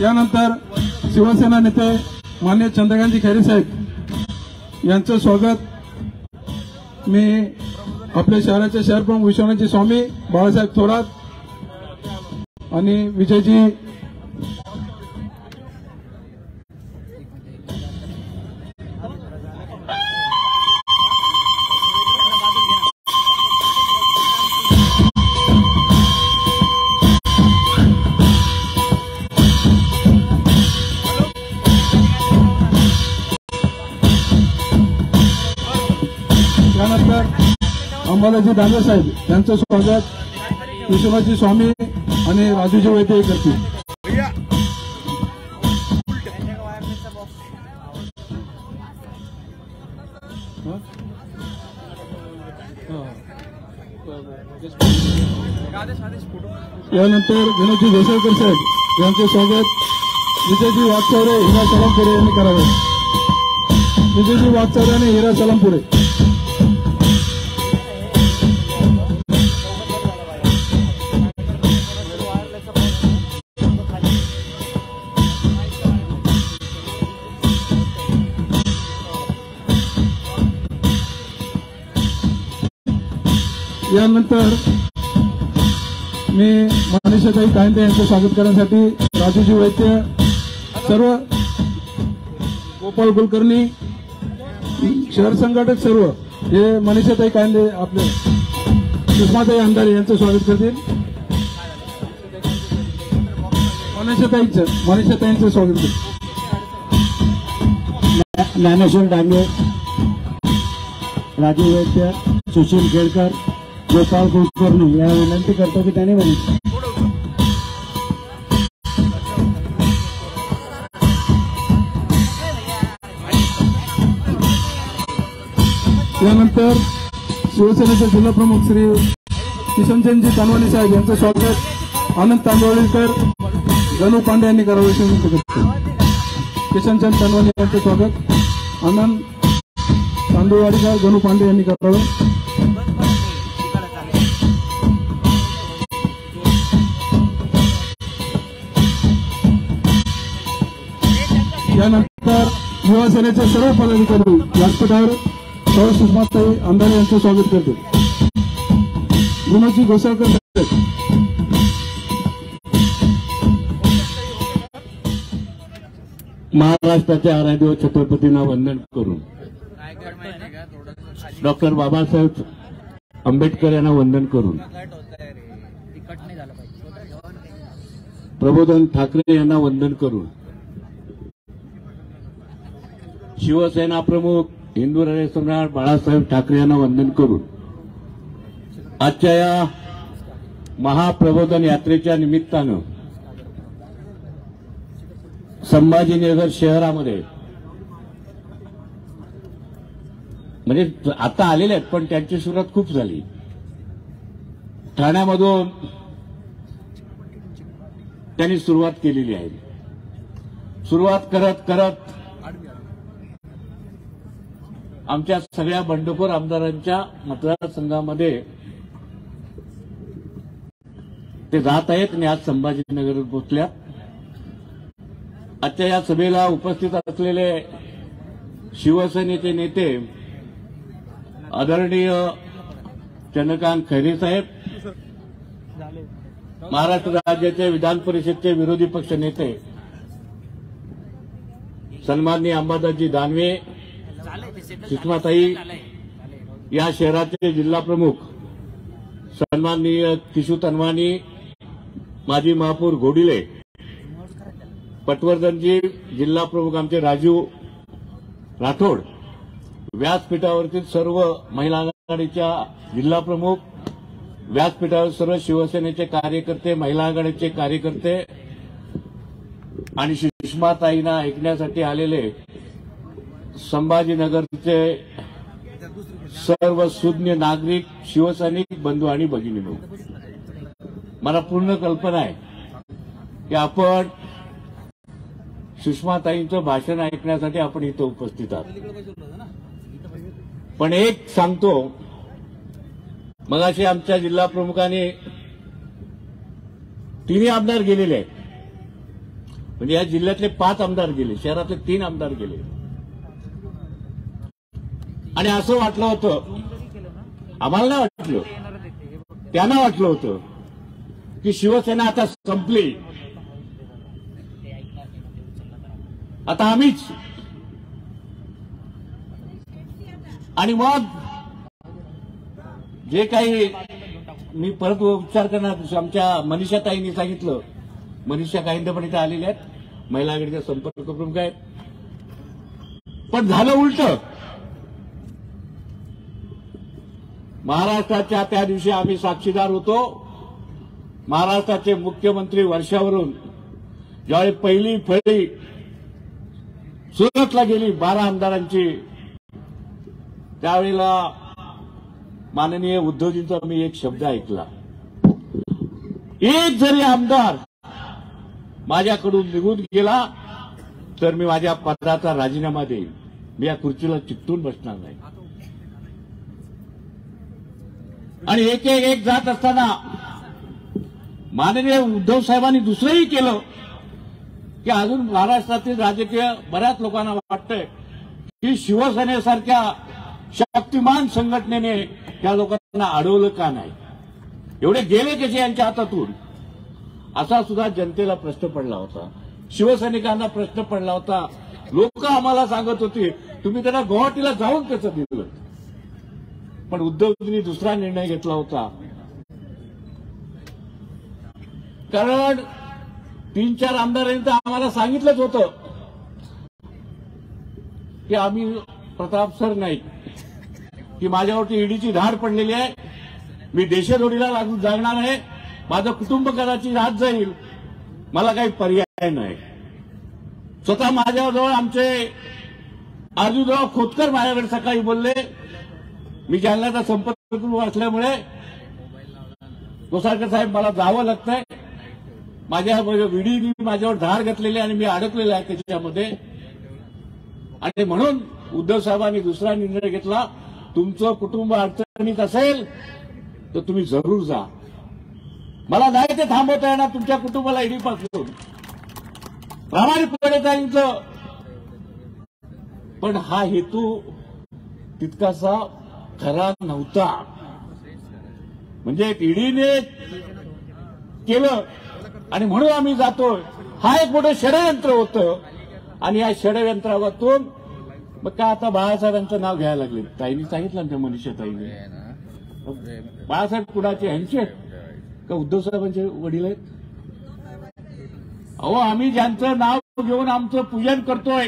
यानंतर शिवसेना नेते माननीय चंद्रकांतजी खैरे साहेब यांचं स्वागत मी आपल्या शहराचे शहरप्रमुख विश्वनाथजी स्वामी, बाळासाहेब थोरात आणि विजयजी त्यानंतर अंबालाजी दानवे साहेब यांचं स्वागत विश्वनाथजी स्वामी आणि राजूजी वैद्य करतील. यानंतर विनोदजी घोसाळकर साहेब यांचे स्वागत विजयजी वागचौरे, हिरा सलामपुरे यांनी करावे. विजयजी वागचौरे आणि हिरा सलामपुरे. यानंतर मी मनीषाताई कायंदे यांचं स्वागत करण्यासाठी राजूजी वैद्य, सर्व गोपाल कुलकर्णी, शहर संघटक सर्व हे मनीषाताई कायंदे आपले सुषमाताई अंधारे यांचं स्वागत करतील. मनीषाताईंचं स्वागत करतील. ज्ञानेश्वर डांगे, राजू वैद्य, सुशील केळकर, गोपाल कुलकर्णी या विनंती करतो की त्यांनी म्हणून यानंतर शिवसेनेचे जिल्हाप्रमुख श्री किशनचंदजी तनवानी साहेब यांचं स्वागत आनंद तांदोळीकर, गणू पांडे यांनी करावे अशी विनंती करतो. किशनचंद तनवानी यांचं स्वागत आनंद तांदूळवाडीकर, गणू पांडे यांनी करावे. यानंतर युवा सेनेचे सर्व पदाधिकारी व्यासपीठावर सौ सुषमाताई अंधारे यांचं स्वागत करतो. विनोदजी घोसाळकर साहेब. महाराष्ट्राच्या आराध्य छत्रपतींना वंदन करून डॉक्टर बाबासाहेब आंबेडकर यांना वंदन करून प्रबोधन ठाकरे यांना वंदन करून शिवसेना प्रमुख हिंदू हृदय सम्राट बाळासाहेब ठाकरे यांना वंदन करून आजच्या या महाप्रबोधन यात्रेच्या निमित्तानं संभाजीनगर शहरामध्ये म्हणजे आता आलेले आहेत पण त्यांची सुरुवात खूप झाली. ठाण्यामधून त्यांनी सुरुवात केलेली आहे. सुरुवात करत करत आमच्या सगळ्या बंडखोर आमदारांच्या मतदारसंघामध्ये ते जात आहेत आणि आज संभाजीनगर पोहोचल्या. आजच्या या सभेला उपस्थित असलेले शिवसेनेचे नेते आदरणीय चंद्रकांत खैरे साहेब, महाराष्ट्र राज्याचे विधान परिषदेचे विरोधी पक्ष नेते सन्माननीय अंबादासजी दानवे, सुषमाताई, या शहराचे जिल्हा प्रमुख सन्माननीय किशू तनवानी, माजी महापौर घोडिले, पटवर्धनजी, जिल्हा प्रमुख आमचे राजू राठोड, व्यासपीठावरतील सर्व महिला आघाडीच्या जिल्हा प्रमुख, व्यासपीठावर सर्व शिवसेनेचे कार्यकर्ते, महिला आघाडीचे कार्यकर्ते आणि सुषमाताईंना ऐकण्यासाठी आलेले संभाजीनगरचे सर्व सुज्ञ नागरिक, शिवसैनिक बंधू आणि भगिनींनो, मला पूर्ण कल्पना आहे की आपण सुषमाताईंचं भाषण ऐकण्यासाठी आपण इथं उपस्थित आहात. पण एक सांगतो, मगाशी आमच्या जिल्हा प्रमुखांनी तिन्ही आमदार गेलेले आहेत. म्हणजे या जिल्ह्यातले 5 आमदार गेले, शहरातले 3 आमदार गेले. आणि असं वाटलं होतं, आम्हाला नाही वाटलं, त्यांना वाटलं होतं की शिवसेना आता संपली, आता आम्हीच. आणि मग जे काही मी परत विचार करणार, आमच्या मनीषाताईंनी सांगितलं, मनीषा काहींदे पण इथे आलेल्या आहेत, महिला आघाडीच्या संपर्क प्रमुख आहेत. पण झालं उलट. महाराष्ट्राच्या त्या दिवशी आम्ही साक्षीदार होतो. महाराष्ट्राचे मुख्यमंत्री वर्षावरून ज्यावेळी पहिली फळी सुरतला गेली 12 आमदारांची, त्यावेळेला माननीय उद्धवजींचा मी एक शब्द ऐकला, एक जरी आमदार माझ्याकडून निघून गेला तर मी माझ्या पदाचा राजीनामा देईन, मी या खुर्चीला चिकटून बसणार नाही. आणि एक जात असताना माननीय उद्धव साहेबांनी दुसरंही केलं की अजून महाराष्ट्रातील राजकीय बऱ्याच लोकांना वाटतंय की शिवसेनेसारख्या शक्तिमान संघटनेने त्या लोकांना अडवलं का नाही, एवढे गेले कसे यांच्या हातातून, असा सुद्धा जनतेला प्रश्न पडला होता, शिवसैनिकांना प्रश्न पडला होता. लोक आम्हाला सांगत होती तुम्ही त्यांना गुवाहाटीला जाऊन कसं दिलं. पण उद्धवजींनी दुसरा निर्णय घेतला होता, कारण 3-4 आमदारांनी तर आम्हाला सांगितलंच होतं की आम्ही प्रताप सर नाही, की माझ्यावरती ईडीची धाड पडलेली आहे, मी देशोधडीला लागून जागणार आहे, माझं कुटुंब कदाचित राहत जाईल, मला काही पर्याय नाही. स्वतः माझ्याजवळ आमचे अर्जुनराव खोतकर माझ्याकडे सकाळी बोलले, मी जालन्याचा संपर्क असल्यामुळे कोसारकर साहेब मला जावं लागतंय, माझ्या विडीनी माझ्यावर धार घातलेली आणि मी अडकलेला आहे त्याच्यामध्ये. आणि म्हणून उद्धव साहेबांनी दुसरा निर्णय घेतला, तुमचं कुटुंब अडचणीत असेल तर तुम्ही जरूर जा, मला नाही ते थांबवता येणार तुमच्या कुटुंबाला ईडीपासून. प्रामाणिकपणे सांगितलं. पण हा हेतू तितकासा खरा नव्हता. म्हणजे ईडीने केलं आणि म्हणून आम्ही जातोय, हा एक मोठं षडयंत्र होतं. आणि या षडयंत्रातून मग काय आता बाळासाहेबांचं नाव घ्यायला लागले. ताईंनी सांगितलं ना, त्या मनीषा ताईने, बाळासाहेब कुणाचे ह्यांचे आहेत का उद्धव साहेबांचे वडील आहेत? अहो, आम्ही ज्यांचं नाव घेऊन आमचं पूजन करतोय,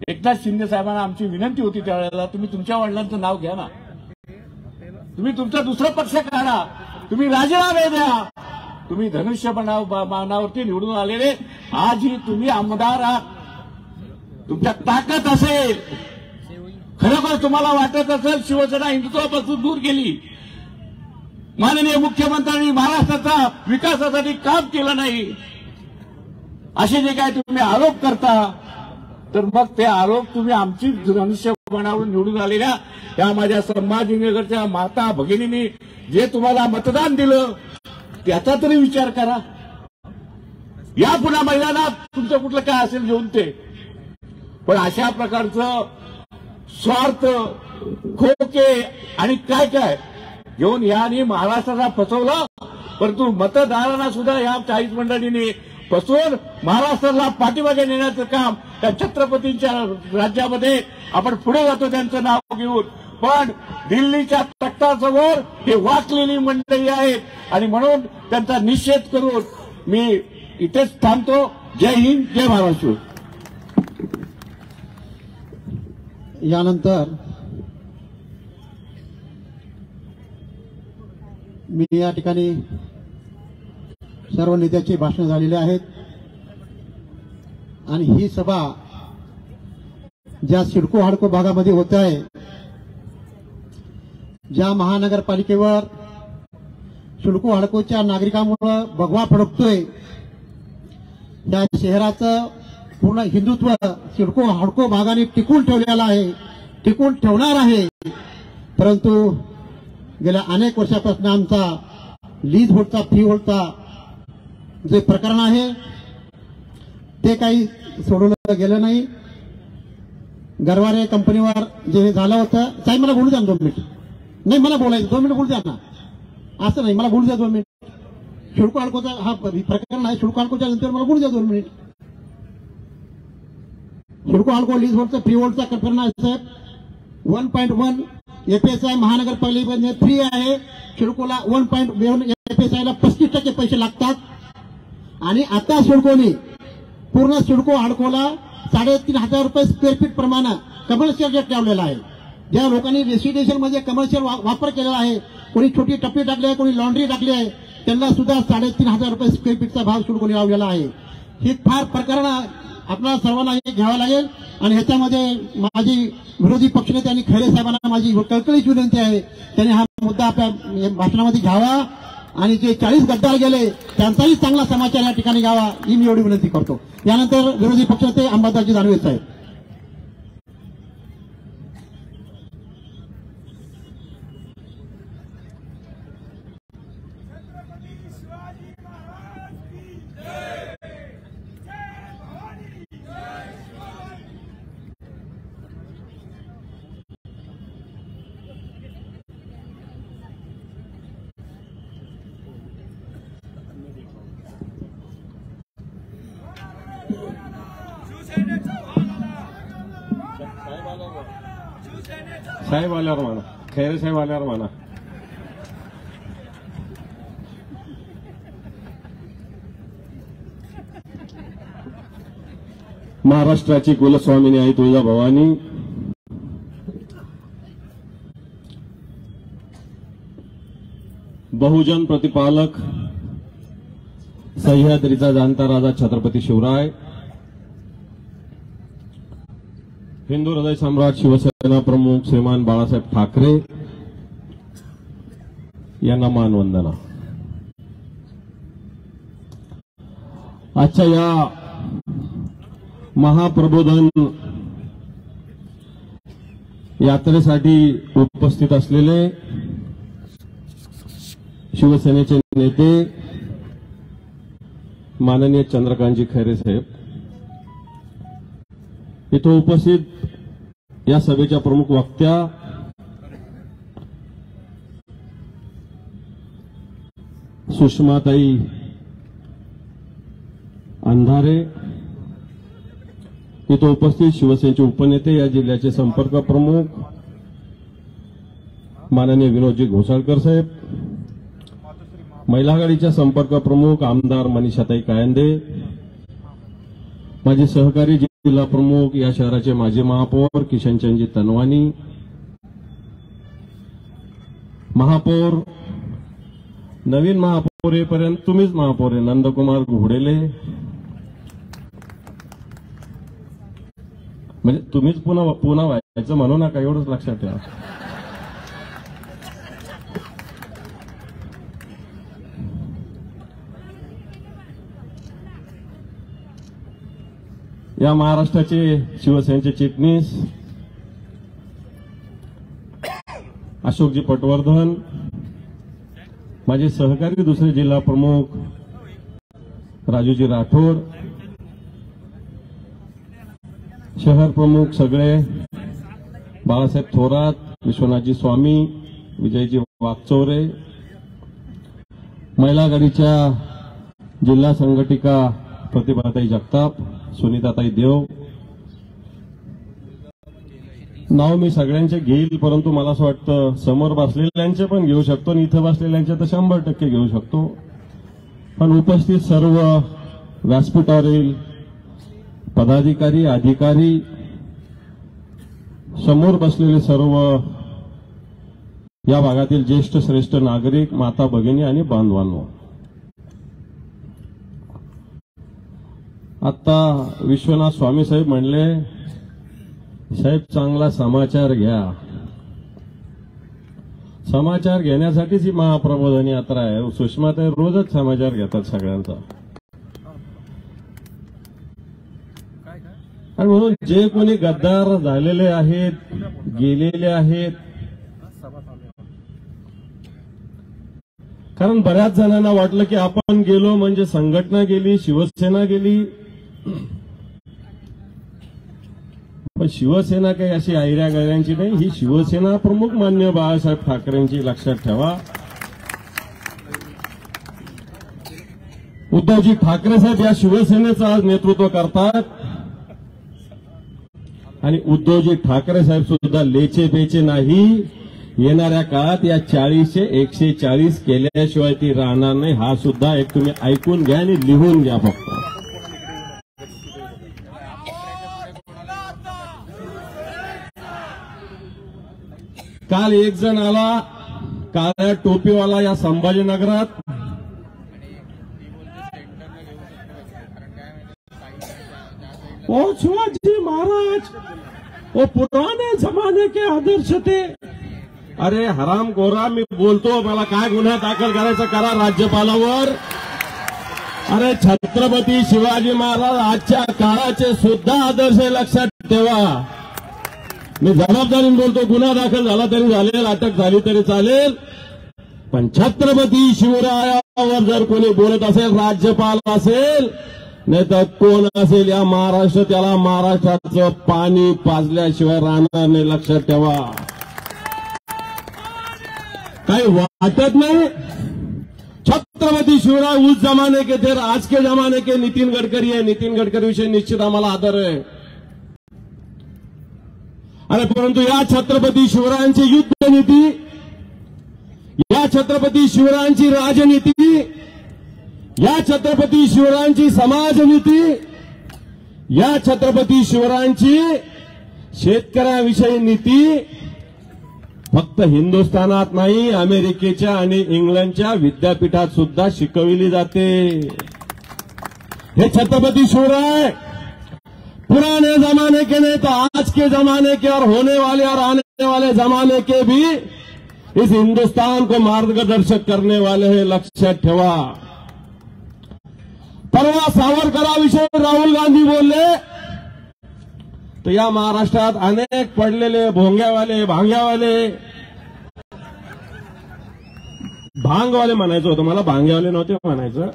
एकनाथ शिंदे साहेबांना आमची विनंती होती त्यावेळेला, तुम्ही तुमच्या वडिलांचं नाव घ्या ना, तुम्ही तुमचा दुसरा पक्ष काढा, तुम्ही राजीनामे द्या, तुम्ही धनुष्य बाणावरती निवडून आलेले, आजही तुम्ही आमदार आहात, तुमच्या ताकद असेल, खरोखर तुम्हाला वाटत असेल शिवसेना हिंदुत्वापासून दूर गेली, माननीय मुख्यमंत्र्यांनी महाराष्ट्राचा विकासासाठी काम केलं नाही, असे जे काय तुम्ही आरोप करता, तर मग ते आरोप तुम्ही आमची धनुष्यबाणावरून निवडून आलेल्या त्या माझ्या संभाजीनगरच्या माता भगिनींनी जे तुम्हाला मतदान दिलं त्याचा तरी विचार करा. या पुन्हा मैदानात तुमचं कुठलं काय असेल घेऊन ते. पण अशा प्रकारचं स्वार्थ, खोके आणि काय काय घेऊन यांनी महाराष्ट्राला फसवलं. परंतु मतदारांना सुद्धा या 40 मंडळींनी फसवून महाराष्ट्राला पाठीमागे नेण्याचं काम त्या छत्रपतींच्या राज्यामध्ये आपण पुढे जातो त्यांचं नाव घेऊन. पण दिल्लीच्या तख्तासमोर हे वाकलेली मंडळी आहेत आणि म्हणून त्यांचा निषेध करून मी इथेच थांबतो. जय हिंद, जय महाराष्ट्र. यानंतर मी या ठिकाणी सर्व नेत्याची भाषण झालेली आहेत आणि ही सभा ज्या सिडको हाडको भागामध्ये होत आहे, ज्या महानगरपालिकेवर सिडको हाडकोच्या नागरिकांमुळे भगवा फडकतोय, त्या शहराचं पूर्ण हिंदुत्व सिडको हाडको भागाने टिकून ठेवलेलं आहे, टिकून ठेवणार आहे. परंतु गेल्या अनेक वर्षापासून आमचा लीज होल्टचा, फी होल्टचा जे प्रकरण आहे ते काही सोडवलं गेलं नाही. गरवारे कंपनीवर जे हे झालं होतं, साहेब मला बोलू द्या 2 मिनिट. नाही मला बोलायचं, 2 मिनिट बोलू द्या ना, असं नाही, मला बोलू द्या 2 मिनिट. शिडको अडकोचा हा प्रकरण आहे, शिडको अडकोच्या नंतर मला बोलू द्या 2 मिनिट. शिडको अडको लीज वोल्टचा फ्री वोल्टचा प्रकरण आहे साहेब. 1.1 एपीएसआय महानगरपालिकेमध्ये फ्री आहे. शिडकोला 1.1 एपीएसआयला 35% पैसे लागतात. आणि आता शिडकोने पूर्ण शिडको अडकोला 3,500 रुपये स्क्वेअर फीट प्रमाणे कमर्शियल रेट लावलेला आहे. ज्या लोकांनी रेसिडेन्शियल मध्ये कमर्शियल वापर केलेला आहे, कोणी छोटी टप्पी टाकली आहे, कोणी लॉन्ड्री टाकली आहे, त्यांना सुद्धा 3,500 रुपये स्क्वेअर फीटचा भाव शिडकोने लावलेला आहे. ही फार प्रकरण आपल्याला सर्वांना हे घ्यावं लागेल. आणि ह्याच्यामध्ये माझी विरोधी पक्षनेते आणि खैरे साहेबांना माझी कळकळीची विनंती आहे, त्यांनी हा मुद्दा आपल्या भाषणामध्ये घ्यावा आणि जे 40 गद्दार गेले त्यांचाही चांगला समाचार या ठिकाणी घ्यावा, ही मी एवढी विनंती करतो. यानंतर विरोधी पक्षनेते अंबादासजी दानवे साहेब. साहेब आल्यावर म्हणा, खैरे साहेब आल्यावर म्हणा. महाराष्ट्राची कुलस्वामिनी आई तुळजाभवानी, बहुजन प्रतिपालक सह्याद्रीचा जाणता राजा छत्रपती शिवराय, हिंदू हृदय सम्राट शिवसेना प्रमुख श्रीमान बाळासाहेब ठाकरे यांना मानवंदना. आजच्या या महाप्रबोधन यात्रेसाठी उपस्थित असलेले शिवसेनेचे नेते माननीय चंद्रकांतजी खैरे साहेब, इथं उपस्थित या सभेच्या प्रमुख वक्त्या सुषमाताई अंधारे, इथं उपस्थित शिवसेनेचे उपनेते या जिल्ह्याचे संपर्क प्रमुख माननीय विनोदजी घोसाळकर साहेब, महिला आघाडीच्या संपर्क प्रमुख आमदार मनीषाताई कायंदे, माझे सहकारी जिल्हा प्रमुख या शहराचे माजी महापौर किशनचंदजी तनवानी, महापौर नवीन महापौर येईपर्यंत तुम्हीच महापौर आहे नंदकुमार घोडेले, म्हणजे तुम्हीच पुन्हा व्हायचं म्हणू नका, एवढंच लक्षात ठेवा. या महाराष्ट्राचे शिवसेनेचे चिटणीस अशोकजी पटवर्धन, माझे सहकारी दुसरे जिल्हा प्रमुख राजूजी राठोड, शहर प्रमुख सगळे बाळासाहेब थोरात, विश्वनाथजी स्वामी, विजयजी वागचौरे, महिला आघाडीच्या जिल्हा संघटिका प्रतिभाताई जगताप, सुनीताताई देव. नाव मी सगळ्यांचे घेईल, परंतु मला असं वाटतं समोर बसलेल्यांचे पण घेऊ शकतो आणि इथं बसलेल्यांचे तर 100% घेऊ शकतो. पण उपस्थित सर्व व्यासपीठावरील पदाधिकारी, अधिकारी, समोर बसलेले सर्व या भागातील ज्येष्ठ श्रेष्ठ नागरिक, माता भगिनी आणि बांधवांनो, आता विश्वनाथ स्वामी साहेब म्हणले, साहेब चांगला समाचार घ्या. समाचार घेण्यासाठीच ही महाप्रबोधन यात्रा आहे. सुषमाताई रोजच समाचार घेतात सगळ्यांचा. आणि म्हणून जे कोणी गद्दार झालेले आहेत, गेलेले आहेत, कारण बऱ्याच जणांना वाटलं की आपण गेलो म्हणजे संघटना गेली, शिवसेना गेली. पण शिवसेना काही अशी ऐऱ्या गैऱ्यांची नाही. ही शिवसेना प्रमुख माननीय बाळासाहेब ठाकरेंची, लक्षात ठेवा. उद्धवजी ठाकरे साहेब या शिवसेनेचं आज नेतृत्व करतात आणि उद्धवजी ठाकरे साहेब सुद्धा लेचे पेचे नाही. येणाऱ्या काळात या 40चे 140 केल्याशिवाय ती राहणार नाही. हा सुद्धा एक तुम्ही ऐकून घ्या आणि लिहून घ्या फक्त. काल एक जण आला काळ्या टोपीवाला या संभाजीनगरात. ओ शिवाजी महाराज, वो पुराने जमाने के आदर्श थे. अरे हराम गोरा, मी बोलतो, मला काय गुन्हा दाखल करायचा करा राज्यपालावर. अरे छत्रपती शिवाजी महाराज आजच्या काळाचे सुद्धा आदर्श लक्षात ठेवा. मी जबाबदारीने बोलतो, गुन्हा दाखल झाला तरी चालेल, अटक झाली तरी चालेल, पण छत्रपती शिवरायावर जर कोणी बोलत असेल, राज्यपाल असेल नाही तर कोण असेल, या महाराष्ट्र त्याला महाराष्ट्राचं पाणी पाजल्याशिवाय राहणार नाही. लक्षात ठेवा. काही वाटत नाही. छत्रपती शिवराय उस जमाने के थे, आज के जमाने के नितिन गडकरी है. नितिन गडकरी विषयी निश्चित आम्हाला आदर आहे. अरे परंतु या छत्रपती शिवरायांची युद्ध नीती, या छत्रपती शिवरायांची राजनीती, या छत्रपती शिवरायांची समाजनीती, या छत्रपती शिवरायांची शेतकऱ्याविषयी नीती फक्त हिंदुस्थानात नाही, अमेरिकेच्या आणि इंग्लंडच्या विद्यापीठात सुद्धा शिकविली जाते. हे छत्रपती शिवराय पुराने जमाने के नहीं तो आज के जमाने के और होने वाले और आने वाले जमाने के भी इस हिंदुस्तान को मार्गदर्शक करने वाले हैं. लक्षात ठेवा. परवा सावरकराविषयी राहुल गांधी बोलले तर या महाराष्ट्रात अनेक पडलेले भोंग्यावाले, भांगवाले म्हणायचं होतं मला, भांग्यावाले नव्हते म्हणायचं.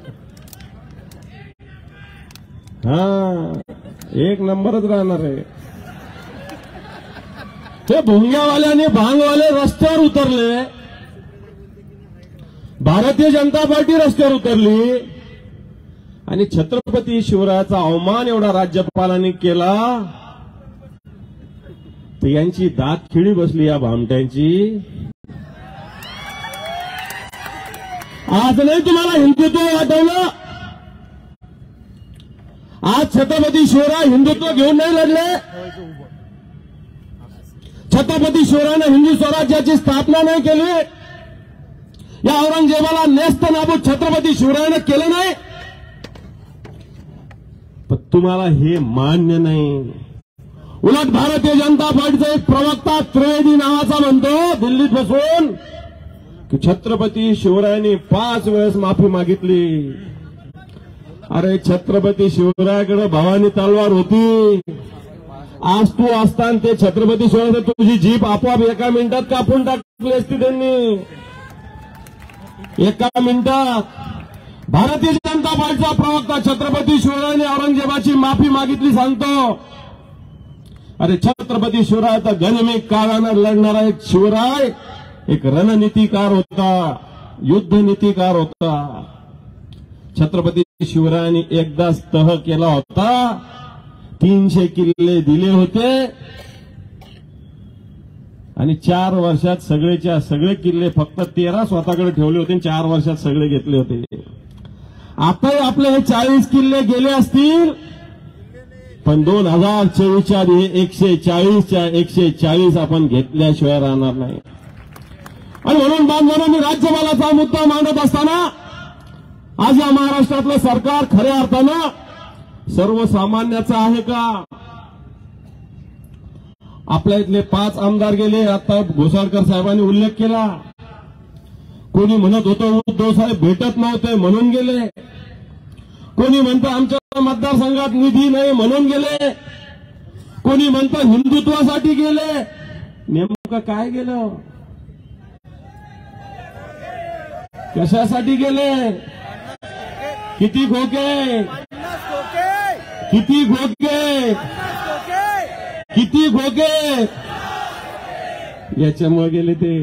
एक नंबरच राहणार आहे. ते भोंग्यावाले आणि भांगवाले रस्त्यावर उतरले, भारतीय जनता पार्टी रस्त्यावर उतरली आणि छत्रपती शिवरायाचा अवमान एवढा राज्यपालांनी केला तर यांची दात खिळी बसली या भामट्यांची. आज नाही तुम्हाला हिंदुत्व वाटवलं. आज छत्रपती शिवराय हिंदुत्व घेऊन नाही लढले. छत्रपती शिवरायाने हिंदू स्वराज्याची स्थापना नाही केली. या औरंगजेबाला नेस्त नाबूद छत्रपती शिवरायाने केलं नाही. पण तुम्हाला हे मान्य नाही. उलट भारतीय जनता पार्टीचा एक प्रवक्ता त्रिवेदी नावाचा म्हणतो दिल्लीत बसून की छत्रपती शिवरायांनी 5 वेळेस माफी मागितली. अरे छत्रपती शिवरायाकडे भवानी तलवार होती. आज तू असताना ते छत्रपती शिवराय तुझी जीभ आपोआप एका मिनिटात कापून टाकली असती त्यांनी. एका मिनिटात. भारतीय जनता पार्टीचा प्रवक्ता छत्रपती शिवरायाने औरंगजेबाची माफी मागितली सांगतो. अरे छत्रपती शिवराय तर गनिमी काळानं लढणारा एक शिवराय एक रणनीतिकार होता, युद्धनीतिकार होता. छत्रपती शिवरायांनी एकदाच तह केला होता, 300 किल्ले दिले होते आणि 4 वर्षात सगळेच्या सगळे किल्ले फक्त 13 स्वतःकडे ठेवले होते. 4 वर्षात सगळे घेतले होते. आताही आपले हे 40 किल्ले गेले असतील, पण 2024च्या आधी 140च्या 140 आपण घेतल्याशिवाय राहणार नाही. आणि म्हणून बांधवांनो, मी राज्यपालाचा मुद्दा मांडत असताना आज या महाराष्ट्रातलं सरकार खऱ्या अर्थानं सर्वसामान्याचं आहे का? आपल्या इथले 5 आमदार गेले. आता घोसाळकर साहेबांनी उल्लेख केला. कोणी म्हणत होतं उद्धव साहेब भेटत नव्हते म्हणून गेले. कोणी म्हणतं आमच्या मतदारसंघात निधी नाही म्हणून गेले. कोणी म्हणतं हिंदुत्वासाठी गेले. नेमकं काय गेलं? कशासाठी गेले? किती खोके? किती खोके? किती खोके? याच्यामुळे गेले ते.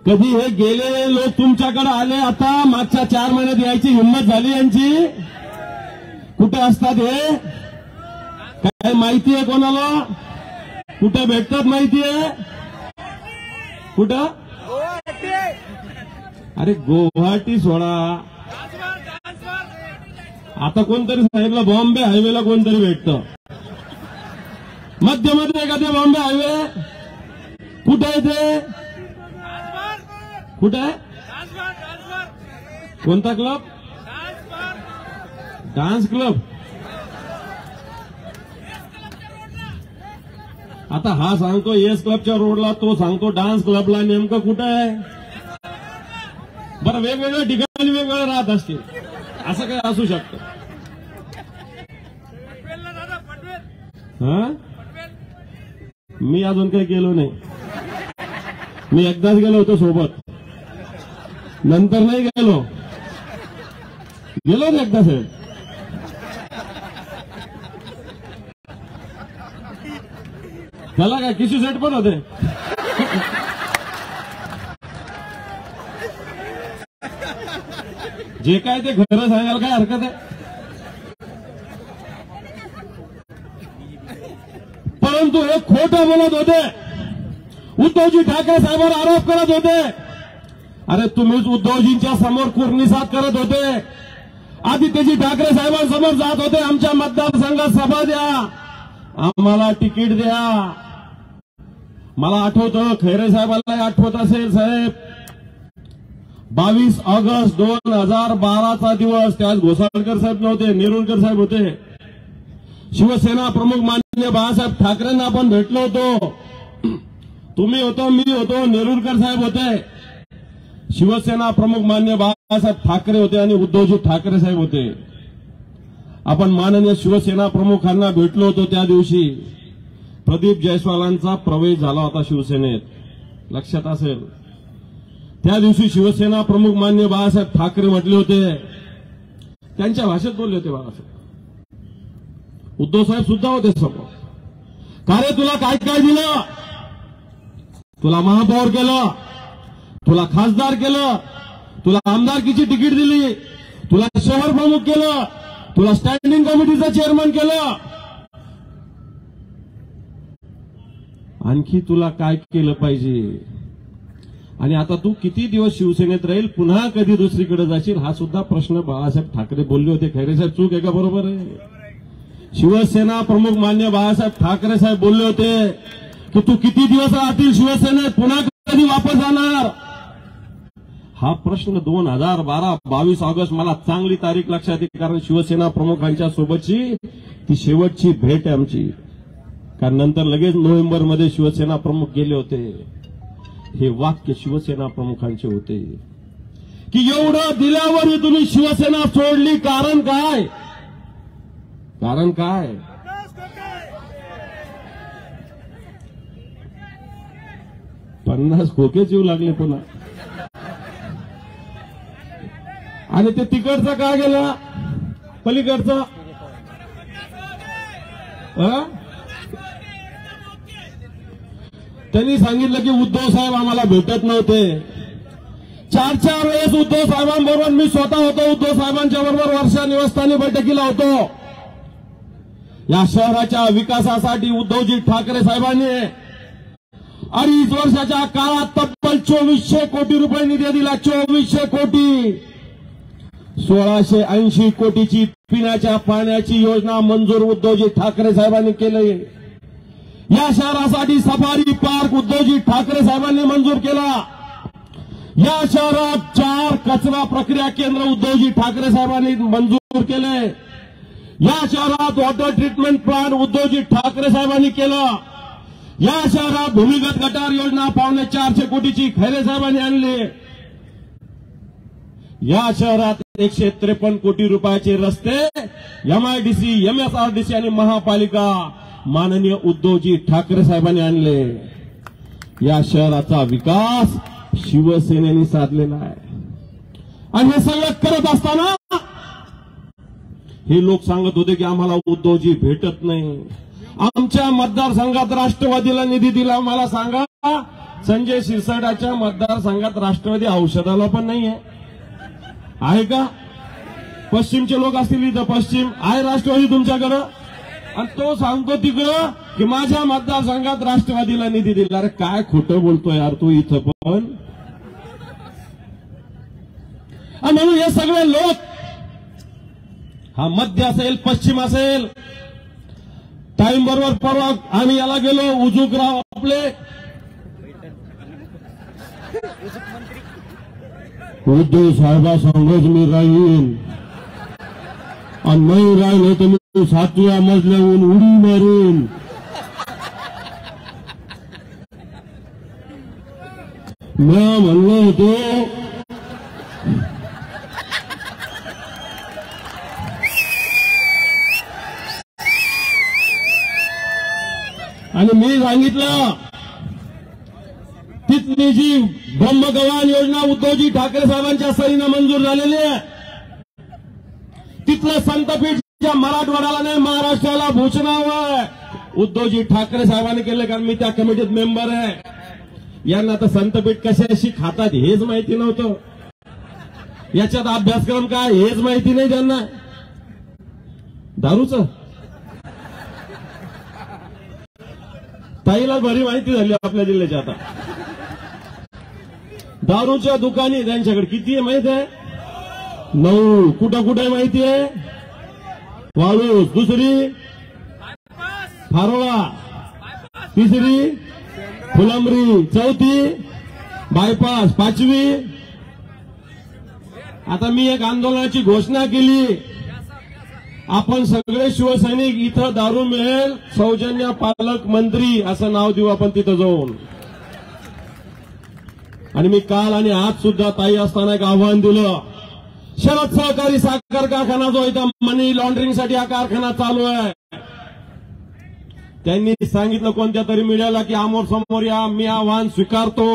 कधी हे गेलेले लोक तुमच्याकडे आले, आता मागच्या 4 महिन्यात यायची हिंमत झाली यांची? कुठे असतात हे? काय माहितीये कोणाला? कुठे भेटतात माहितीये? कुठं? अरे गुवाहाटी सोडा, आता कोणतरी सांगितलं बॉम्बे हायवेला कोणतरी भेटतं. मध्यमध्ये का ते बॉम्बे हायवे? कुठे आहे ते? कुठे आहे? कोणता क्लब? Dance club. आता हा सांगतो येस क्लबच्या रोडला, तो सांगतो डान्स क्लबला. नेमकं कुठं आहे? बरं, वेगवेगळ्या ठिकाणी वेगवेगळं राहत असतील, असं काय असू शकतं. हा, मी अजून काही गेलो नाही. मी एकदाच गेलो होतो सोबत, नंतर नाही गेलो. गेलो ना एकदा साहेब. त्याला काय किशू सेट पण होते. जे काय ते खरं सांगायला काय हरकत आहे. परंतु हे खोटं बोलत होते. उद्धवजी ठाकरे साहेबांवर आरोप करत होते. अरे तुम्हीच उद्धवजींच्या समोर कुर्निसाद करत होते. आदित्यजी ठाकरे साहेबांसमोर जात होते, आमच्या मतदारसंघात सभा द्या, आम्हाला तिकीट द्या. मला आठवतं, खैरे साहेबांना आठवत असेल साहेब, 22 ऑगस्ट 2012चा दिवस. त्यात घोसाळकर साहेब नव्हते, नेरुरकर साहेब होते. शिवसेना प्रमुख माननीय बाळासाहेब ठाकरेंना आपण भेटलो होतो. तुम्ही होतो, मी होतो, नेरुरकर साहेब होते. शिवसेना प्रमुख माननीय बाळासाहेब ठाकरे होते आणि उद्धवजी ठाकरे साहेब होते. आपण माननीय शिवसेना प्रमुखांना भेटलो होतो. त्या दिवशी प्रदीप जयस्वालांचा प्रवेश झाला होता शिवसेनेत, लक्षात असेल. त्या दिवशी शिवसेना प्रमुख माननीय बाळासाहेब ठाकरे म्हटले होते, त्यांच्या भाषेत बोलले होते बाळासाहेब. उद्धव साहेब सुद्धा होते समोर. का रे तुला काय काय दिलं? तुला महापौर केलं, तुला खासदार केलं, तुला आमदारकीची तिकीट दिली, तुला शहर प्रमुख केलं, तुला स्टँडिंग कमिटीचं चेअरमन केलं, आणखी तुला काय केलं पाहिजे? आणि आता तू किती दिवस शिवसेनेत राहील, पुन्हा कधी दुसरीकडे जाशील, हा सुद्धा प्रश्न बाळासाहेब ठाकरे बोलले होते. खैरे साहेब चूक आहे का बरोबर आहे? शिवसेना प्रमुख मान्य बाळासाहेब ठाकरे साहेब बोलले होते की तू किती दिवस राहतील शिवसेनेत, पुन्हा कधी वापस जाणार? हा प्रश्न 2012 22 ऑगस्ट, मला चांगली तारीख लक्षात येते, कारण शिवसेना प्रमुखांच्या सोबतची ती शेवटची भेट आहे आमची. कारण नंतर लगेच नोव्हेंबरमध्ये शिवसेना प्रमुख गेले होते. हे वाक्य शिवसेना प्रमुखांचे होते की एवढं दिल्यावरही तुम्ही शिवसेना सोडली, कारण काय? कारण काय? पन्नास खोकेच येऊ लागले पुन्हा. आणि ते तिकडचं का गेलं, पलीकडचं? त्यांनी सांगितलं की उद्धव साहेब आम्हाला भेटत नव्हते. 4 वेळेस उद्धव साहेबांबरोबर मी स्वतः होतो. उद्धव साहेबांच्या बरोबर वर्षा निवासस्थानी बैठकीला होतो. या शहराच्या विकासासाठी उद्धवजी ठाकरे साहेबांनी 2.5 वर्षाच्या काळात तब्बल 2400 कोटी रुपये निधी दिला. 2400 कोटी. 1680 कोटीची पिण्याच्या पाण्याची योजना मंजूर उद्धवजी ठाकरे साहेबांनी केली. या शहरासाठी सफारी पार्क उद्धवजी ठाकरे साहेबांनी मंजूर केला. या शहरात 4 कचरा प्रक्रिया केंद्र उद्धवजी ठाकरे साहेबांनी मंजूर केले. या शहरात water treatment plant Uddhavji Thackeray साहेबांनी केलं. या शहरात भूमिगत गटार योजना 450 कोटीची खैरे साहेबांनी आणली. या शहरात 153 कोटी रुपयाचे रस्ते, MIDC, MSRDC आणि महापालिका माननीय उद्धवजी ठाकरे साहेबांनी आणले. या शहराचा विकास शिवसेनेने साधलेला आहे. आणि हे सगळं करत असताना हे लोक सांगत होते की आम्हाला उद्धवजी भेटत नाही. आमच्या मतदारसंघात राष्ट्रवादीला निधी दिला. मला सांगा, संजय शिरसाटाच्या मतदारसंघात राष्ट्रवादी औषधाला पण नाही आहे का? पश्चिमचे लोक असतील इथं, पश्चिम आहे राष्ट्रवादी तुमच्याकडं, आणि तो सांगतो तिकडं की माझ्या मतदारसंघात राष्ट्रवादीला निधी दिला. अरे काय खोटं बोलतोय यार तू इथं पण. आणि म्हणून हे सगळे लोक, हा मध्य असेल पश्चिम असेल, टाइम बरोबर परवा आम्ही याला गेलो, उजुकराव आपले उद्धव साहेबासंगच मी राहीन, आणि नाही राहिलं तर मी 7व्या मजल्याहून उडी मारेन. मी म्हणलो होतो आणि मी सांगितलं तिथली जी ब्रह्मगवान योजना उद्धवजी ठाकरे साहेबांच्या सहीनं मंजूर झालेली आहे, तिथलं संतपीठ ज्या मराठवाड्याला नाही महाराष्ट्राला भूषणावं उद्धवजी ठाकरे साहेबांनी केलं, कारण मी त्या कमिटीत मेंबर आहे. यांना तर संतपीठ कशाशी खातात हेच माहिती नव्हतं, याच्यात अभ्यासक्रम काय हेच माहिती नाही त्यांना. दारूचं ताईला बरी माहिती झाली आपल्या जिल्ह्याची. आता दारूच्या दुकानी त्यांच्याकडे किती आहे माहित आहे? 9. कुठं कुठे माहिती आहे? वाळूस, दुसरी फारोळा, तिसरी फुलंब्री, चौथी बायपास, 5वी. आता मी एक आंदोलनाची घोषणा केली, आपण सगळे शिवसैनिक इथं दारू मिळेल सौजन्य पालक मंत्री असं नाव देऊ आपण तिथं जाऊन. आणि मी काल आणि आज सुद्धा ताई असताना एक आव्हान दिलं, शरद सहकारी साखर कारखाना जो इथं मनी लॉन्ड्रिंगसाठी हा कारखाना चालू आहे, त्यांनी सांगितलं कोणत्या तरी मीडियाला की आमोर समोर या. मी आव्हान स्वीकारतो,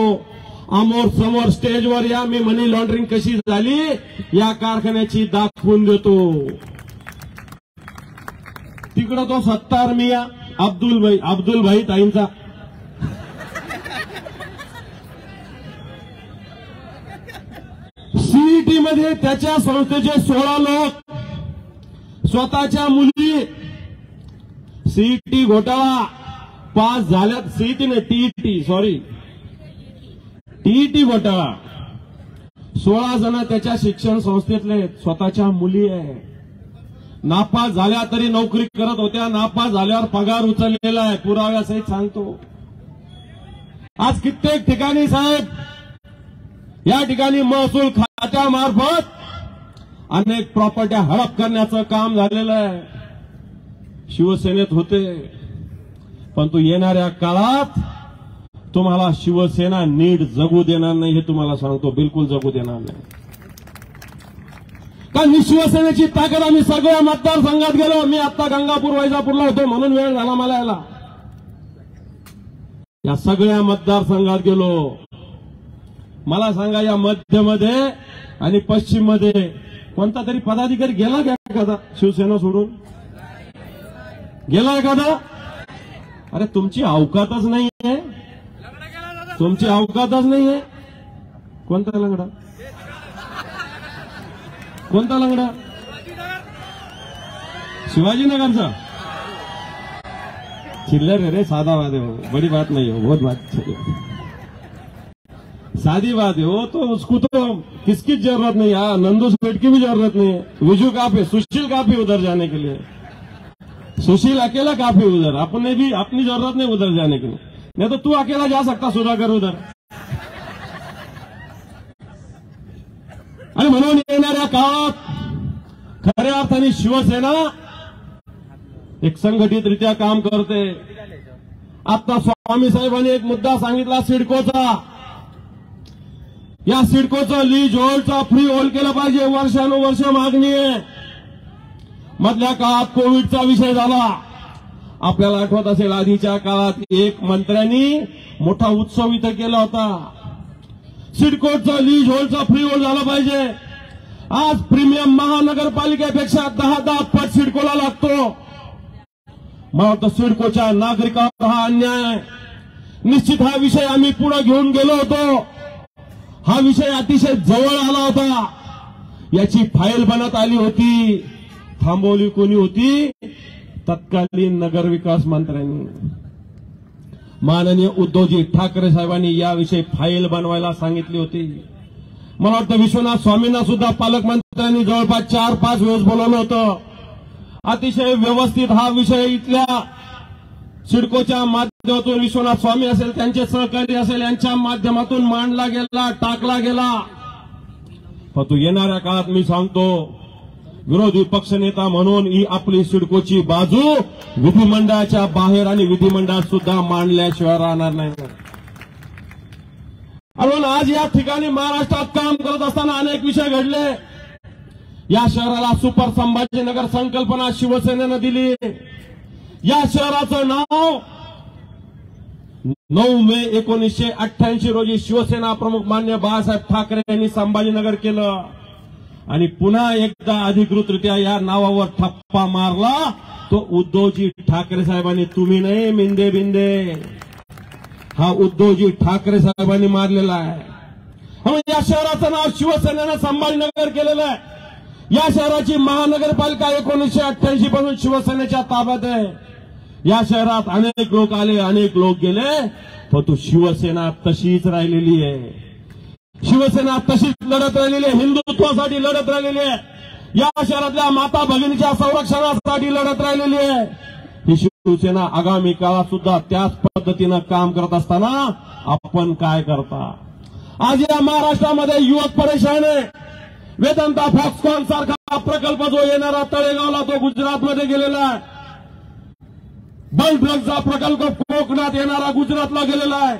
आमोर समोर स्टेजवर या, मी मनी लॉन्ड्रिंग कशी झाली या कारखान्याची दाखवून देतो. तिकडं तो सत्तार मिया अब्दुल भाई ताईंचा सीईटी मध्ये त्याच्या संस्थेचे 16 लोक स्वतःच्या मुली सीईटी घोटाळा पास झाल्यात. सीईटी ने टीईटी घोटाळा 16 जण त्याच्या शिक्षण संस्थेतले स्वतःच्या मुली आहे. नापास झाल्या तरी नोकरी करत होत्या, नापास झाल्यावर पगार उचललेला आहे, पुराव्यासहित सांगतो. आज कित्येक ठिकाणी साहेब, या ठिकाणी महसूल खात्यामार्फत अनेक प्रॉपर्ट्या हडप करण्याचं काम झालेलं आहे. शिवसेनेत होते, परंतु येणाऱ्या काळात तुम्हाला शिवसेना नीट जगू देणार नाही, हे तुम्हाला सांगतो, बिलकुल जगू देणार नाही. कारण ही शिवसेनेची ताकद, आम्ही सगळ्या मतदारसंघात गेलो. मी आता गंगापूर वैजापूरला होतो म्हणून वेळ झाला मला यायला. या सगळ्या मतदारसंघात गेलो. मला सांगा, या मध्यमध्ये आणि पश्चिम मध्ये कोणता तरी पदाधिकारी गेला का एखादा शिवसेना सोडून? गेला एखादा? अरे तुमची अवकातच नाहीये, तुमची अवकातच नाहीये. कोणता लंगडा? कोणता लंगडा? शिवाजीनगरचा. चिल्लर रे, सादा बात है, बड़ी बात नहीं हो, बहुत बात सादी बात है वो. तो उसको तो किसकी जरूरत नहीं है, नंदू सेठ की भी जरूरत नहीं है. विजू काफी, सुशील काफी उधर जाने के लिए, सुशील अकेला काफी उधर. अपने भी अपनी जरूरत नहीं उधर जाने के लिए, नहीं तो तू अकेला जा सकता सुधाकर उधर. आणि म्हणून येणाऱ्या काळात खऱ्या अर्थाने शिवसेना एक संघटितरित्या काम करते. आता स्वामी साहेबांनी एक मुद्दा सांगितला सिडकोचा. या सिडकोचं लीज होल्डचा फ्री होल्ड केलं पाहिजे, वर्षानुवर्ष मागणी आहे. मधल्या काळात कोविडचा विषय झाला, आपल्याला आठवत असेल आधीच्या काळात एक मंत्र्यांनी मोठा उत्सव इथं केला होता. सिडकोचा लीज होल्डचा फ्री होल्ड झाला पाहिजे. आज प्रीमियम महानगरपालिकेपेक्षा 10 पट सिडकोला लागतो. मला वाटतं सिडकोच्या नागरिकांवर हा अन्याय आहे. निश्चित हा विषय आम्ही पुढे घेऊन गेलो होतो. हा विषय अतिशय जवळ आला होता. याची फाईल बनत आली होती. थांबवली कोणी होती? तत्कालीन नगरविकास मंत्र्यांनी. माननीय उद्धवजी ठाकरे साहेबांनी याविषयी फाईल बनवायला सांगितली होती. मला वाटतं विश्वनाथ स्वामींना सुद्धा पालकमंत्र्यांनी जवळपास 4-5 वेळेस बोलवलं होतं. अतिशय व्यवस्थित हा विषय इथल्या सिडकोच्या माध्यमातून विश्वनाथ स्वामी असेल, त्यांचे सहकारी असेल, यांच्या माध्यमातून मांडला गेला, टाकला गेला. परंतु येणाऱ्या काळात मी सांगतो, विरोधी पक्षनेता म्हणून ही आपली सिडकोची बाजू विधिमंडळाच्या बाहेर आणि विधिमंडळात सुद्धा मांडल्याशिवाय राहणार नाही. म्हणून आज या ठिकाणी महाराष्ट्रात काम करत असताना अनेक विषय घडले. या शहराला सुपर संभाजीनगर संकल्पना शिवसेनेनं दिली. या शहराचं नाव 9 मे 1988 रोजी शिवसेना प्रमुख मान्य बाळासाहेब ठाकरे यांनी संभाजीनगर केलं. आणि पुन्हा एकदा अधिकृतरित्या या नावावर ठप्पा मारला तो उद्धवजी ठाकरे साहेबांनी. तुम्ही नाही मिंदे बिंदे, हा उद्धवजी ठाकरे साहेबांनी मारलेला आहे. म्हणून या शहराचं नाव शिवसेनेनं संभाजीनगर केलेलं आहे. या शहराची महानगरपालिका 1988 पासून शिवसेनेच्या ताब्यात आहे. या शहरात अनेक लोक आले, अनेक लोक गेले, परंतु शिवसेना तशीच राहिलेली आहे. शिवसेना तशीच लढत राहिलेली आहे. हिंदुत्वासाठी लढत राहिलेली आहे. या शहरातल्या माता भगिनीच्या संरक्षणासाठी लढत राहिलेली आहे. ही शिवसेना आगामी काळात सुद्धा त्याच पद्धतीनं काम करत असताना आपण काय करता? आज या महाराष्ट्रामध्ये युवक परेशान आहे. वेदांता फॉक्सकॉन सारखा प्रकल्प जो येणारा तळेगावला तो गुजरातमध्ये गेलेला आहे. बल्क ड्रग्जचा प्रकल्प कोकणात येणारा गुजरातला गेलेला आहे.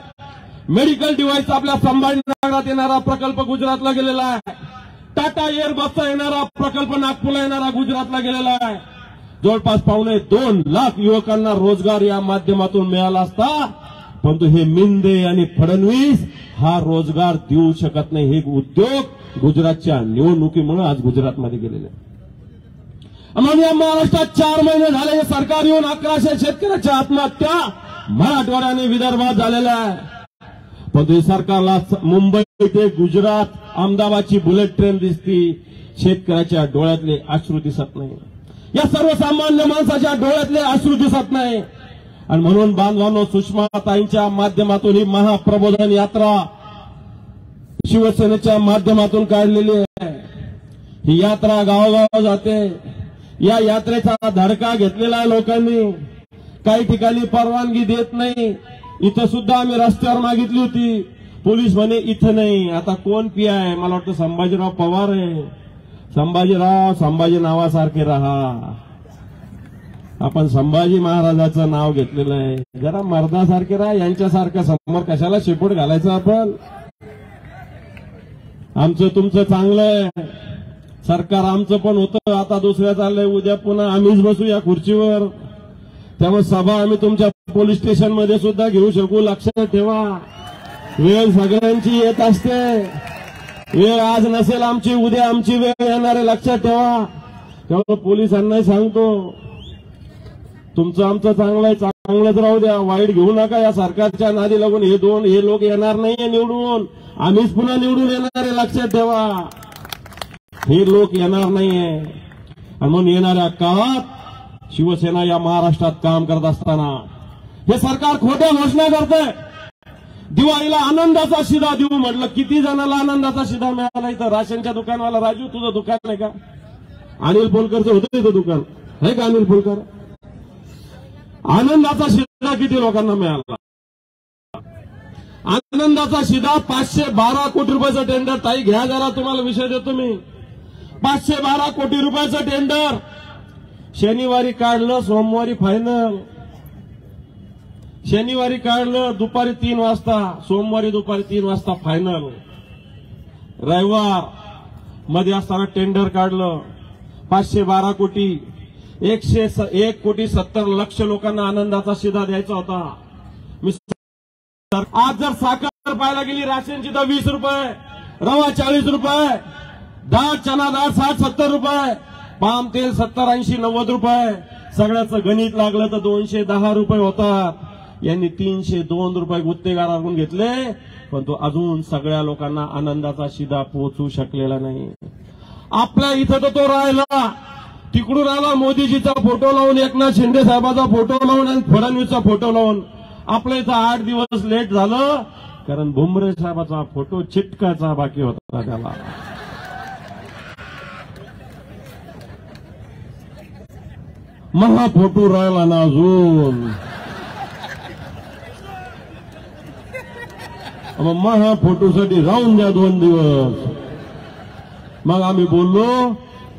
मेडिकल डिव्हाइस आपल्या संभाजीनगरात येणारा प्रकल्प गुजरातला गेलेला आहे. टाटा एअरबसचा येणारा प्रकल्प नागपूरला येणारा गुजरातला गेलेला आहे. जवळपास 2.25 लाख युवकांना रोजगार या माध्यमातून मिळाला असता, परंतु हे मिंदे आणि फडणवीस हा रोजगार देऊ शकत नाही. हे उद्योग गुजरातच्या निवडणुकीमुळे आज गुजरातमध्ये गेलेले. म्हणून या महाराष्ट्रात 4 महिने झाले हे सरकार येऊन 1100 शेतकऱ्याच्या आत्महत्या मराठवाड्याने विदर्भात झालेल्या आहे. परंतु सरकारला मुंबई ते गुजरात अहमदाबादची बुलेट ट्रेन दिसती, शेतकऱ्याच्या डोळ्यातले अश्रू दिसत नाही. या सर्वसामान्य माणसाच्या डोळ्यातले अश्रू दिसत नाही. आणि म्हणून बांधवांनो, सुषमाताईंच्या माध्यमातून ही महाप्रबोधन यात्रा शिवसेनेच्या माध्यमातून काढलेली आहे. ही यात्रा गावोगाव जाते. या यात्रेचा धडका घेतलेला आहे लोकांनी. काही ठिकाणी परवानगी देत नाही. इथं सुद्धा आम्ही रस्त्यावर मागितली होती, पोलीस म्हणे इथं नाही. आता कोण पी आहे? मला वाटतं संभाजीराव पवार आहे. संभाजी नावासारखे राहा. आपण संभाजी महाराजाचं नाव घेतलेलं आहे. जरा मर्दासारखे राहा. यांच्यासारखं समोर कशाला शेपूट घालायचं आपण? आमचं तुमचं चांगलं आहे. सरकार आमचं पण होतं, आता दुसऱ्या चाललंय. उद्या पुन्हा आम्हीच बसू या खुर्चीवर. त्यामुळे सभा आम्ही तुमच्या पोलीस स्टेशनमध्ये सुद्धा घेऊ शकू. लक्षात ठेवा, वेळ सगळ्यांची येत असते. वेळ आज नसेल आमची, उद्या आमची वेळ येणार आहे. लक्षात ठेवा. त्यामुळे पोलिसांनाही सांगतो, तुमचं आमचं चांगलं आहे, चांगलंच राहू द्या. वाईट घेऊ नका. या सरकारच्या नादी लागून हे लोक येणार नाहीये निवडून. आम्हीच पुन्हा निवडून येणार आहे. लक्षात ठेवा, हे लोक येणार नाहीये. आणि म्हणून येणाऱ्या काळात शिवसेना या महाराष्ट्रात काम करत असताना हे सरकार खोट्या घोषणा करतंय. दिवाळीला आनंदाचा शिधा देऊ म्हटलं. किती जणांना आनंदाचा शिधा मिळाला? इथं राशनच्या दुकानवाला राजू, तुझं दुकान आहे का? अनिल पोलकरचं होतं इथं दुकान आहे का? अनिल पोलकर, आनंदाचा शिधा किती लोकांना मिळाला? आनंदाचा शिधा 512 कोटी रुपयाचं टेंडर. ताई घ्या जरा, तुम्हाला विषय देतो मी. 512 कोटी रुपयाचं टेंडर शनिवारी काढलं, सोमवारी फायनल. शनिवारी काढलं दुपारी 3 वाजता, सोमवारी दुपारी 3 वाजता फायनल. रविवार मध्ये असताना टेंडर काढलं 512 कोटी. 1,70,00,000 लोकांना आनंदाचा शिधा द्यायचा होता. आज जर साखर पाहायला गेली राशनची तर 20 रुपये, रवा 40 रुपये, डाळ चना डाळ 60-70 रुपये, पाम तेल 70-80-90 रुपये, सगळ्याचं गणित लागलं तर 210 रुपये होतात. यांनी 302 रुपये गुत्तेदाराकडून घेतले, पण तो अजून सगळ्या लोकांना आनंदाचा शिधा पोहोचू शकलेला नाही. आपल्या इथं तर तो राहिला, तिकडून आला मोदीजीचा फोटो लावून, एकनाथ शिंदे साहेबाचा फोटो लावून आणि फडणवीसचा फोटो लावून. आपल्या इथं 8 दिवस लेट झालं, कारण भुमरे साहेबाचा फोटो चिटकायचा बाकी होता त्याला. महा फोटो राहिला ना अजून. महा फोटोसाठी राहून द्या 2 दिवस. मग आम्ही बोललो,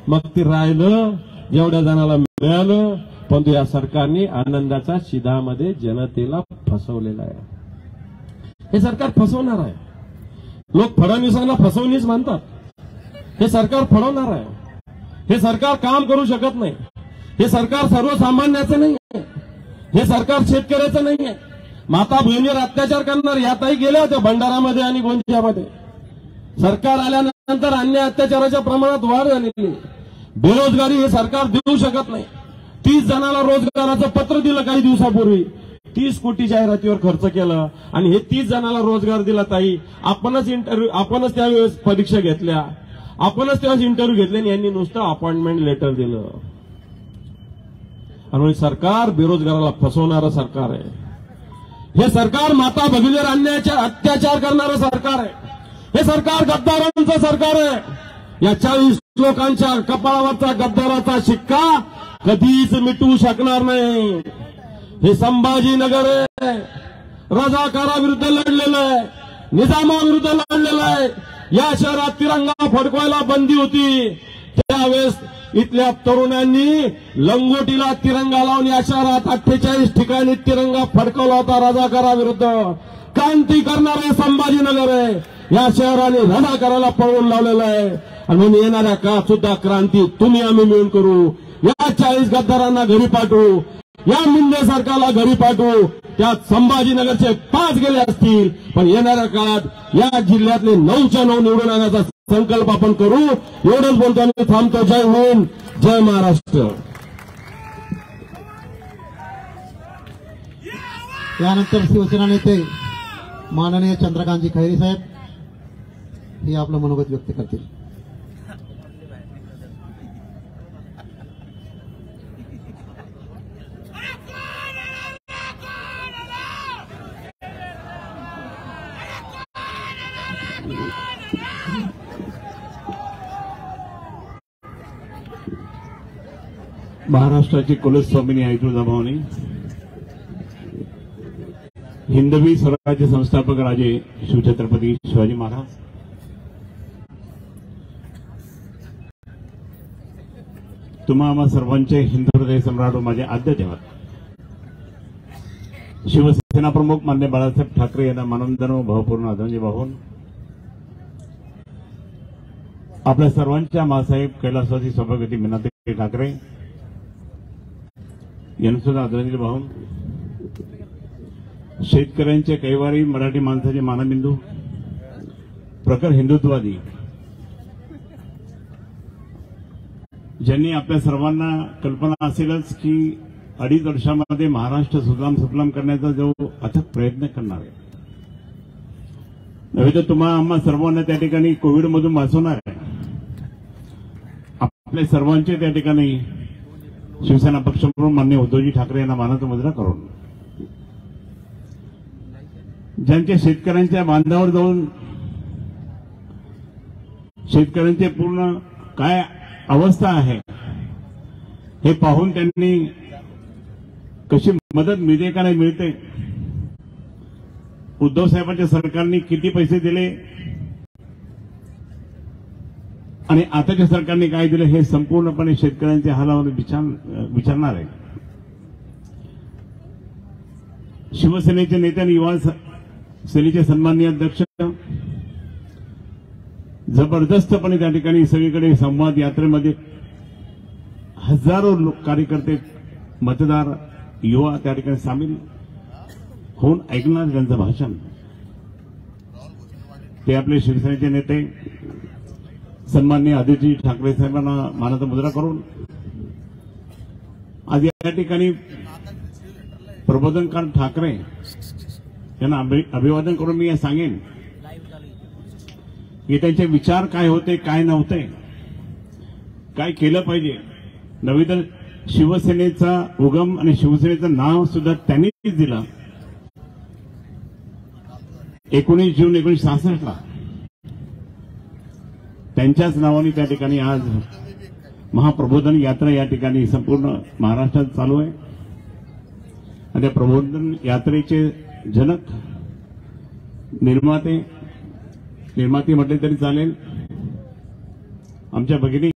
मग ते राहिलं, जेवढ्या जणाला मिळालं, पण या सरकारने आनंदाच्या शिधामध्ये जनतेला फसवलेला आहे. हे सरकार फसवणार आहे. लोक फडणवीसांना फसवणीच मानतात. हे सरकार फडवणार आहे. हे सरकार काम करू शकत नाही. हे सरकार सर्वसामान्याचं नाही आहे. हे सरकार शेतकऱ्याचं नाही आहे. माता बहिणीवर अत्याचार करणार यातही गेल्या होत्या भंडारामध्ये आणि गोंदियामध्ये. सरकार आल्यानंतर अन्य अत्याचाराच्या प्रमाणात वाढ झालेली. बेरोजगारी हे सरकार देऊ शकत नाही. 30 जणांना रोजगाराचं पत्र दिलं काही दिवसापूर्वी, 30 कोटी जाहिरातीवर खर्च केला आणि हे 30 जणांना रोजगार दिला. ताई आपणच त्यावेळेस परीक्षा घेतल्या, आपणच त्यावेळेस इंटरव्ह्यू घेतले आणि यांनी नुसतं अपॉइंटमेंट लेटर दिलं. आणि सरकार बेरोजगाराला फसवणारं सरकार आहे. हे सरकार माता भगिनीवर अन्यायाचा अत्याचार करणारं सरकार आहे. हे सरकार गद्दारांचं सरकार आहे. या 40 लोकांच्या कपाळावरचा गद्दाराचा शिक्का कधीच मिटू शकणार नाही. हे संभाजीनगर आहे. रजाकाराविरुद्ध लढलेलं आहे, निजामाविरुद्ध लढलेलं आहे. या शहरात तिरंगा फडकवायला बंदी होती, त्यावेळेस इथल्या तरुणांनी लंगोटीला तिरंगा लावून या शहरात 48 ठिकाणी तिरंगा फडकवला होता रजाकाराविरुद्ध. क्रांती करणारे संभाजीनगर आहे. या शहराने रजाकाराला पळवून लावलेलं आहे. आणि म्हणून येणाऱ्या काळात सुद्धा क्रांती तुम्ही आम्ही मिळून करू. या 40 गद्दारांना घरी पाठवू, या मुंडे सरकारला घरी पाठवू. त्यात संभाजीनगरचे 5 गेले असतील, पण येणाऱ्या काळात या जिल्ह्यातले 9च्या 9 निवडून आणण्याचा संकल्प आपण करू. एवढंच बोलतो आणि थांबतो. जय हिंद, जय महाराष्ट्र. यानंतर शिवसेना नेते माननीय चंद्रकांतजी खैरे साहेब हे आपलं मनोगत व्यक्त करतील. महाराष्ट्राची कुलस्वामिनी आई तुळजाभवानी, हिंदवी स्वराज्य संस्थापक राजे शिवछत्रपती शिवाजी महाराज, तुम्हा आम्हा सर्वांचे हिंदू हृदय सम्राट व माझे आद्य दैवत शिवसेना प्रमुख मान्य बाळासाहेब ठाकरे यांना मानवंदन व भावपूर्ण आदरांजली वाहून आपल्या सर्वांच्या मासाहेब कैलासवासी सभापती मीनाताई ठाकरे यांना सुद्धा आदरांजली वाहून शेतकऱ्यांचे कैवारी मराठी माणसाचे मानबिंदू प्रखर हिंदुत्ववादी ज्यांनी आपल्या सर्वांना कल्पना असेलच की 2.5 वर्षामध्ये महाराष्ट्र सुजलाम सुफलाम करण्याचा जो अथक प्रयत्न करणार आहे, नव्हे तर तुम्हा आम्हा सर्वांना त्या ठिकाणी कोविडमधून वाचवणार आहे. आपल्या सर्वांचे त्या ठिकाणी शिवसेना पक्षप्रमुख माननीय उद्धवजी ठाकरे यांना मानाचा मुजरा करून ज्यांच्या शेतकऱ्यांच्या बांधावर जाऊन शेतकऱ्यांचे पूर्ण काय अवस्था आहे हे पाहून त्यांनी कशी मदत मिळते का नाही मिळते, उद्धव साहेबांच्या सरकारने किती पैसे दिले आणि आताच्या सरकारने काय दिले हे संपूर्णपणे शेतकऱ्यांच्या हालावर विचारणार आहे. शिवसेनेचे नेते आणि युवा सेनेचे सन्माननीय अध्यक्ष जबरदस्तपणे त्या ठिकाणी सगळीकडे संवाद यात्रेमध्ये हजारो कार्यकर्ते, मतदार, युवा त्या ठिकाणी सामील होऊन ऐकणार त्यांचं भाषण. ते आपले शिवसेनेचे नेते सन्माननीय आदित्य ठाकरे साहेबांना मानाचा मुद्रा करून आज या ठिकाणी प्रबोधनकार ठाकरे यांना अभिवादन करून मी सांगेन की त्यांचे विचार काय होते, काय नव्हते, काय केलं पाहिजे. नव्हे तर शिवसेनेचा उगम आणि शिवसेनेचं नाव सुद्धा त्यांनीच दिलं 19 जून 1966ला. त्यांच्याच नावाने त्या ठिकाणी आज महाप्रबोधन यात्रा या ठिकाणी संपूर्ण महाराष्ट्रात चालू आहे. आणि त्या प्रबोधन यात्रेचे जनक निर्माते म्हटले तरी चालेल, आमच्या भगिनी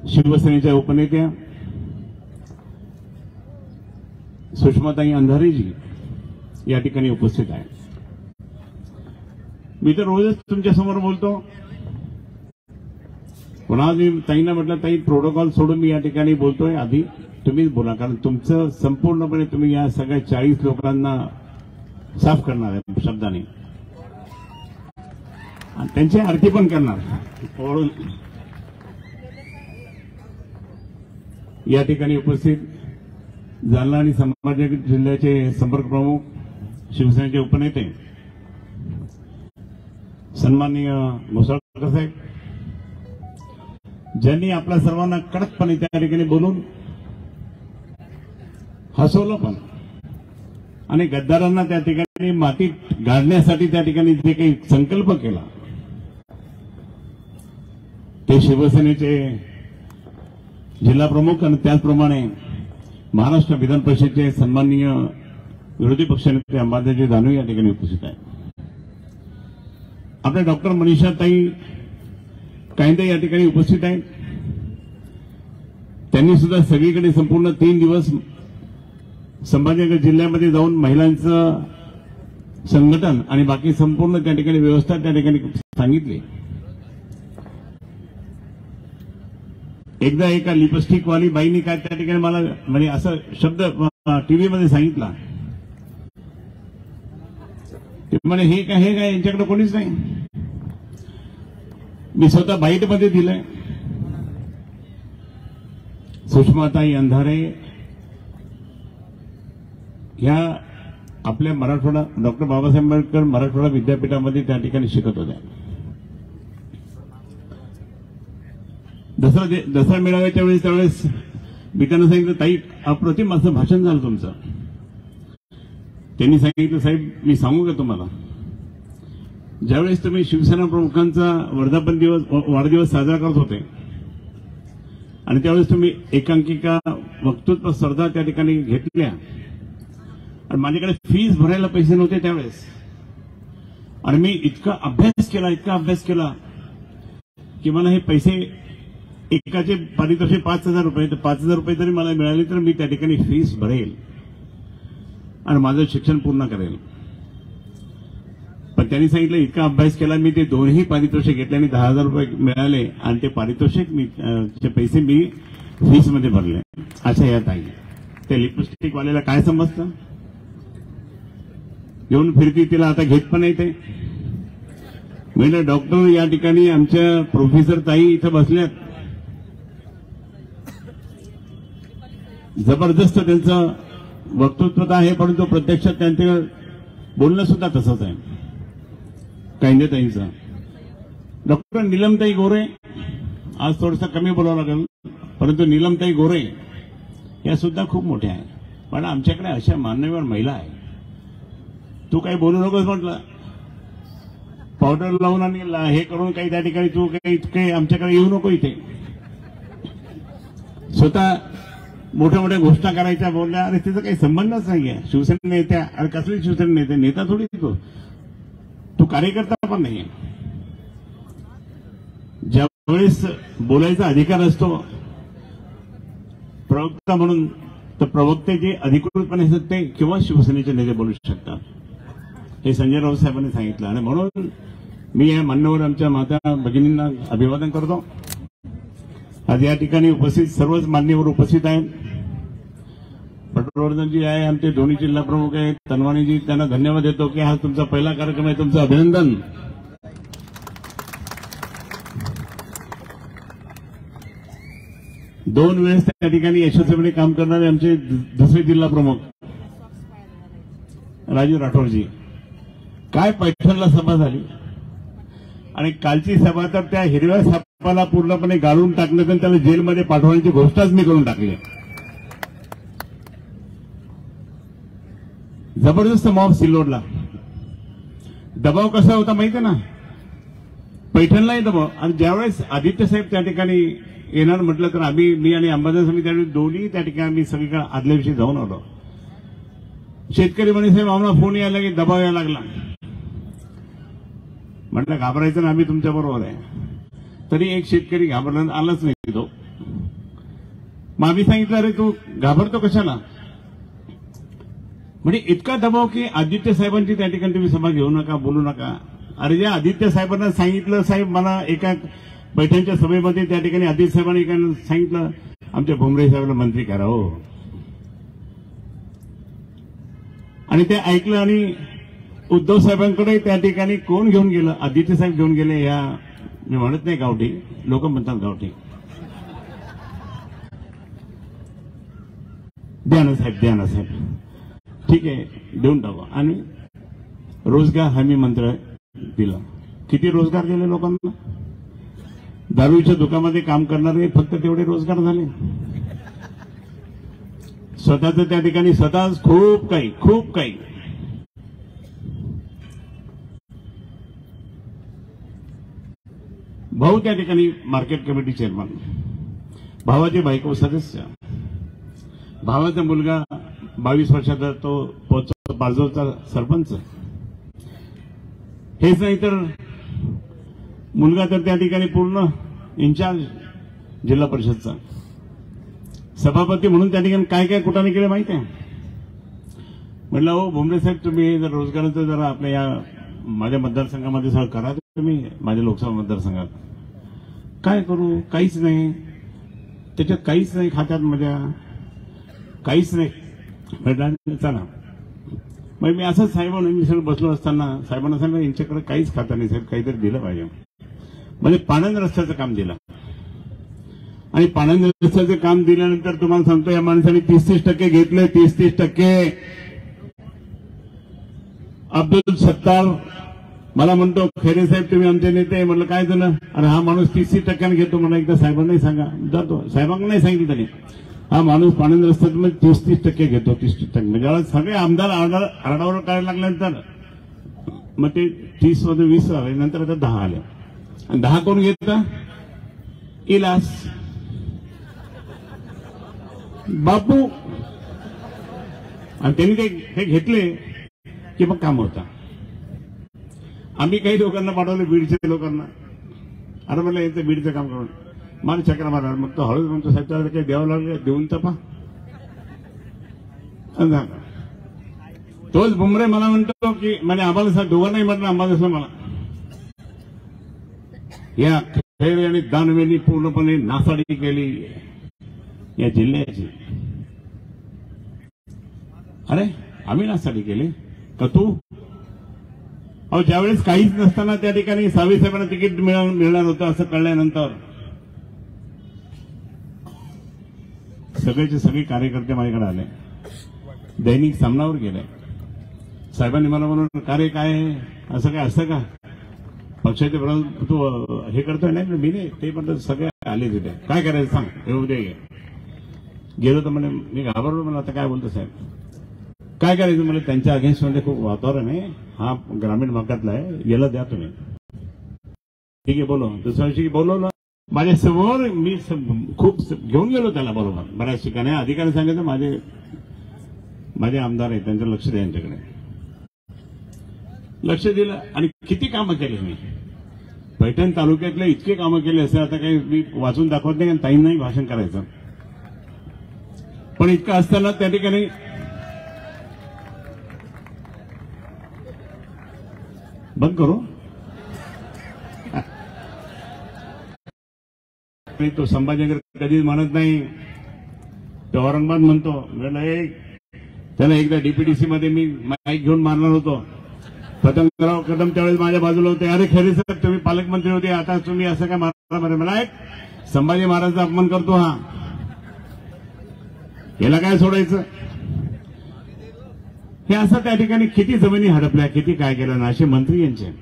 शिवसेनेच्या उपनेत्या सुषमाताई अंधारेजी या ठिकाणी उपस्थित आहेत. मी तर रोजच तुमच्या समोर बोलतो, पुन्हा मी ताईंना म्हटलं ताई प्रोटोकॉल सोडून मी या ठिकाणी बोलतोय, आधी तुम्हीच बोला, कारण तुमचं संपूर्णपणे तुम्ही या सगळ्या 40 लोकांना साफ करणार आहे शब्दाने आणि त्यांची आरती पण करणार. म्हणून या ठिकाणी उपस्थित जालना आणि संभाजी जिल्ह्याचे संपर्क प्रमुख शिवसेनेचे उपनेते सन्माननीय मुसळकर साहेब, ज्यांनी आपल्या सर्वांना कडकपणे त्या ठिकाणी बोलून हसवलं पण आणि गद्दारांना त्या ठिकाणी मातीत गाडण्यासाठी त्या ठिकाणी जे काही संकल्प केला ते शिवसेनेचे जिल्हा प्रमुख आणि त्याचप्रमाणे महाराष्ट्र विधान परिषदेचे सन्माननीय विरोधी पक्षनेते अंबादासजी दानवे या ठिकाणी उपस्थित आहेत. आपल्या डॉक्टर मनीषाताई कायंदे या ठिकाणी उपस्थित आहेत. त्यांनी सुद्धा सगळीकडे संपूर्ण 3 दिवस संभाजीनगर जिल्ह्यामध्ये जाऊन महिलांचं संघटन आणि बाकी संपूर्ण त्या ठिकाणी व्यवस्था त्या ठिकाणी सांगितली. एकदा एका लिपस्टिकवाली बाईनी काय त्या ठिकाणी मला म्हणजे असं शब्द टीव्हीमध्ये सांगितला, ते म्हणे हे काय यांच्याकडे कोणीच नाही. मी स्वतः बाईटमध्ये दिलंय. सुषमाताई अंधारे ह्या आपल्या मराठवाडा डॉक्टर बाबासाहेब आंबेडकर मराठवाडा विद्यापीठामध्ये त्या ठिकाणी शिकत होत्या. दसरा मेळाव्याच्या वेळेस त्यावेळेस मी त्यांना सांगितलं, ताई अप्रतिम असं भाषण झालं तुमचं. त्यांनी सांगितलं, साहेब मी सांगू का तुम्हाला, ज्यावेळेस तुम्ही शिवसेना प्रमुखांचा वाढदिवस साजरा करत होते आणि त्यावेळेस तुम्ही एकांकिका वक्तृत्व स्पर्धा त्या ठिकाणी घेतल्या आणि माझ्याकडे फीस भरायला पैसे नव्हते त्यावेळेस, आणि मी इतका अभ्यास केला की मला हे पैसे एकाचे पारितोषिक 5,000 रुपये, तर 5,000 रुपये जरी मला मिळाले तर मी त्या ठिकाणी फीस भरेल आणि माझं शिक्षण पूर्ण करेल. पण त्यांनी सांगितलं इतका अभ्यास केला, मी ते दोन्ही पारितोषिक घेतले आणि 10,000 रुपये मिळाले आणि ते पारितोषिक ते पैसे मी फीसमध्ये भरले. अच्छा या ताई, त्या लिपस्टिक वाल्याला काय समजतं, घेऊन फिरती, तिला आता घेत पण येते. म्हणजे डॉक्टर या ठिकाणी आमच्या प्रोफेसर ताई इथं बसल्यात, जबरदस्त त्यांचं वक्तृत्व आहे, परंतु प्रत्यक्षात त्यांचं बोलणं सुद्धा तसंच आहे. कायंदेताईंचं डॉक्टर नीलमताई गोरे, आज थोडंसं कमी बोलावं लागेल, परंतु नीलमताई गोरे या सुद्धा खूप मोठ्या आहेत. पण आमच्याकडे अशा मान्यवर महिला आहे, तू काही बोलू नकोस म्हटलं, पावडर लावून आणि हे करून काही त्या ठिकाणी तू काही आमच्याकडे येऊ नको. इथे स्वतः मोठ्या मोठ्या घोषणा करायच्या बोलल्या, अरे त्याचा काही संबंधच नाहीये. शिवसेना नेत्या, अरे कसली शिवसेना नेते, नेता थोडी तू कार्यकर्ता पण नाहीये. ज्यावेळेस बोलायचा अधिकार असतो प्रवक्ता म्हणून, तर प्रवक्ते जे अधिकृतपणे असतात ते किंवा शिवसेनेचे नेते बोलू शकतात, हे संजय राऊत साहेबांनी सांगितलं. आणि म्हणून मी या मान्यवर आमच्या माता भगिनींना अभिवादन करतो. आज या ठिकाणी उपस्थित सर्वच मान्यवर उपस्थित आहेत. पटवर्धनजी आहे, आमचे दोन्ही जिल्हा प्रमुख आहेत, तनवानीजी, त्यांना धन्यवाद देतो की हा तुमचा पहिला कार्यक्रम आहे, तुमचं अभिनंदन. दोन वेळेस त्या ठिकाणी यशस्वीपणे काम करणारे आमचे दुसरे जिल्हा प्रमुख राजू राठोडजी. काय पैठणला सभा झाली आणि कालची सभा तर त्या हिरव्या सापाला पूर्णपणे गाळून टाकण्यात आणि त्याला जेलमध्ये पाठवण्याची घोषणाच मी करून टाकली. जबरदस्त मॉब सिल्लोडला. दबाव कसा होता माहिती आहे ना, पैठणलाही दबाव. आणि ज्यावेळेस आदित्य साहेब त्या ठिकाणी येणार म्हटलं तर मी आणि अंबादास आम्ही त्यावेळी दोन्ही त्या ठिकाणी आम्ही सगळीकडे आदल्या दिवशी जाऊन आलो. शेतकरी म्हणे साहेब आम्हाला फोन यायला की दबाव यायला लागला. म्हटलं घाबरायचं ना, आम्ही तुमच्या बरोबर आहे. तरी एक शेतकरी घाबरला, आलाच नाही तो. मग आम्ही सांगितलं अरे तू घाबरतो कशाला, म्हणजे इतका दबाव की आदित्य साहेबांची त्या ठिकाणी तुम्ही सभा घेऊ नका, बोलू नका. अरे ज्या आदित्य साहेबांना सांगितलं, साहेब मला एका पैठणच्या सभेमध्ये त्या ठिकाणी आदित्य साहेबांनी सांगितलं आमच्या भुमरे साहेबांना मंत्री करा हो. आणि ते ऐकलं आणि उद्धव साहेबांकडे त्या ठिकाणी कोण घेऊन गेलं, आदित्य साहेब घेऊन गेले. या मी म्हणत नाही गावठी, लोक म्हणतात गावठी. द्या ना साहेब, द्या ना साहेब, ठीक आहे देऊन टाकू. आणि रोजगार हमी मंत्र दिलं. किती रोजगार दिले लोकांना. दारूच्या दुकानामध्ये काम करणारे फक्त तेवढे रोजगार झाले. स्वतःच त्या ठिकाणी स्वतःच खूप काही भाऊ त्या ठिकाणी मार्केट कमिटी चेअरमन, भावाची बायको सदस्य, भावाचा मुलगा 22 वर्षाचा तो पाचोचा सरपंच. हेच नाही तर मुलगा तर त्या ठिकाणी पूर्ण इन्चार्ज जिल्हा परिषदचा, सभापती म्हणून त्या ठिकाणी काय काय कुठाने केलं माहिती आहे. म्हटलं हो भुमरे साहेब तुम्ही जर रोजगाराचं जरा आपल्या या माझ्या मतदारसंघामध्ये सगळं करा तुम्ही, माझ्या लोकसभा मतदारसंघात. काय करू, काहीच नाही त्याच्यात, काहीच नाही खात्यात माझ्या, काहीच नाही. म्हटलं चला. मग मी असंच साहेबांना मी सगळं बसलो असताना साहेबांना सांगितलं यांच्याकडे काहीच खातं नाही साहेब, काहीतरी दिलं पाहिजे. म्हणजे पाणंद रस्त्याचं काम दिलं. आणि पाणंद रस्त्याचं काम दिल्यानंतर तुम्हाला सांगतो या माणसाने 30% घेतले. 30% अब्दुल सत्तार मला म्हणतो खैरे साहेब तुम्ही आमचे नेते. म्हटलं काय झालं, अरे हा माणूस 30% घेतो म्हणा, एकदा साहेबांनाही सांगा. जातो साहेबांना नाही सांगितलं त्यांनी, हा माणूस पाणंद रस्त्यात 30% घेतो. 30% म्हणजे सगळे आमदार आरडाओरड करायला लागल्यानंतर मग ते 30 मध्ये 20 आले, नंतर आता 10 आले. आणि 10 कोण घेतं, इलास बापू. आणि त्यांनी ते घेतले की मग काम होतं. आम्ही काही लोकांना पाठवले, बीडच्या लोकांना. अरे मला याचं बीडचं काम करून मला चक्र मारणार. मग तो हळूच म्हणतो साहेब त्याला काही द्यावं लागलं, देऊन तपा. तोच भुमरे मला म्हणतो की म्हणजे आम्हाला दोघं नाही म्हटलं, आम्हाला मला या खैरे आणि दानवेंनी पूर्णपणे नासाडी केली या जिल्ह्याची. अरे आम्ही नासाडी केली का तू. अहो ज्यावेळेस काहीच नसताना त्या ठिकाणी सावी साहेबांना तिकीट मिळणार होतं असं कळल्यानंतर सगळेचे सगळे कार्यकर्ते माझ्याकडे आले, दैनिक सामनावर गेले. साहेबांनी मला म्हणून कार्य काय आहे, असं काय असतं का, पक्षाच्या विरोधात तू हे करतोय. नाही मी नाही, ते म्हणतात सगळे आले तिथे, काय करायचं सांग, हे उद्या गेलो तर म्हणे मी घाबरलो. मला आता काय बोलतो साहेब, काय करायचं म्हणजे त्यांच्या अगेन्स्टमध्ये खूप वातावरण आहे, हा ग्रामीण भागातला आहे, याला द्या तुम्ही. ठीक आहे बोलो. दुसऱ्या दिवशी बोलवलं माझ्या समोर, मी खूप घेऊन गेलो त्याला बरोबर. बऱ्याच ठिकाणी अधिकारी सांगायचं माझे आमदार आहेत त्यांचं लक्ष द्या, यांच्याकडे लक्ष दिलं. आणि किती कामं केली मी पैठण तालुक्यातले, इतके कामं केले असे आता काही मी वाचून दाखवत नाही, आणि ताईंनाही भाषण करायचं. पण इतकं असताना त्या ठिकाणी बंद करू नाही, तो संभाजीनगर कधीच म्हणत नाही, तो औरंगाबाद म्हणतो. त्याला एकदा डीपीडीसी मध्ये मी माईक घेऊन मारणार होतो. पतंगराव कदम त्यावेळेस माझ्या बाजूला होते. अरे खरे सर, तुम्ही पालकमंत्री होते, आता तुम्ही असं काय मारणार? मला एक संभाजी महाराजांचा अपमान करतो हा, याला काय सोडायचं? हे असं त्या ठिकाणी किती जमिनी हडपल्या, किती काय केलं ना असे मंत्री यांचे.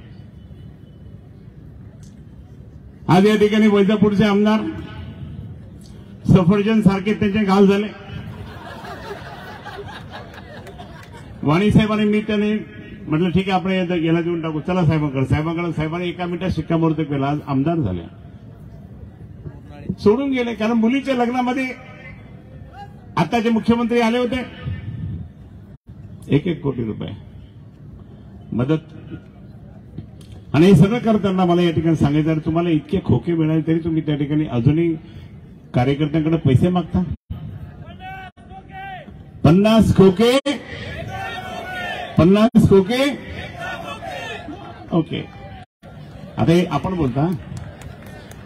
आज या ठिकाणी वैजापूरचे आमदार सफरजन सारखे त्यांचे गाल झाले. वाणी साहेबांनी मी त्याने म्हटलं ठीक आहे आपण याला देऊन टाकू, चला साहेबांनी एका मिनिटात शिक्कामोर्तब केला. आज आमदार झाले, सोडून गेले. कारण मुलीच्या लग्नामध्ये आताचे मुख्यमंत्री आले होते, 1-1 कोटी रुपये मदत. आणि हे सगळं करताना मला या ठिकाणी सांगायचं, तुम्हाला इतके खोके मिळाले तरी तुम्ही त्या ठिकाणी अजूनही कार्यकर्त्यांकडे पैसे मागता. 50 खोके, 50 खोके. ओके, आता हे आपण बोलता.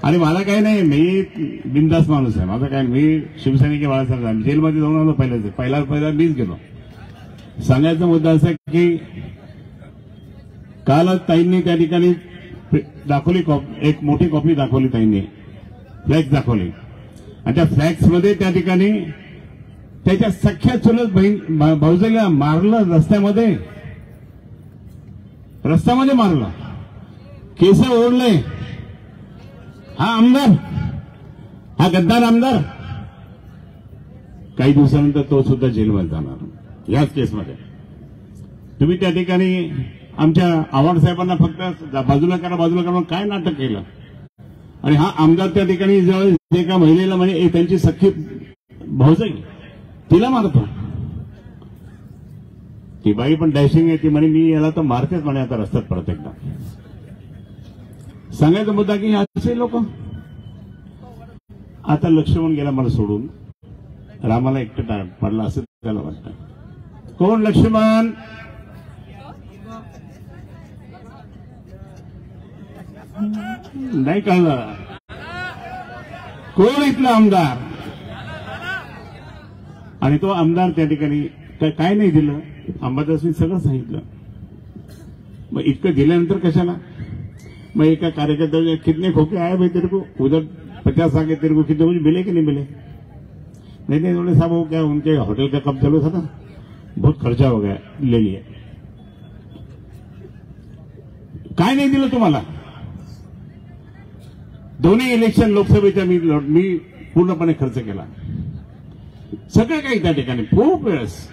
आणि मला काही नाही, मी बिनधास्त माणूस आहे. माझं काय, मी शिवसैनिक बाळासाहेब जेलमध्ये जाऊन आलो पहिला मीच गेलो. सांगायचा मुद्दा असा की कालच ताईंनी त्या ठिकाणी दाखवली, एक मोठी कॉपी दाखवली ताईंनी, फ्लॅक्स दाखवली. आणि त्या फ्लॅक्स मध्ये त्या ठिकाणी त्याच्या सख्या चुलत बहीण भाऊजाईला मारलं, रस्त्यामध्ये मारलं, केस ओढले. हा आमदार, हा गद्दार आमदार काही दिवसानंतर तो सुद्धा जेलमध्ये जाणार याच केसमध्ये. तुम्ही त्या ठिकाणी आमच्या आव्हाड साहेबांना फक्त बाजूला करा काय नाटक केलं. आणि हा आमदार त्या ठिकाणी जवळ एका महिलेला म्हणजे त्यांची सख्खी भाऊजाई तिला मारतो. ती बाई पण डॅशिंग आहे, ती म्हणे मी याला तर मारतेच म्हणे आता रस्त्यात परत एकदा. सांगायचा मुद्दा की असे लोक. आता लक्ष्मण गेला मला सोडून, रामाला एकटं पडला असं त्याला वाटतं. कोण लक्ष्मण? नाही कळलं. कोण इथला आमदार? आणि तो आमदार त्या ठिकाणी काय नाही दिलं, अंबादासनी सगळं सांगितलं. मग इतकं दिल्यानंतर कशाला? मग एका कार्यकर्त्याने कितने खोके आए भाई तेरे को, उधर 50 आगे तेरे को कितने मुझे मिले कि नहीं मिले? नहीं उन्होंने साहब वो क्या उनके होटल का कब चालू था ना, बहुत खर्चा हो गया, ले लिए. काय नाही दिलं तुम्हाला? दोन्ही इलेक्शन लोकसभेच्या मी पूर्णपणे खर्च केला, सगळं काही त्या ठिकाणी खूप वेळेस.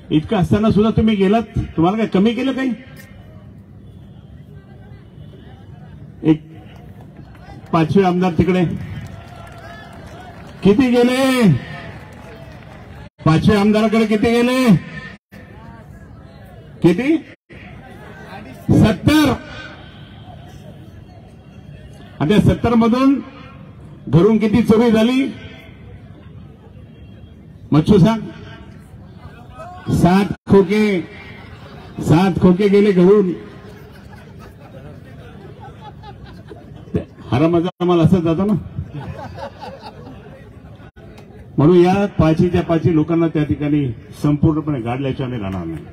इतकं असताना सुद्धा तुम्ही गेलात, तुम्हाला काय कमी केलं काही? एक 5वे आमदार तिकडे किती गेले? 5वे आमदाराकडे किती गेले? किती? 70. आणि त्या 70 मधून घरून किती चोरी झाली? मच्छू सांग. 7 खोके गेले घरून. हरामाचा माल असंच जातो ना. म्हणून या 5च्या 5 लोकांना त्या ठिकाणी संपूर्णपणे गाडल्याच्या आम्ही राहणार नाही.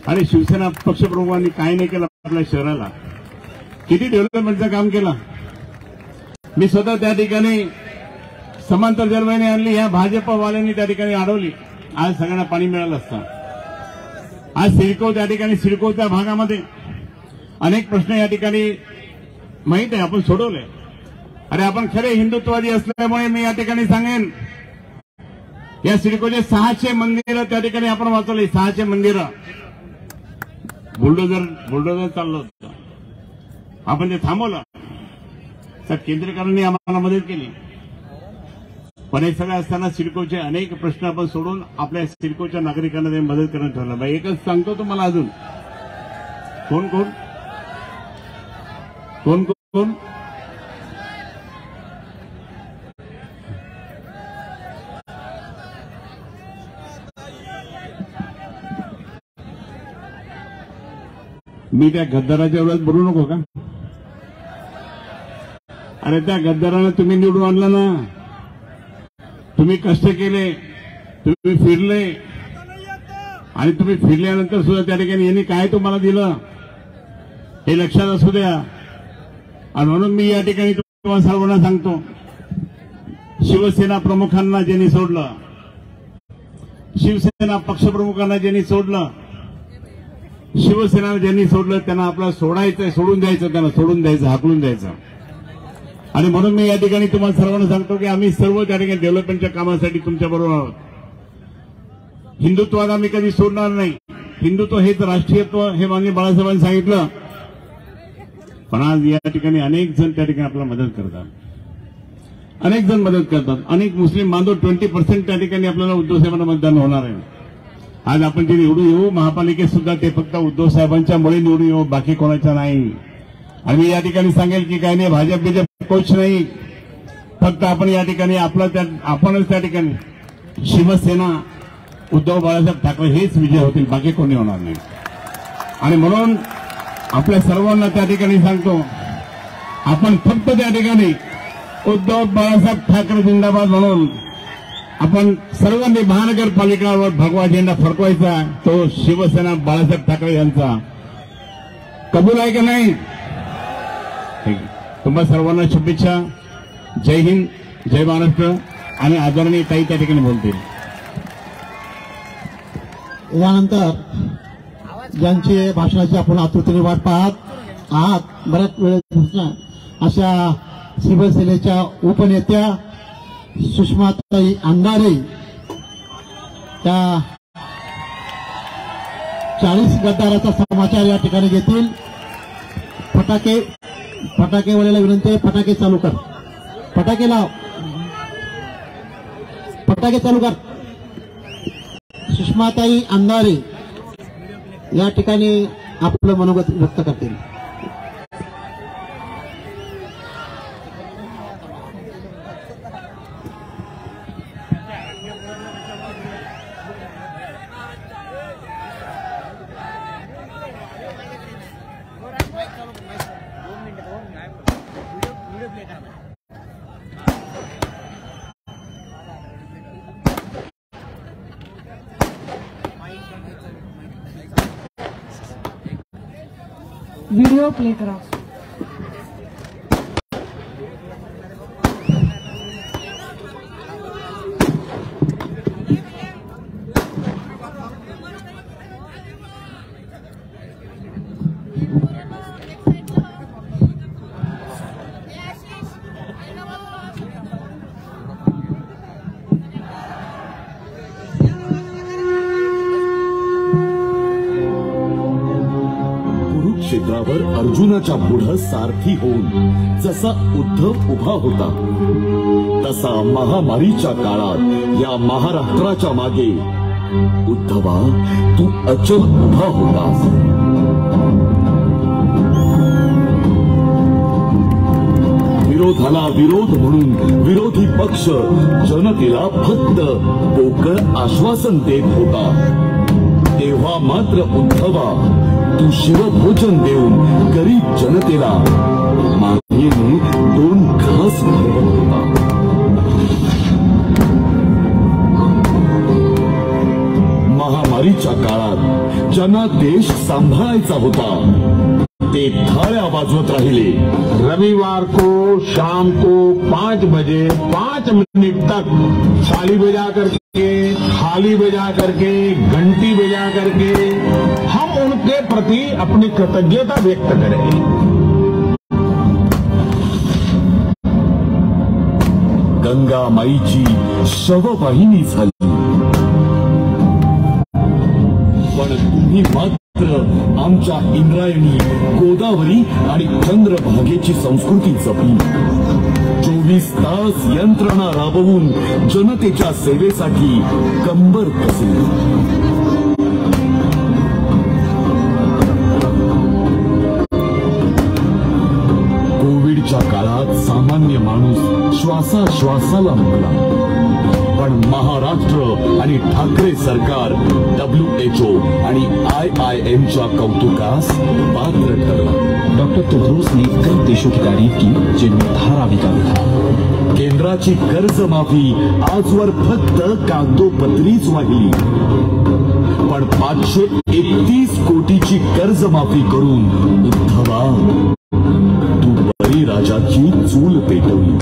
आणि शिवसेना पक्षप्रमुखांनी काय नाही केलं आपल्या शहराला, किती डेव्हलपमेंटचं काम केलं. मी स्वतः त्या ठिकाणी समांतर जर्मनी आणली, या भाजपवाल्यांनी त्या ठिकाणी अडवली. आज सगळ्यांना पाणी मिळालं असतं. आज सिडको त्या ठिकाणी, सिडकोच्या भागामध्ये अनेक प्रश्न या ठिकाणी माहित आहे आपण सोडवले. अरे आपण खरे हिंदुत्ववादी असल्यामुळे मी या ठिकाणी सांगेन, या सिडकोचे 600 मंदिरं त्या ठिकाणी आपण वाचवली. 600 मंदिरं बुलडोजर चाललं होतं, आपण ते थांबवलं. तर केंद्रकरांनी आम्हाला मदत केली. पण हे सगळं असताना सिडकोचे अनेक प्रश्न आपण सोडून आपल्या सिडकोच्या नागरिकांना ते मदत करणं ठरलं. बाई एकच सांगतो तुम्हाला अजून, कोण कोण कोण कोण मी त्या गद्दाराच्या वेळेस बोलू नको का? अरे त्या गद्दारांना तुम्ही निवडून आणलं ना, तुम्ही कष्ट केले, तुम्ही फिरले, आणि तुम्ही फिरल्यानंतर सुद्धा त्या ठिकाणी यांनी काय तुम्हाला दिलं हे लक्षात असू द्या. आणि म्हणून मी या ठिकाणी तुम्हाला सर्वांना सांगतो, शिवसेना प्रमुखांना ज्यांनी सोडलं, शिवसेना पक्षप्रमुखांना ज्यांनी सोडलं, शिवसेना ज्यांनी सोडलं त्यांना आपल्याला सोडायचं, सोडून द्यायचं, त्यांना सोडून द्यायचं, हाकलून द्यायचं. आणि म्हणून मी या ठिकाणी तुम्हाला सर्वांना सांगतो की आम्ही सर्व त्या ठिकाणी डेव्हलपमेंटच्या कामासाठी तुमच्याबरोबर आहोत. हिंदुत्वाला आम्ही कधी सोडणार नाही. हिंदुत्व हेच राष्ट्रीयत्व हे माननीय बाळासाहेबांनी सांगितलं. पण आज या ठिकाणी अनेक जण त्या ठिकाणी आपल्याला मदत करतात, अनेक जण मदत करतात. अनेक मुस्लिम बांधव 20% त्या ठिकाणी आपल्याला उद्धव साहेबांना मतदान होणार आहे. आज आपण जे निवडून येऊ महापालिकेत सुद्धा ते फक्त उद्धव साहेबांच्यामुळे निवडून येऊ, बाकी कोणाच्या नाही. आणि मी या ठिकाणी सांगेल की काही नाही, भाजप बीजेप कोच नाही, फक्त आपण या ठिकाणी आपणच त्या ठिकाणी शिवसेना उद्धव बाळासाहेब ठाकरे हेच विजय होतील, बाकी कोणी होणार नाही. आणि म्हणून आपल्या सर्वांना त्या ठिकाणी सांगतो, आपण फक्त त्या ठिकाणी उद्धव बाळासाहेब ठाकरे जिंदाबाद म्हणून आपण सर्वांनी महानगरपालिकावर भगवा झेंडा फडकवायचा, तो शिवसेना बाळासाहेब ठाकरे यांचा. कबूल आहे का नाही? तुम्हा सर्वांना शुभेच्छा. जय हिंद, जय महाराष्ट्र. आणि आदरणीय ताई त्या ठिकाणी बोलतील. यानंतर ज्यांची भाषणाची आपण आतुरतेने वाट पाहत आहात बऱ्याच वेळेपासून, अशा शिवसेनेच्या उपनेत्या सुषमाताई अंधारे त्या 40 गद्दाराचा समाचार या ठिकाणी घेतील. फटाकेवाल्याला विनंती आहे, फटाके चालू कर, फटाके लाव, फटाके चालू कर. सुषमाताई अंधारे या ठिकाणी आपलं मनोगत व्यक्त करतील. व्हिडिओ प्ले करा. क्षेत्रावर अर्जुनाच्या पुढं सारथी होऊन जसा उद्धव उभा होता, तसा महामारीच्या काळात या महाराष्ट्राच्या मागे उद्धवा तू अचल उभा होतास. विरोधाला विरोध म्हणून विरोधी पक्ष जनतेला फक्त पोकळ आश्वासन देत होता. तेव्हा मात्र उद्धवा तू शिवभोजन देऊन गरीब जनतेला मागेने 2 घास भरवत होता. महामारीच्या काळात ज्यांना देश सांभाळायचा होता ते थाळ्या वाजवत राहिले. रविवार को शाम को 5 बजे 5 मिनट तक थाली बजा करके, थाली बजा करके, घंटी बजा करके हम उनके प्रति अपनी कृतज्ञता व्यक्त करें. गंगा माईची शववाहिनी झाली, पण तुम्ही मात्र आमच्या इंद्रायणी, गोदावरी आणि चंद्रभागेची संस्कृती जपली. 24 तास यंत्रणा राबवून जनतेच्या सेवेसाठी कंबर कसली. कोविडच्या काळात सामान्य माणूस श्वासाश्वासाला मुकला. पण महाराष्ट्र आणि ठाकरे सरकार WHO आणि IIMच्या कौतुकास पात्र ठरला। डॉक्टर तेड्रोस ने कई देशों की तारीफ की जिनमें धारावी का भी था। केंद्राची कर्जमाफी आजवर फक्त कागदोपत्रीच वाहिली, पण 531 कोटीची कर्जमाफी करून उद्धवा तू बळीराजाची चूल पेटवली।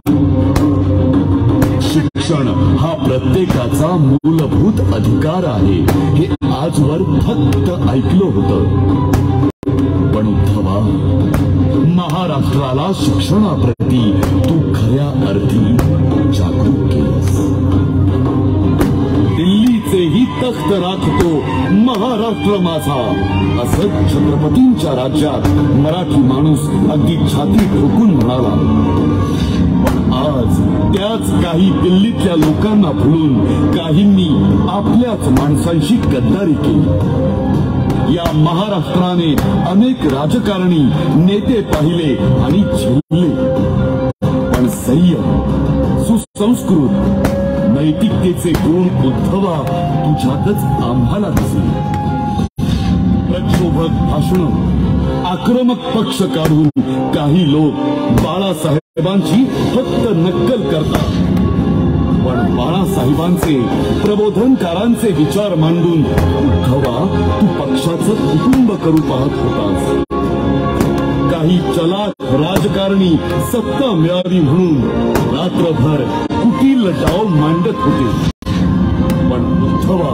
शिक्षण हा प्रत्येकाचा मूलभूत अधिकार आहे हे आजवर फक्त ऐकलं होतं, पण उद्धवा महाराष्ट्राला शिक्षणाप्रती तू खऱ्या अर्थी जागरूक केलंस। दिल्लीचेही तख्त राखतो महाराष्ट्र माझा असं छत्रपतींच्या राज्यात मराठी माणूस अगदी छाती ठोकून म्हणाला। आज त्याच काही दिल्लीतल्या लोकांना भुलून काहींनी आपल्याच माणसांशी गद्दारी केली। या महाराष्ट्राने अनेक राजकारणी नेते पाहिले आणि झेलले, पण संयम, सुसंस्कृत, नैतिकतेचे गुण उद्धवा तुझ्यातच आम्हाला दिसले। प्रक्षोभक भाषण, आक्रमक पक्ष काढून काही लोक बाळासाहेबांची फक्त नक्कल करतात, पण बाळासाहेबांचे प्रबोधनकारांचे विचार मांडून उद्धवा तू पक्षाचं कुटुंब करू पाहत होतास। काही चलाक राजकारणी सत्ता मिळावी म्हणून रात्रभर कुटील डाव मांडत होते, पण उद्धवा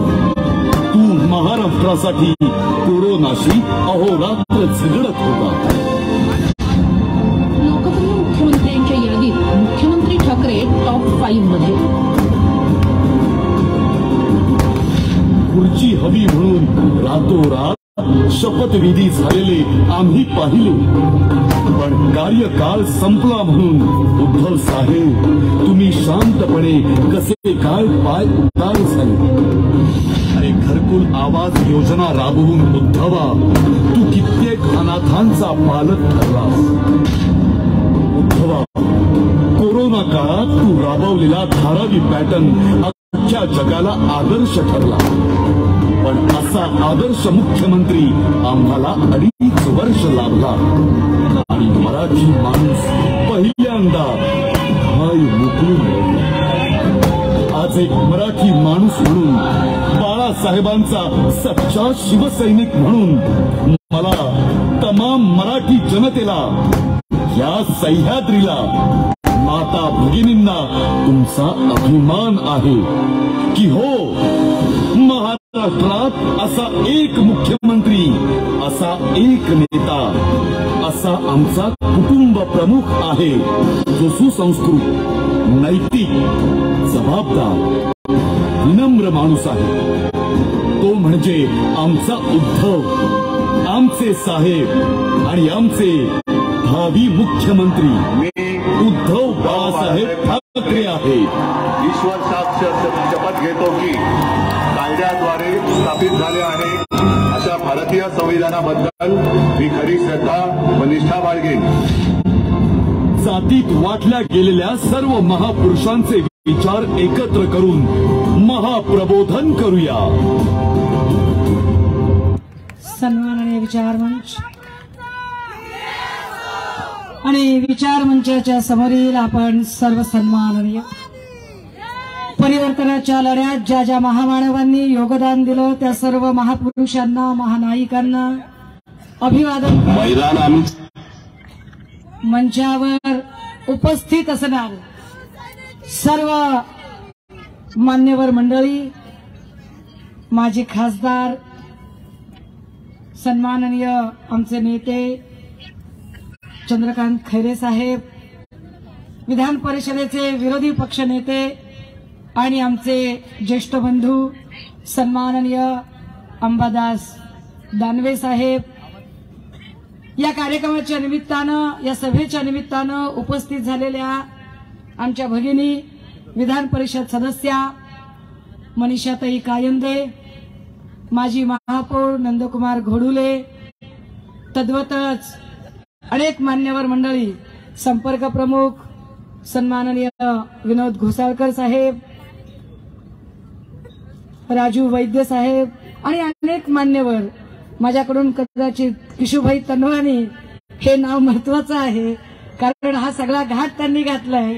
तू महाराष्ट्रासाठी कोरोनाशी अहोरात्र झगडत होता। लोकप्रिय मुख्यमंत्र्यांच्या यादीत मुख्यमंत्री ठाकरे टॉप 5 मध्ये। खुर्ची हवी म्हणून रातोरात शपथविधी झालेले आम्ही पाहिले, पण कार्यकाळ संपला म्हणून उद्धव साहेब तुम्ही शांतपणे कसे काय पाय उतार झाले। अरे घरकुल आवाज योजना राबवून उद्धवा तू कित्येक अनाथांचा पालक ठरलास। उद्धवा कोरोना काळात तू राबवलेला धारावी पॅटर्न अख्ख्या जगाला आदर्श ठरला, पण असा आदर्श मुख्यमंत्री आम्हाला 2.5 वर्ष लाभला आणि मराठी माणूस पहिल्यांदा भाई मोकळून। आज एक मराठी माणूस म्हणून, बाळासाहेबांचा सच्चा शिवसैनिक म्हणून मला तमाम मराठी जनतेला, या सह्याद्रीला, माता भगिनींना तुमचा अभिमान आहे की हो महाराष्ट्रात असा एक मुख्यमंत्री, असा एक नेता, असा आमचा कुटुंब प्रमुख आहे जो सुसंस्कृत, नैतिक, जबाबदार, विनम्र माणूस आहे। तो म्हणजे आमचा उद्धव, आमचे साहेब आणि आमचे भावी मुख्यमंत्री उद्धव बाळासाहेब ठाकरे आहे। ईश्वर साक्षात शपथ घेतो की कायद्याद्वारे स्थापित झाले आहे अशा भारतीय संविधानाबद्दल मी खरी श्रद्धा व निष्ठा बाळगेन। जातीत वाटल्या गेलेल्या सर्व महापुरुषांचे विचार एकत्र करून महाप्रबोधन करूया। सन्माननीय विचार मंच आणि विचार मंचाच्या समोरील आपण सर्व सन्माननीय परिवर्तनाच्या लढ्यात ज्या ज्या महामानवांनी योगदान दिलं त्या सर्व महापुरुषांना, महानायिकांना अभिवादन। मैदान मंचावर उपस्थित असणार सर्व मान्यवर मंडळी, माजी खासदार, सन्माननीय आमचे नेते चंद्रकांत खैरे साहेब, विधान परिषदेचे विरोधी पक्ष नेते आणि आमचे ज्येष्ठ बंधू सन्माननीय अंबादास दानवे साहेब, या कार्यक्रमाच्या निमित्तानं, या सभेच्या निमित्तानं उपस्थित झालेल्या आमच्या भगिनी विधान परिषद सदस्या मनीषाताई कायंदे, माजी महापौर नंदकुमार घोडुले, तद्वतच अनेक मान्यवर मंडळी, संपर्क प्रमुख सन्माननीय विनोद घोसाळकर साहेब, राजू वैद्य साहेब आणि अनेक मान्यवर, माझ्याकडून कदाचित किशोरभाई तनवानी हे नाव महत्वाचं आहे कारण हा सगळा घाट त्यांनी घातलाय.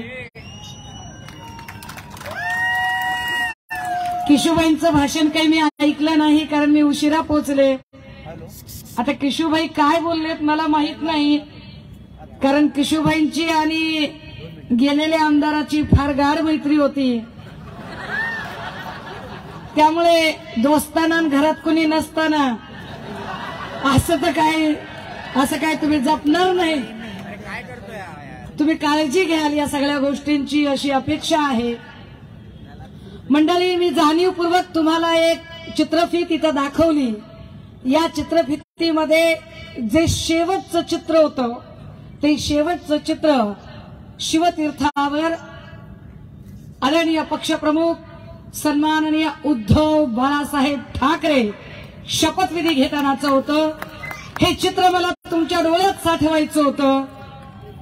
किशोरभाईंचं भाषण काही मी ऐकलं नाही कारण मी उशिरा पोहोचले. आता किशोरभाई काय बोललेत मला माहित नाही कारण किशोरभाईंची आणि गेलेल्या आमदाराची फार गाढ मैत्री होती. त्यामुळे दोस्ताना घरात कुणी नसताना असं काय तुम्ही जपणार नाही. तुम्ही काळजी घ्याल या सगळ्या गोष्टींची अशी अपेक्षा आहे. मंडळी, मी जाणीवपूर्वक तुम्हाला एक चित्रफीत इथं दाखवली. या चित्रफितीमध्ये जे शेवटचं चित्र होतं ते शेवटचं चित्र शिवतीर्थावर आदरणीय पक्षप्रमुख सन्माननीय उद्धव बाळासाहेब ठाकरे शपथविधी घेतानाचं होतं. हे चित्र मला तुमच्या डोळ्यात साठवायचं होतं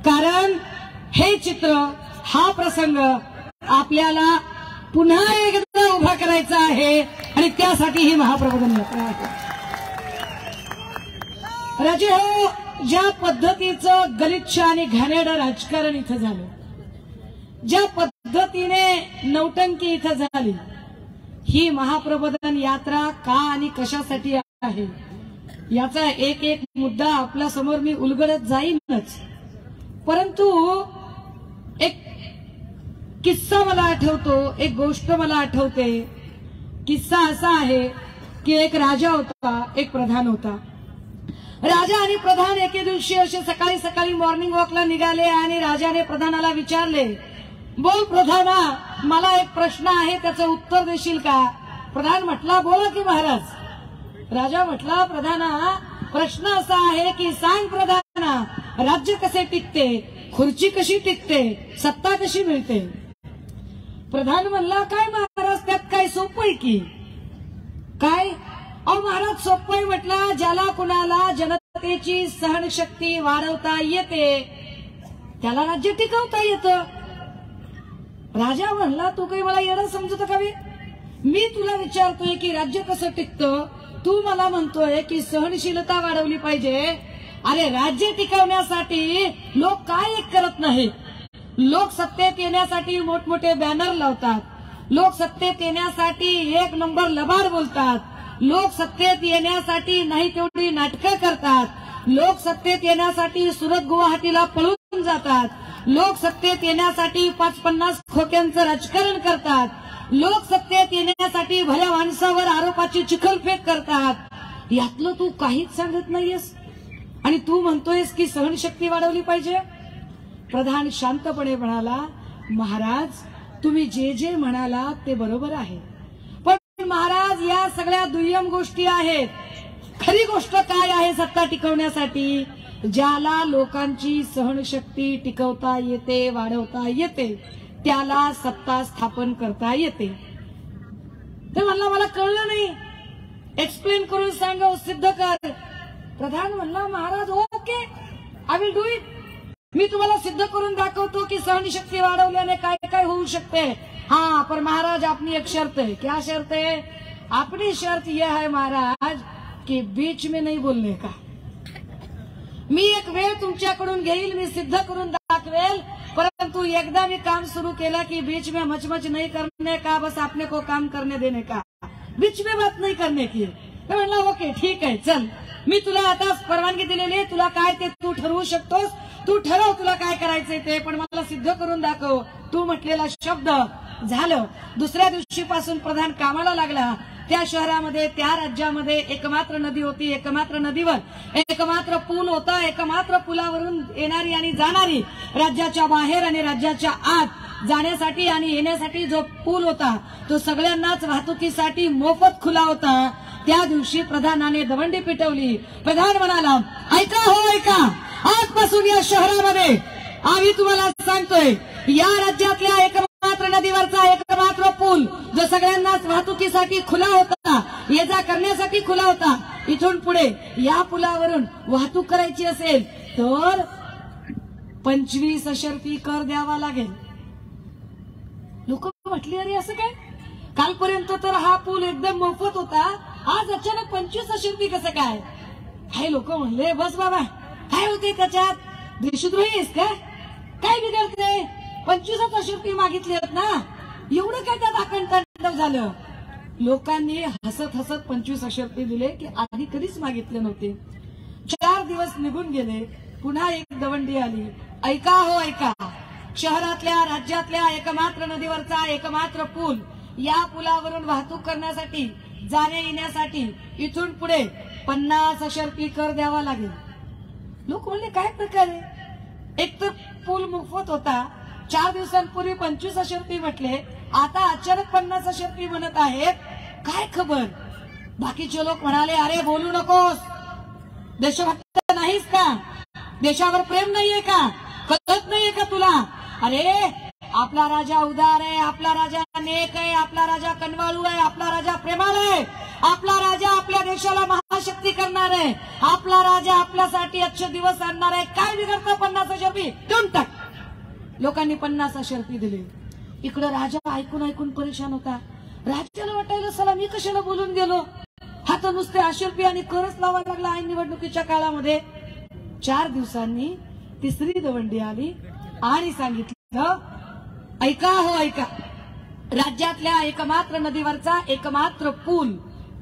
कारण हे चित्र, हा प्रसंग आपल्याला पुन्हा एकदा उभा करायचा आहे आणि त्यासाठी ही महाप्रबोधन यात्रा आहे. राजे हो, ज्या पद्धतीचं गलिच्छ आणि घाणेरडं राजकारण इथं झालं, ज्या पद्धतीने नौटंकी इथं झाली, ही महाप्रबोधन यात्रा का आणि कशासाठी आहे याचा एक एक मुद्दा आपल्या समोर मी उलगडत जाईनच. परंतु एक किस्सा मला आठवतो, एक गोष्ट मला आठवते. किस्सा असा आहे की एक राजा होता, एक प्रधान होता. राजा आणि प्रधान एके दिवशी असे सकाळी सकाळी मॉर्निंग वॉकला निघाले आणि राजाने प्रधानाला विचारले, बोल प्रधाना, मला एक प्रश्न आहे, त्याचं उत्तर देशील का? प्रधान म्हटला, बोला की महाराज. राजा म्हटला, प्रधाना, प्रश्न असा आहे की सांग प्रधाना, राज्य कसे टिकते, खुर्ची कशी टिकते, सत्ता कशी मिळते? प्रधान म्हणला, काय महाराज, त्यात काय सोपं आहे की काय? अहो महाराज, सोपं आहे म्हटला, ज्याला कुणाला जनतेची सहनशक्ती वाढवता येते त्याला राज्य टिकवता येतं. राजा म्हणला, तू काही मला येणं समजत का? मी तुला विचारतोय की राज्य कसं टिकतं, तू मला म्हणतोय की सहनशीलता वाढवली पाहिजे. अरे राज्य टिकवण्यासाठी लोक काय एक करत नाहीत. लोक सत्तेत येण्यासाठी मोठमोठे बॅनर लावतात, लोक सत्तेत येण्यासाठी एक नंबर लबाड बोलतात, लोक सत्तेत येण्यासाठी नाही तेवढी नाटकं करतात, लोक सत्तेत येण्यासाठी सुरत गुवाहाटीला पळून जातात, लोक सत्तेत येण्यासाठी 5-50 खोक्यांचं राजकारण करतात, लोक सत्तेत येण्यासाठी भल्या माणसावर आरोपाची चिखलफेक करतात. यातलं तू काहीच सांगत नाहीयेस आणि तू म्हणतोयस की सहनशक्ती वाढवली पाहिजे. प्रधान शांतपणे म्हणाला, महाराज, तुम्ही जे जे म्हणाला ते बरोबर आहे, पण महाराज या सगळ्या दुय्यम गोष्टी आहेत. खरी गोष्ट काय आहे सत्ता टिकवण्यासाठी? ज्याला लोकांची सहनशक्ती टिकवता येते, वाढवता येते, त्याला सत्ता स्थापन करता येते. ते म्हणला, मला कळलं नाही, एक्सप्लेन करून सांगा, सिद्ध कर. प्रधान म्हणला, महाराज okay, I will do it. मी तुम्हाला सिद्ध करून दाखवतो की सहनशक्ती वाढवल्याने काय काय होऊ शकते. हाँ, पर महाराज अपनी एक शर्त है. क्या शर्त है? अपनी शर्त यह है महाराज कि बीच में नहीं बोलने का. मी एक वेळ तुमच्याकडून घेईल, मी सिद्ध करून दाखवेल, परंतु एकदा मी काम सुरू केला कि बीच में मचमच नहीं करने का, बस अपने को काम करने देने का, बीच में बात नहीं करने की. मैं म्हणला, ओके ठीक आहे, चल, मी तुला आता परवानगी दिलेली आहे, तुला काय ते तू ठरवू शकतोस, तू ठरव तुला काय करायचंय ते, पण मला सिद्ध करून दाखव तू म्हटलेला शब्द. झालं. दुसऱ्या दिवशीपासून प्रधान कामाला लागला. त्या शहरामध्ये, त्या राज्यामध्ये एकमात्र नदी होती, एकमात्र नदीवर एकमात्र पूल होता, एकमात्र पुलावरून येणारी आणि जाणारी, राज्याच्या बाहेर आणि राज्याच्या आत जाण्यासाठी आणि येण्यासाठी जो पूल होता तो सगळ्यांनाच वाहतुकीसाठी मोफत खुला होता. त्या दिवशी प्रधानाने दवंडी पिटवली. प्रधान म्हणाला, ऐका हो ऐका, आजपासून या शहरामध्ये आम्ही तुम्हाला सांगतोय, या राज्यातल्या एकमात्र नदीवरचा एकमात्र पूल जो सगळ्यांनाच वाहतुकीसाठी खुला होता, ये जा करण्यासाठी खुला होता, इथून पुढे या पुलावरून वाहतूक करायची असेल तर 25 अशर्फी कर द्यावा लागेल. लोक म्हटली, अरे असं काय? कालपर्यंत तर हा पूल एकदम मोफत होता, आज अचानक 2500 रुपये कसं काय? काही लोक म्हणले बस बाबा काय होते त्याच्यात, देशद्रोही आहेस का, काय बिघडते, 2500 रुपये मागितले ना, एवढं काय त्यात आकंठतांडव झालं. लोकांनी हसत हसत 2500 रुपये दिले की आधी कधीच मागितले नव्हते. 4 दिवस निघून गेले, पुन्हा एक दवंडी आली. ऐका हो ऐका, शहरातल्या राज्यातल्या एकमात्र नदीवरचा एकमात्र पूल, या पुलावरून वाहतूक करण्यासाठी जाण्या येण्यासाठी इथून पुढे 50,000 रुपये कर द्यावा लागेल. लोक म्हणले काय प्रकारे, एक तर पूल मोफत होता, 4 दिवसांपूर्वी 25,000 रुपये म्हटले, आता अचानक 50,000 रुपये म्हणत आहेत, काय खबर. बाकीचे लोक म्हणाले अरे बोलू नकोस, देशभक्त नाहीस का, देशावर प्रेम नाहीये का, कळत नाहीये का तुला, अरे आपला राजा उदार आहे, आपला राजा नेक आहे, आपला राजा कनवाळू आहे, आपला राजा प्रेमाळ आहे, आपला राजा आपल्या देशाला महाशक्ती करणार आहे, आपला राजा आपल्यासाठी अच्छे दिवस आणणार आहे, काय बिघडतं 50,000 रुपये देऊन टाक. लोकांनी 50,000 रुपये दिले. इकडे राजा ऐकून ऐकून परेशान होता. राज्याला वाटायला चला मी कशाला बोलून गेलो, हा तर नुसते 80 रुपये आणि करच लावायला लागला ऐन निवडणुकीच्या काळामध्ये. 4 दिवसांनी तिसरी दवंडी आली आणि सांगितलं ऐका हो ऐका, राज्यातल्या एकमात्र नदीवरचा एकमात्र पूल,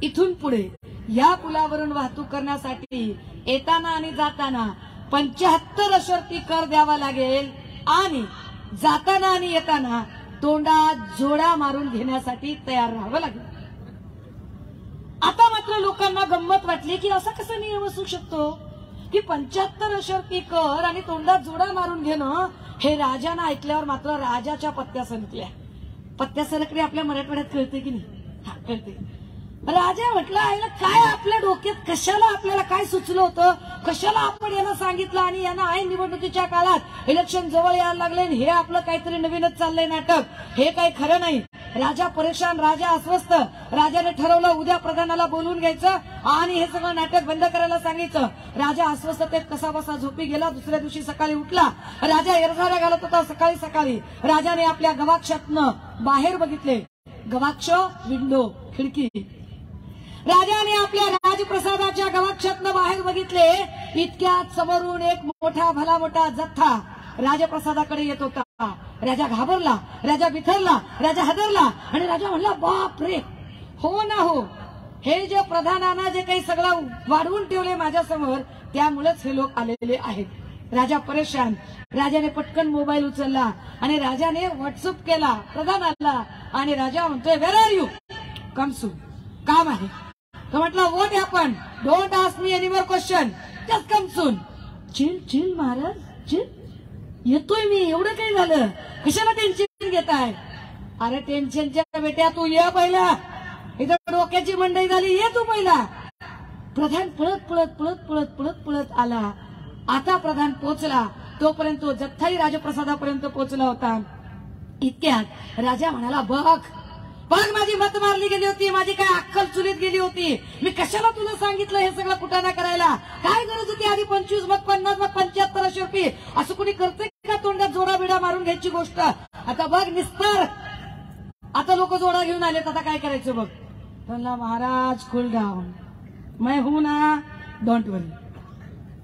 इथून पुढे या पुलावरून वाहतूक करण्यासाठी येताना आणि जाताना 75,000 रुपये कर द्यावा लागेल आणि जाताना आणि येताना तोंडात जोडा मारून घेण्यासाठी तयार राहावं लागेल. आता मात्र लोकांना गंमत वाटली की असा कसा नियम असू शकतो की 75,000 रुपये कर आणि तोंडात जोडा मारून घेणं. हे राजानं ऐकल्यावर मात्र राजाच्या पत्त्या सरकल्या. पत्त्या सरकणे आपल्या मराठवाड्यात कळते की नाही, हा कळते. राजा म्हटलं आईला काय आपल्या डोक्यात, कशाला आपल्याला काय सुचलं होतं, कशाला आपण यांना सांगितलं आणि यांना ऐन निवडणुकीच्या काळात इलेक्शन जवळ यायला लागले, हे आपलं काहीतरी नवीनच चाललंय नाटक, हे काही खरं नाही. राजा परेशान, राजा अस्वस्थ. राजाने ठरवलं उद्या प्रधानाला बोलून घ्यायचं आणि हे सगळं नाटक बंद करायला सांगायचं. राजा अस्वस्थतेत कसा बसा झोपी गेला. दुसऱ्या दिवशी सकाळी उठला. राजा एरझाऱ्या घालत होता. सकाळी सकाळी राजाने आपल्या गवाक्षातनं बाहेर बघितले. गवाक्ष विंडो, खिडकी. राजाने आपल्या राजप्रसादाच्या गवाक्षातनं बाहेर बघितले. इतक्यात समोरून एक मोठा भला मोठा जथ्था राजप्रसादाकडे येत होता. राजा घाबरला, राजा बिथरला, राजा हादरला आणि राजा म्हणला बाप रे, हो ना हो, हे जे प्रधानानं जे काही सगळं वाढवून ठेवले माझ्या समोर, त्यामुळेच हे लोक आलेले आहेत. राजा परेशान. राजाने पटकन मोबाईल उचलला आणि राजाने व्हॉट्सअप केला प्रधानाला आणि राजा म्हणतोय वेर आर यू, कम सून, काम आहे. तो म्हटलं what happen, don't ask me any more question, just come soon. Chill chill Maharaj, chill, येतोय मी, एवढं काही झालं, कशाला टेन्शन घेताय. अरे टेन्शनच्या बेट्या तू ये पहिला, इथं डोक्याची मंडई झाली, ये तू पहिला. प्रधान पळत पळत पळत पळत पळत पळत आला. आता प्रधान पोचला, तोपर्यंत तो जथ्थाही राजप्रसादापर्यंत पोचला होता. इतक्यात राजा म्हणाला बघ बघ, माझी मत मारली गेली होती, माझी काय अक्कल चुलीत गेली होती, मी कशाला तुला सांगितलं हे सगळं कुटाणा करायला, काय गरज होती आधी 25 मग 50 मग 75,000 रुपये, असं कुणी करते का तोंडात जोडा बिडा मारून घ्यायची गोष्ट. आता बघ निस्तार, आता लोक जोडा घेऊन आलेत, आता काय करायचं बघ. म्हणला महाराज कूल डाऊन, मैं हूं ना, डोंट वरी,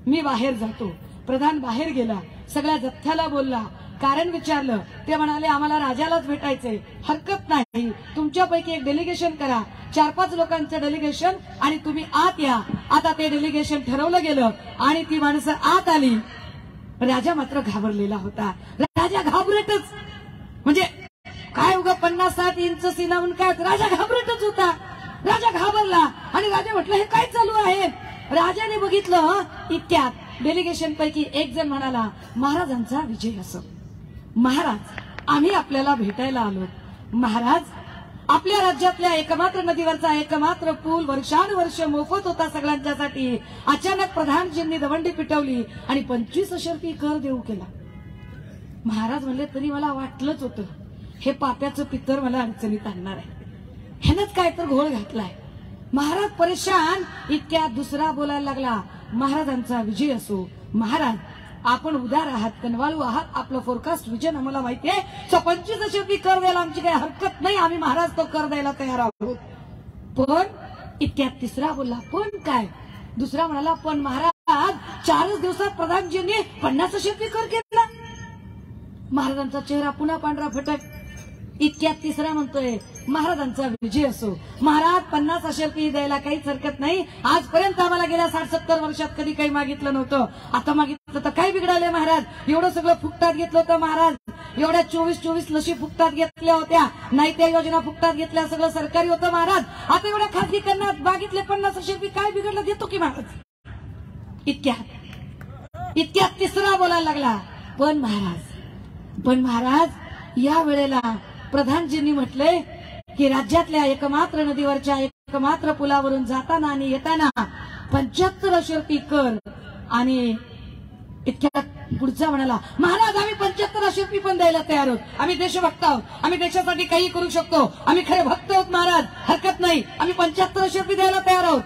मी बाहेर जातो. प्रधान बाहेर गेला, सगळ्या जथ्याला बोलला, कारण विचारलं. ते म्हणाले आम्हाला राजालाच भेटायचंय, हरकत नाही, तुमच्यापैकी एक डेलिगेशन करा, 4-5 लोकांचं डेलिगेशन आणि तुम्ही आत या. आता ते डेलिगेशन ठरवलं गेलं आणि ती माणसं आत आली. राजा मात्र घाबरलेला होता. राजा घाबरटच, म्हणजे काय उगा 50-60 इंच सीना म्हणून काय, राजा घाबरटच होता. राजा घाबरला आणि राजा म्हटलं हे काय चालू आहे. राजाने बघितलं, इतक्यात डेलिगेशन पैकी एक जण म्हणाला महाराजांचा विजय असो. महाराज आम्ही आपल्याला भेटायला आलो. महाराज आपल्या राज्यातल्या एकमात्र नदीवरचा एकमात्र पूल वर्षानुवर्ष मोफत होता सगळ्यांच्यासाठी, अचानक प्रधानजींनी दवंडी पिटवली आणि 25,000 रुपये कर देऊ केला. महाराज म्हणले तरी मला वाटलंच होतं हे पाप्याचं पितर मला अडचणीत आणणार आहे, ह्यानंच काय तर घोळ घातलाय. महाराज परेशान. इतक्यात दुसरा बोलायला लागला महाराजांचा विजय असो. महाराज आपण उदार आहात, कनवाळू आहात, आपलं फोरकास्ट विजन आम्हाला माहिती आहे. 25% कर द्यायला आमची काही हरकत नाही, आम्ही महाराज तो कर द्यायला तयार आहोत. पण इतक्यात तिसरा बोलला पण काय, दुसरा म्हणाला पण महाराज 4च दिवसात प्रधानजींनी 50% कर केला. महाराजांचा चेहरा पुन्हा पांढरा फटक. इतक्यात तिसरा म्हणतोय महाराजांचा विजय असो, महाराज 50% द्यायला काहीच हरकत नाही. आजपर्यंत आम्हाला गेल्या 60-70 वर्षात कधी काही मागितलं नव्हतं, आता मागितलं तर काय बिघडाले महाराज. एवढं सगळं फुकटात घेतलं होतं महाराज, एवढ्या 24 लशी फुकटात घेतल्या होत्या, नाही त्या योजना फुकटात घेतल्या, सगळं सरकारी होतं महाराज. आता एवढ्या खासगीकरणात मागितले 50% काय बिघडलं, देतो की महाराज. इतक्यात तिसरा बोलायला लागला पण महाराज या वेळेला प्रधानजींनी म्हटलंय की राज्यातल्या एकमात्र नदीवरच्या एकमात्र पुलावरून जाताना आणि येताना 75% कर. आणि इतक्यात पुढचा म्हणाला महाराज आम्ही 75% पण द्यायला तयार आहोत, आम्ही देशभक्त आहोत, आम्ही देशासाठी काही करू शकतो, आम्ही खरे भक्त आहोत महाराज, हरकत नाही, आम्ही 75% द्यायला तयार आहोत.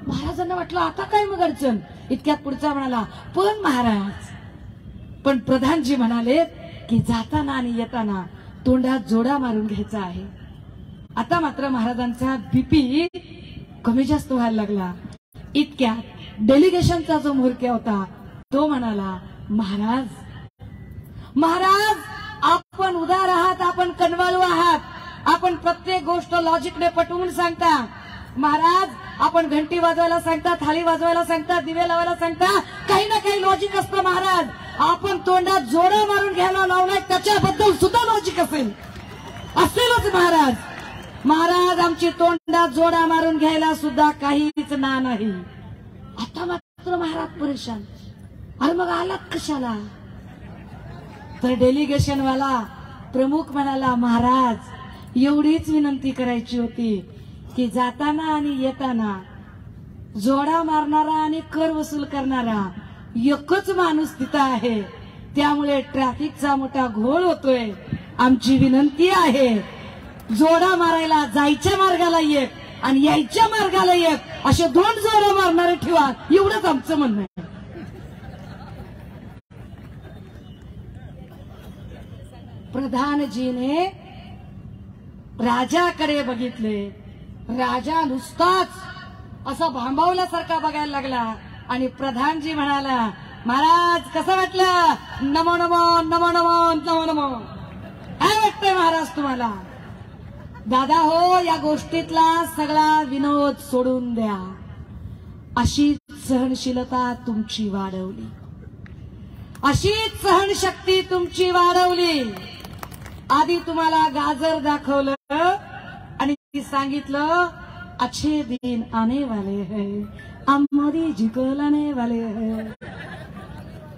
महाराजांना वाटलं आता काय मग अडचण. इतक्यात पुढचा म्हणाला पण महाराज, पण प्रधानजी म्हणाले की जाताना आणि येताना तोंडात जोडा मारून घ्यायचा आहे. आता मात्र महाराजांचा बीपी कमी जास्त व्हायला लागला. इतक्यात डेलिगेशनचा जो म्होरक्या होता तो म्हणाला महाराज आपण उदार आहात, आपण कनवाळू आहात, आपण प्रत्येक गोष्ट लॉजिकने पटवून सांगता. महाराज आपण घंटी वाजवायला सांगता, थाळी वाजवायला सांगता, दिवे लावायला सांगता, काही ना काही लॉजिक असतं महाराज. आपण तोंडात जोडा मारून घ्यायला लावलाय त्याच्याबद्दल सुद्धा लॉजिक असेलच महाराज आमची तोंडात जोडा मारून घ्यायला सुद्धा काहीच ना नाही. आता मात्र महाराज परेशान. अरे मग आलात कशाला. तर डेलिगेशनवाला प्रमुख म्हणाला महाराज एवढीच विनंती करायची होती की जाताना आणि येताना जोडा मारणारा आणि कर वसूल करणारा एकच माणूस तिथं आहे, त्यामुळे ट्रॅफिकचा मोठा घोळ होतोय. आमची विनंती आहे जोडा मारायला जायच्या मार्गाला एक आणि यायच्या मार्गाला एक असे 2 जोडा मारणारे ठेवा, एवढंच आमचं म्हणणं आहे. प्रधानजीने राजाकडे बघितले. राजा नुसताच असं भांबावल्यासारखा बघायला लागला आणि प्रधानजी म्हणाला महाराज कसं वाटलं. नमो नमो नमो नमो नमो नमो. काय वाटतंय महाराज तुम्हाला. दादा हो या गोष्टीतला सगळा विनोद सोडून द्या. अशीच सहनशीलता तुमची वाढवली, अशीच सहनशक्ती तुमची वाढवली. आधी तुम्हाला गाजर दाखवलं आणि सांगितलं अच्छे दिन आने वाले हैं, हमारी जिकल आने वाले हैं.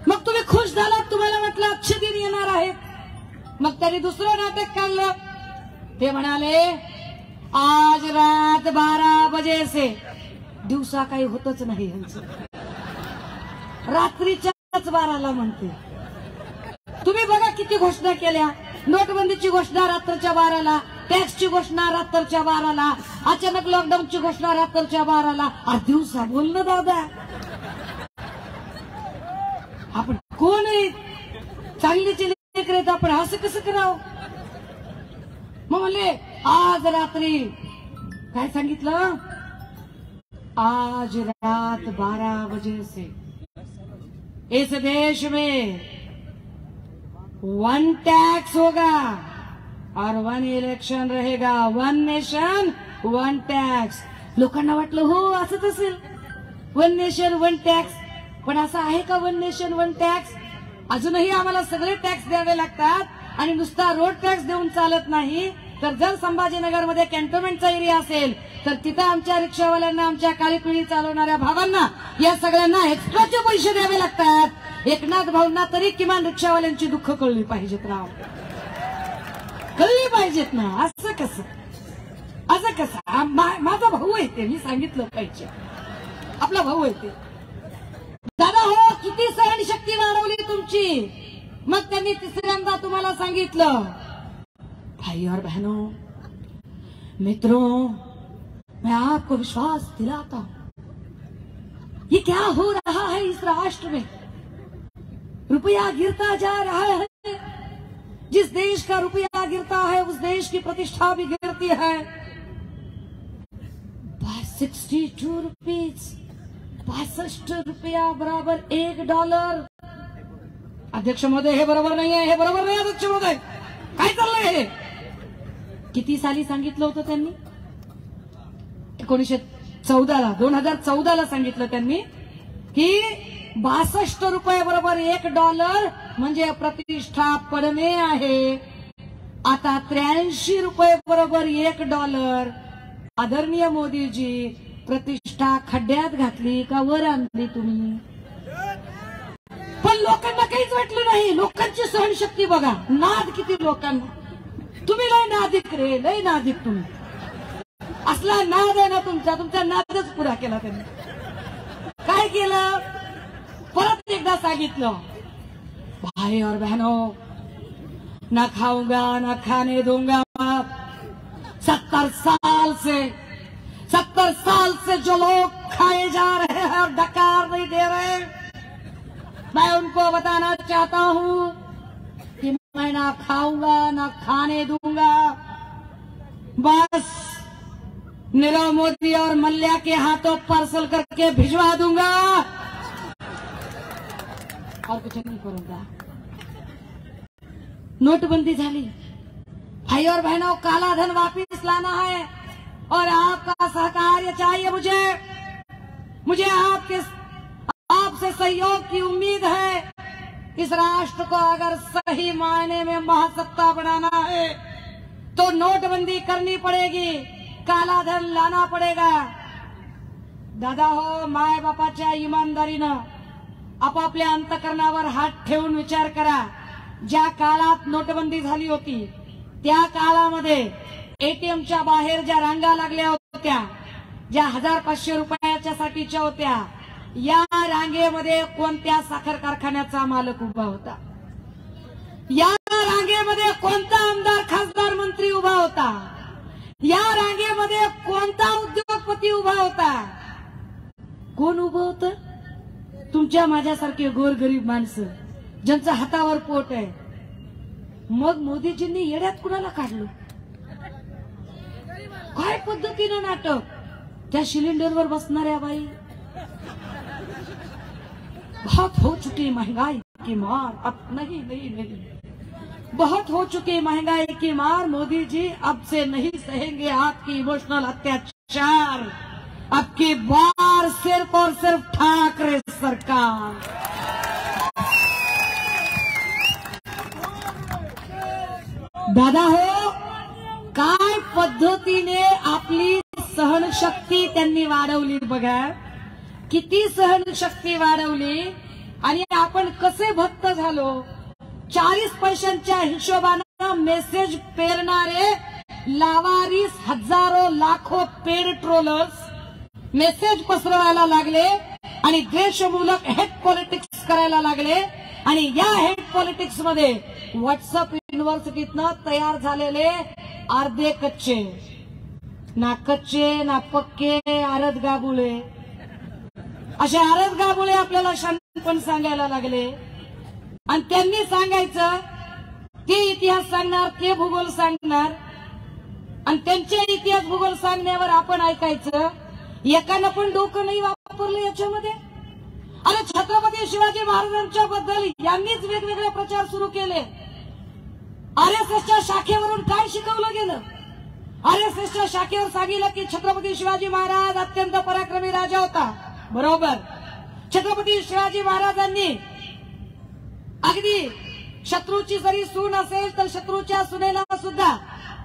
मग तुम्ही खुश झालात, तुम्हाला म्हटलं अच्छे दिन येणार आहेत. मग त्यांनी दुसरं नाटक काढलं. ते म्हणाले आज रात 12 बजे से, दिवसा काही होतच नाही यांचं, रात्रीच्याच 12ला म्हणते. तुम्ही बघा किती घोषणा केल्या. नोटबंदीची घोषणा रात्रीच्या 12ला, टॅक्सची घोषणा रात्रीच्या 12ला, अचानक लॉकडाऊनची घोषणा रात्रीच्या 12ला. दिवसा बोलणं दादा. आपण कोण आहे चांगलीचे लेकरं, आपण असं कसं करावं. मग म्हणले आज रात्री काय सांगितलं, आज रात 12 बजे से इस देश में 1 टैक्स होगा और 1 इलेक्शन रहेगा. 1 नेशन 1 टॅक्स. लोकांना वाटलं हो असंच असेल 1 नेशन 1 टॅक्स. पण असं आहे का 1 नेशन 1 टॅक्स. अजूनही आम्हाला सगळे टॅक्स द्यावे लागतात आणि नुसता रोड टॅक्स देऊन चालत नाही. तर जर संभाजीनगरमध्ये कॅन्टोन्मेंटचा एरिया असेल तर तिथं आमच्या रिक्षावाल्यांना, आमच्या काळी पिढी चालवणाऱ्या भावांना, या सगळ्यांना एक्स्ट्राचे पैसे द्यावे लागतात. एकनाथ भाऊंना तरी किमान रिक्षावाल्यांची दुःख कळली पाहिजेत राव, कळली पाहिजेत ना. असं कसं माझा भाऊ आहे ते, मी सांगितलं पाहिजे आपला भाऊ आहे ते. दादा हो किती सहनशक्ती वाढवली तुमची. मग त्यांनी तिसऱ्यांदा तुम्हाला सांगितलं भाई और बहनों, मित्रों, मैं आपको विश्वास दिलाता हूं ये क्या हो रहा है इस राष्ट्र में. रुपया गिरता जा रहा है। जिस देश का रुपया गिरता है उस देश की प्रतिष्ठा भी गिरती है। 62 रुपीज, 65 रुपया बराबर $1। अध्यक्ष महोदय, हे बरोबर नाही आहे, हे बरोबर नाही अध्यक्ष महोदय, काय चाललंय हे? किती साली सांगितलं होतं त्यांनी? 1914ला, 2014ला सांगितलं त्यांनी की 62 रुपये बरोबर $1 म्हणजे प्रतिष्ठा पडणे आहे। आता 83 रुपये बरोबर $1। आदरणीय मोदीजी, प्रतिष्ठा खड्ड्यात घातली का वर आणली तुम्ही? पण लोकांना काहीच वाटलं नाही। लोकांची सहनशक्ती बघा, नाद किती लोकांना। तुम्ही लय नादिक रे, लय नादिक तुम्ही। असला नाद आहे ना तुमचा नादच पुरा केला त्यांनी। काय केलं? परत एकदा सांगितलं, भाई और बहनों, ना खाऊंगा ना खाने दूंगा। 70 साल से जो लोग खाए जा रहे हैं और डकार नहीं दे रहे, मैं उनको बताना चाहता हूं कि मैं ना खाऊंगा ना खाने दूंगा। बस नीरव मोदी और मल्ल्या के हाथों पार्सल करके भिजवा दूंगा और कुछ नहीं करूंगा। नोटबंदी झाली। भाई और बहनों, काला धन वापस लाना है और आपका सहकार्य चाहिए। मुझे आपसे सहयोग की उम्मीद है। इस राष्ट्र को अगर सही मायने में महासत्ता बनाना है तो नोटबंदी करनी पड़ेगी, काला धन लाना पडेगा। दादा हो, माय बापाच्या इमानदारीनं आपापल्या अंतकरणावर हात ठेवून विचार करा। ज्या काळात नोटबंदी झाली होती त्या काळामध्ये एटीएमच्या बाहेर ज्या रांगा लागल्या होत्या, ज्या 1500 रुपयाच्या साठीच्या होत्या, या रांगेमध्ये कोणत्या साखर कारखान्याचा मालक उभा होता? या रांगेमध्ये कोणता आमदार, खासदार, मंत्री उभा होता? या रांगेमध्ये कोणता उद्योगपती उभा होता? कोण उभं होतं? तुमच्या माझ्यासारखे गोरगरीब माणसं, ज्यांचं हातावर पोट आहे। मग मोदीजींनी येड्यात कुणाला काढलं? काय पद्धतीनं नाटक? त्या सिलेंडरवर बसणाऱ्या बाई, बहुत हो चुकी महंगाई की मार, अब नहीं, बहुत हो चुकी महंगाई की मार। मोदी जी, अब से नहीं सहेंगे आपकी इमोशनल अत्याचार। अब की बार सिर्फ और सिर्फ ठाकरे सरकार। दादा हो, काय पद्धतीने आपली सहनशक्ती त्यांनी वाढवली बघा, किती सहनशक्ती वाढवली। आणि आपण कसे भक्त झालो। 40 पैशांच्या हिशोबाने मेसेज पेरणारे लावारीस हजारो लाखो पेड ट्रोलर्स मेसेज पसरवायला लागले आणि द्वेषमूलक हेट पॉलिटिक्स करायला लागले। आणि या हेट पॉलिटिक्स मध्ये व्हॉट्सअप युनिव्हर्सिटीतनं तयार झालेले अर्धे कच्चे, ना कच्चे ना पक्के आरद गाबुळे, असे आरद गाबुळे आपल्याला शांतपण सांगायला लागले। आणि त्यांनी सांगायचं, ते इतिहास सांगणार, ते भूगोल सांगणार, आणि त्यांचे इतिहास भूगोल सांगण्यावर आपण ऐकायचं। एकानं पण डोकं नाही वापरलं याच्यामध्ये। अरे छत्रपती शिवाजी महाराजांच्या बद्दल यांनीच वेगवेगळे प्रचार सुरू केले। आरएसएसच्या शाखेवरून काय शिकवलं गेलं? आरएसएसच्या शाखेवर सांगितलं की छत्रपती शिवाजी महाराज अत्यंत पराक्रमी राजा होता। बरोबर, छत्रपती शिवाजी महाराजांनी अगदी शत्रूची जरी सून असेल तर शत्रूच्या सुनेला सुद्धा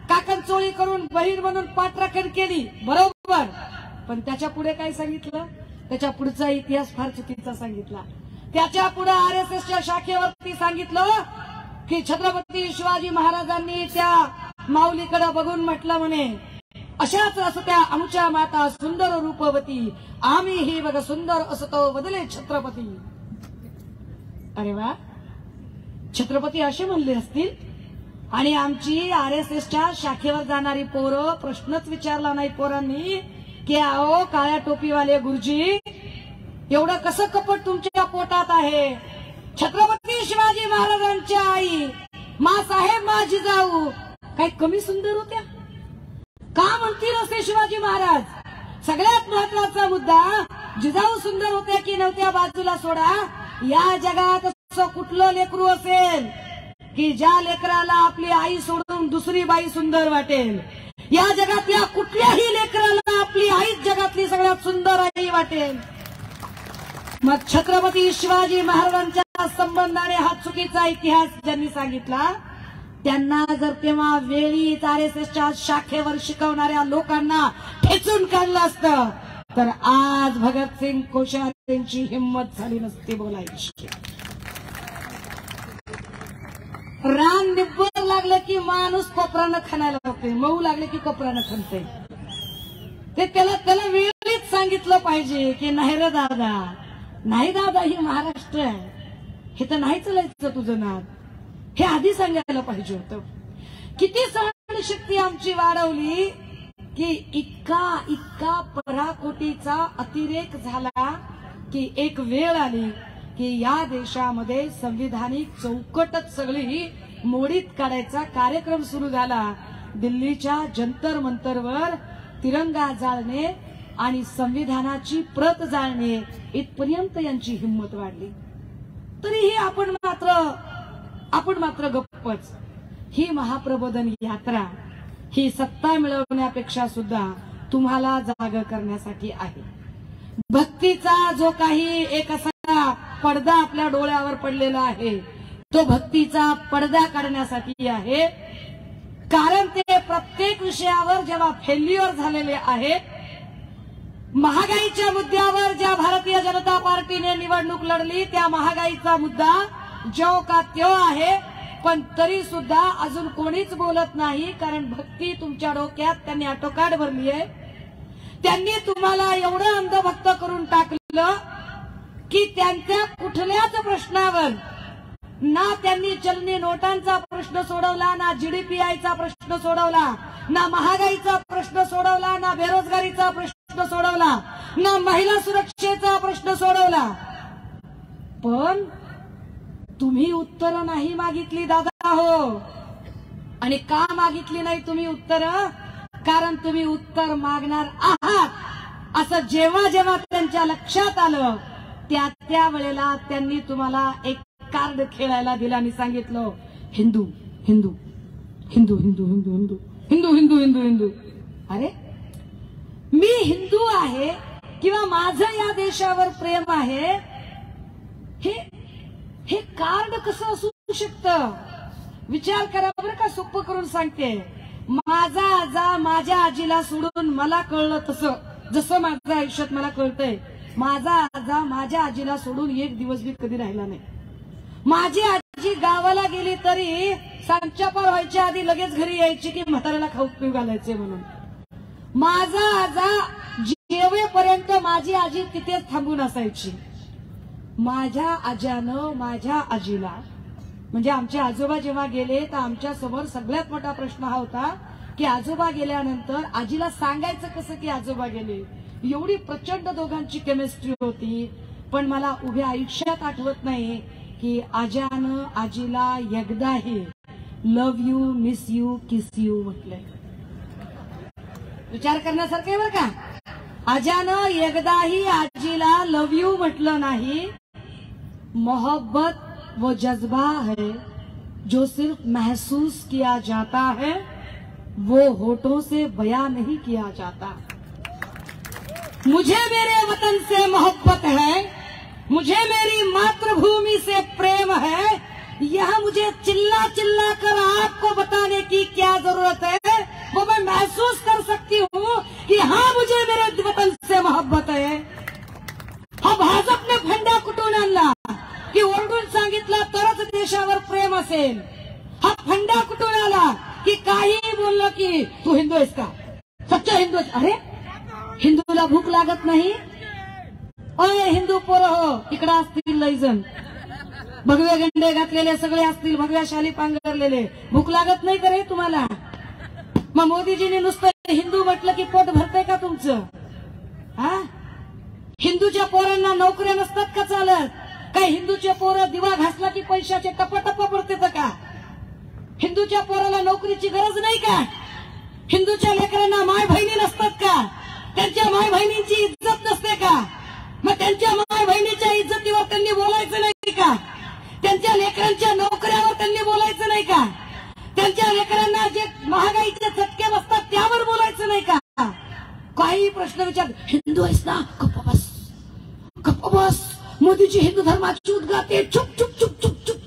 काकणचोळी करून बहीण म्हणून पाठराखण केली। बरोबर, पण त्याच्या पुढे काय सांगितलं? त्याच्या पुढचा इतिहास फार चुकीचा सांगितला। त्याच्या पुढे आरएसएसच्या शाखेवरती सांगितलं की छत्रपती शिवाजी महाराजांनी त्या माऊलीकडे बघून म्हटलं म्हणे, अशाच असत्या आमच्या माता सुंदर रूपवती, आम्ही ही बघ सुंदर असतो बदले छत्रपती। अरे वा, छत्रपती असे म्हणले असतील। आणि आमची आरएसएसच्या शाखेवर जाणारी पोरं प्रश्नच विचारला नाही पोरांनी की आओ काळ्या टोपीवाले गुरुजी, एवढं कसं कपट तुमच्या पोटात आहे? छत्रपती छत्रपती शिवाजी महाराजांच्या आई मासाहेब मा जिजाऊ काही कमी सुंदर होत्या का म्हणतील असे शिवाजी महाराज? सगळ्यात महत्वाचा मुद्दा, जिजाऊ सुंदर होत्या की नव्हत्या बाजूला सोडा, या जगात असं कुठलं लेकरू असेल की ज्या लेकराला आपली आई सोडून दुसरी बाई सुंदर वाटेल? या जगातल्या कुठल्याही लेकराला आपली आईच जगातली सगळ्यात सुंदर आई वाटेल. मग छत्रपती शिवाजी महाराजांच्या संबंधाने हा चुकीचा इतिहास ज्यांनी सांगितला त्यांना जर तेव्हा वेळीच RSSच्या शाखेवर शिकवणाऱ्या लोकांना ठेचून काढलं असतं तर आज भगतसिंग कोश्यारींची हिंमत झाली नसती बोलायची. रान निब्बर लागलं की माणूस कोपरानं खाण्याला लागते, मऊ लागले की कोपरानं खणते. ते त्याला वेळीच सांगितलं पाहिजे की नाही रे दादा, नाही दादा, ही महाराष्ट्र आहे, हे तर नाही चालायचं तुझं नाद, हे आधी सांगायला पाहिजे होतं. किती सहनशक्ती आमची वाढवली की इतका पराकोटीचा अतिरेक झाला की एक वेळ आली की या देशामध्ये संविधानिक चौकटच सगळी मोडीत काढायचा कार्यक्रम सुरू झाला. दिल्लीच्या जंतर मंतरवर तिरंगा जाळणे आणि संविधानाची प्रत जाळणे इथपर्यंत यांची हिंमत वाढली. तरीही आपण मात्र गप्पच. ही महाप्रबोधन यात्रा ही सत्ता मिळवण्यापेक्षा सुद्धा तुम्हाला जाग करण्यासाठी आहे. भक्तीचा जो काही एक असा पडदा आपल्या डोळ्यावर पडलेला आहे तो भक्तीचा पडदा काढण्यासाठी आहे. कारण ते प्रत्येक विषयावर जेव्हा फेल्युअर झालेले आहेत, महागाईच्या मुद्द्यावर ज्या भारतीय जनता पार्टीने निवडणूक लढली त्या महागाईचा मुद्दा जो का त्यो आहे, पण तरी सुद्धा अजून कोणीच बोलत नाही. कारण भक्ती तुमच्या डोक्यात त्यांनी आटोकाट भरली आहे. त्यांनी तुम्हाला एवढं अंधभक्त करून टाकलं की त्यांच्या कुठल्याच प्रश्नावर ना त्यांनी चलनी नोटांचा प्रश्न सोडवला, ना GDPIचा प्रश्न सोडवला, ना महागाईचा प्रश्न सोडवला, ना बेरोजगारीचा प्रश्न सोडवला, ना महिला सुरक्षेचा प्रश्न सोडवला. पण तुम्ही उत्तर नाही मागितली दादा हो. आणि का मागितली नाही तुम्ही उत्तर? कारण तुम्ही उत्तर मागणार आहात असं जेव्हा जेव्हा त्यांच्या लक्षात आलं त्या वेळेला त्यांनी तुम्हाला एक कार्ड खेळायला दिलं आणि सांगितलं हिंदू हिंदू हिंदू हिंदू हिंदू हिंदू हिंदू हिंदू हिंदू हिंदू. अरे मी हिंदू आहे किंवा माझं या देशावर प्रेम आहे, हे कार्ड कसं असू शकतं? विचार करा बरं का. सोपं करून सांगते. माझा आजा माझ्या आजीला सोडून मला कळलं तसं, जसं माझ्या आयुष्यात मला कळतंय, माझा आजा माझ्या आजीला सोडून एक दिवस बी कधी राहिला नाही. माझी आजी गावाला गेली तरी सांच्या पार व्हायच्या आधी लगेच घरी यायची की म्हाताऱ्याला खाऊ पिऊ घालायचे म्हणून. माझा आजा जेवेपर्यंत माझी आजी तिथेच थांबून असायची. माझ्या आज्यानं माझ्या आजीला, म्हणजे आमचे आजोबा जेव्हा गेले तर आमच्या समोर सगळ्यात मोठा प्रश्न हा होता की आजोबा गेल्यानंतर आजीला सांगायचं कसं की आजोबा गेले. एवढी प्रचंड दोघांची केमिस्ट्री होती. पण मला उभ्या आयुष्यात आठवत नाही की आज्यानं आजीला एकदाही love you, miss you, kiss you म्हटलंय. विचार करण्यासारखं आहे बरं का. आज्यानं एकदाही आजीला लव्ह यू म्हटलं नाही. मोहब्बत वो जज्बा है जो सिर्फ महसूस किया जाता है, वो होठों से बयां नहीं किया जाता. मुझे मेरे वतन से मोहब्बत है, मुझे मेरी मातृभूमि से प्रेम है. यह मुझे चिल्ला चिल्ला कर आपको बताने की क्या जरूरत है, वो मैं महसूस कर सकती हूँ कि हाँ मुझे मेरे वतन से मोहब्बत है. हा भाजपने फंडा कुठून आणला की ओरडून सांगितलं तरच देशावर प्रेम असेल. हा फंडा कुठून आला की काही बोललं की तू हिंदू आहेस का, सच्चा हिंदू. अरे हिंदूला भूक लागत नाही? अय हिंदू पोरं हो, इकडं असतील लई जण, भगवे गंडे घातलेले सगळे असतील, भगव्या शाली पांघरलेले. भूक लागत नाही का रे तुम्हाला? मग मोदीजीने नुसतं हिंदू म्हटलं की पोट भरतंय का तुमचं? हा, हिंदूच्या पोरांना नोकऱ्या नसतात का चालत? काय हिंदूचे पोरं दिवा घासला की पैशाचे टप्पा पडते का? हिंदूच्या पोराला नोकरीची गरज नाही का? हिंदूच्या लेकरांना माय बहिणी नसतात का? त्यांच्या माय बहिणींची इज्जत नसते का? मग त्यांच्या माय बहिणीच्या इज्जतीवर त्यांनी बोलायचं नाही का? त्यांच्या लेकरांच्या नोकऱ्यावर त्यांनी बोलायचं नाही का? त्यांच्या लेकरांना जे महागाईचे चटके बसतात त्यावर बोलायचं नाही का? काही प्रश्न विचार, हिंदू आहेस ना, गप्प बस, मोदीची हिंदू धर्माची उद्गाते, चुप चुप चुप चुप चुप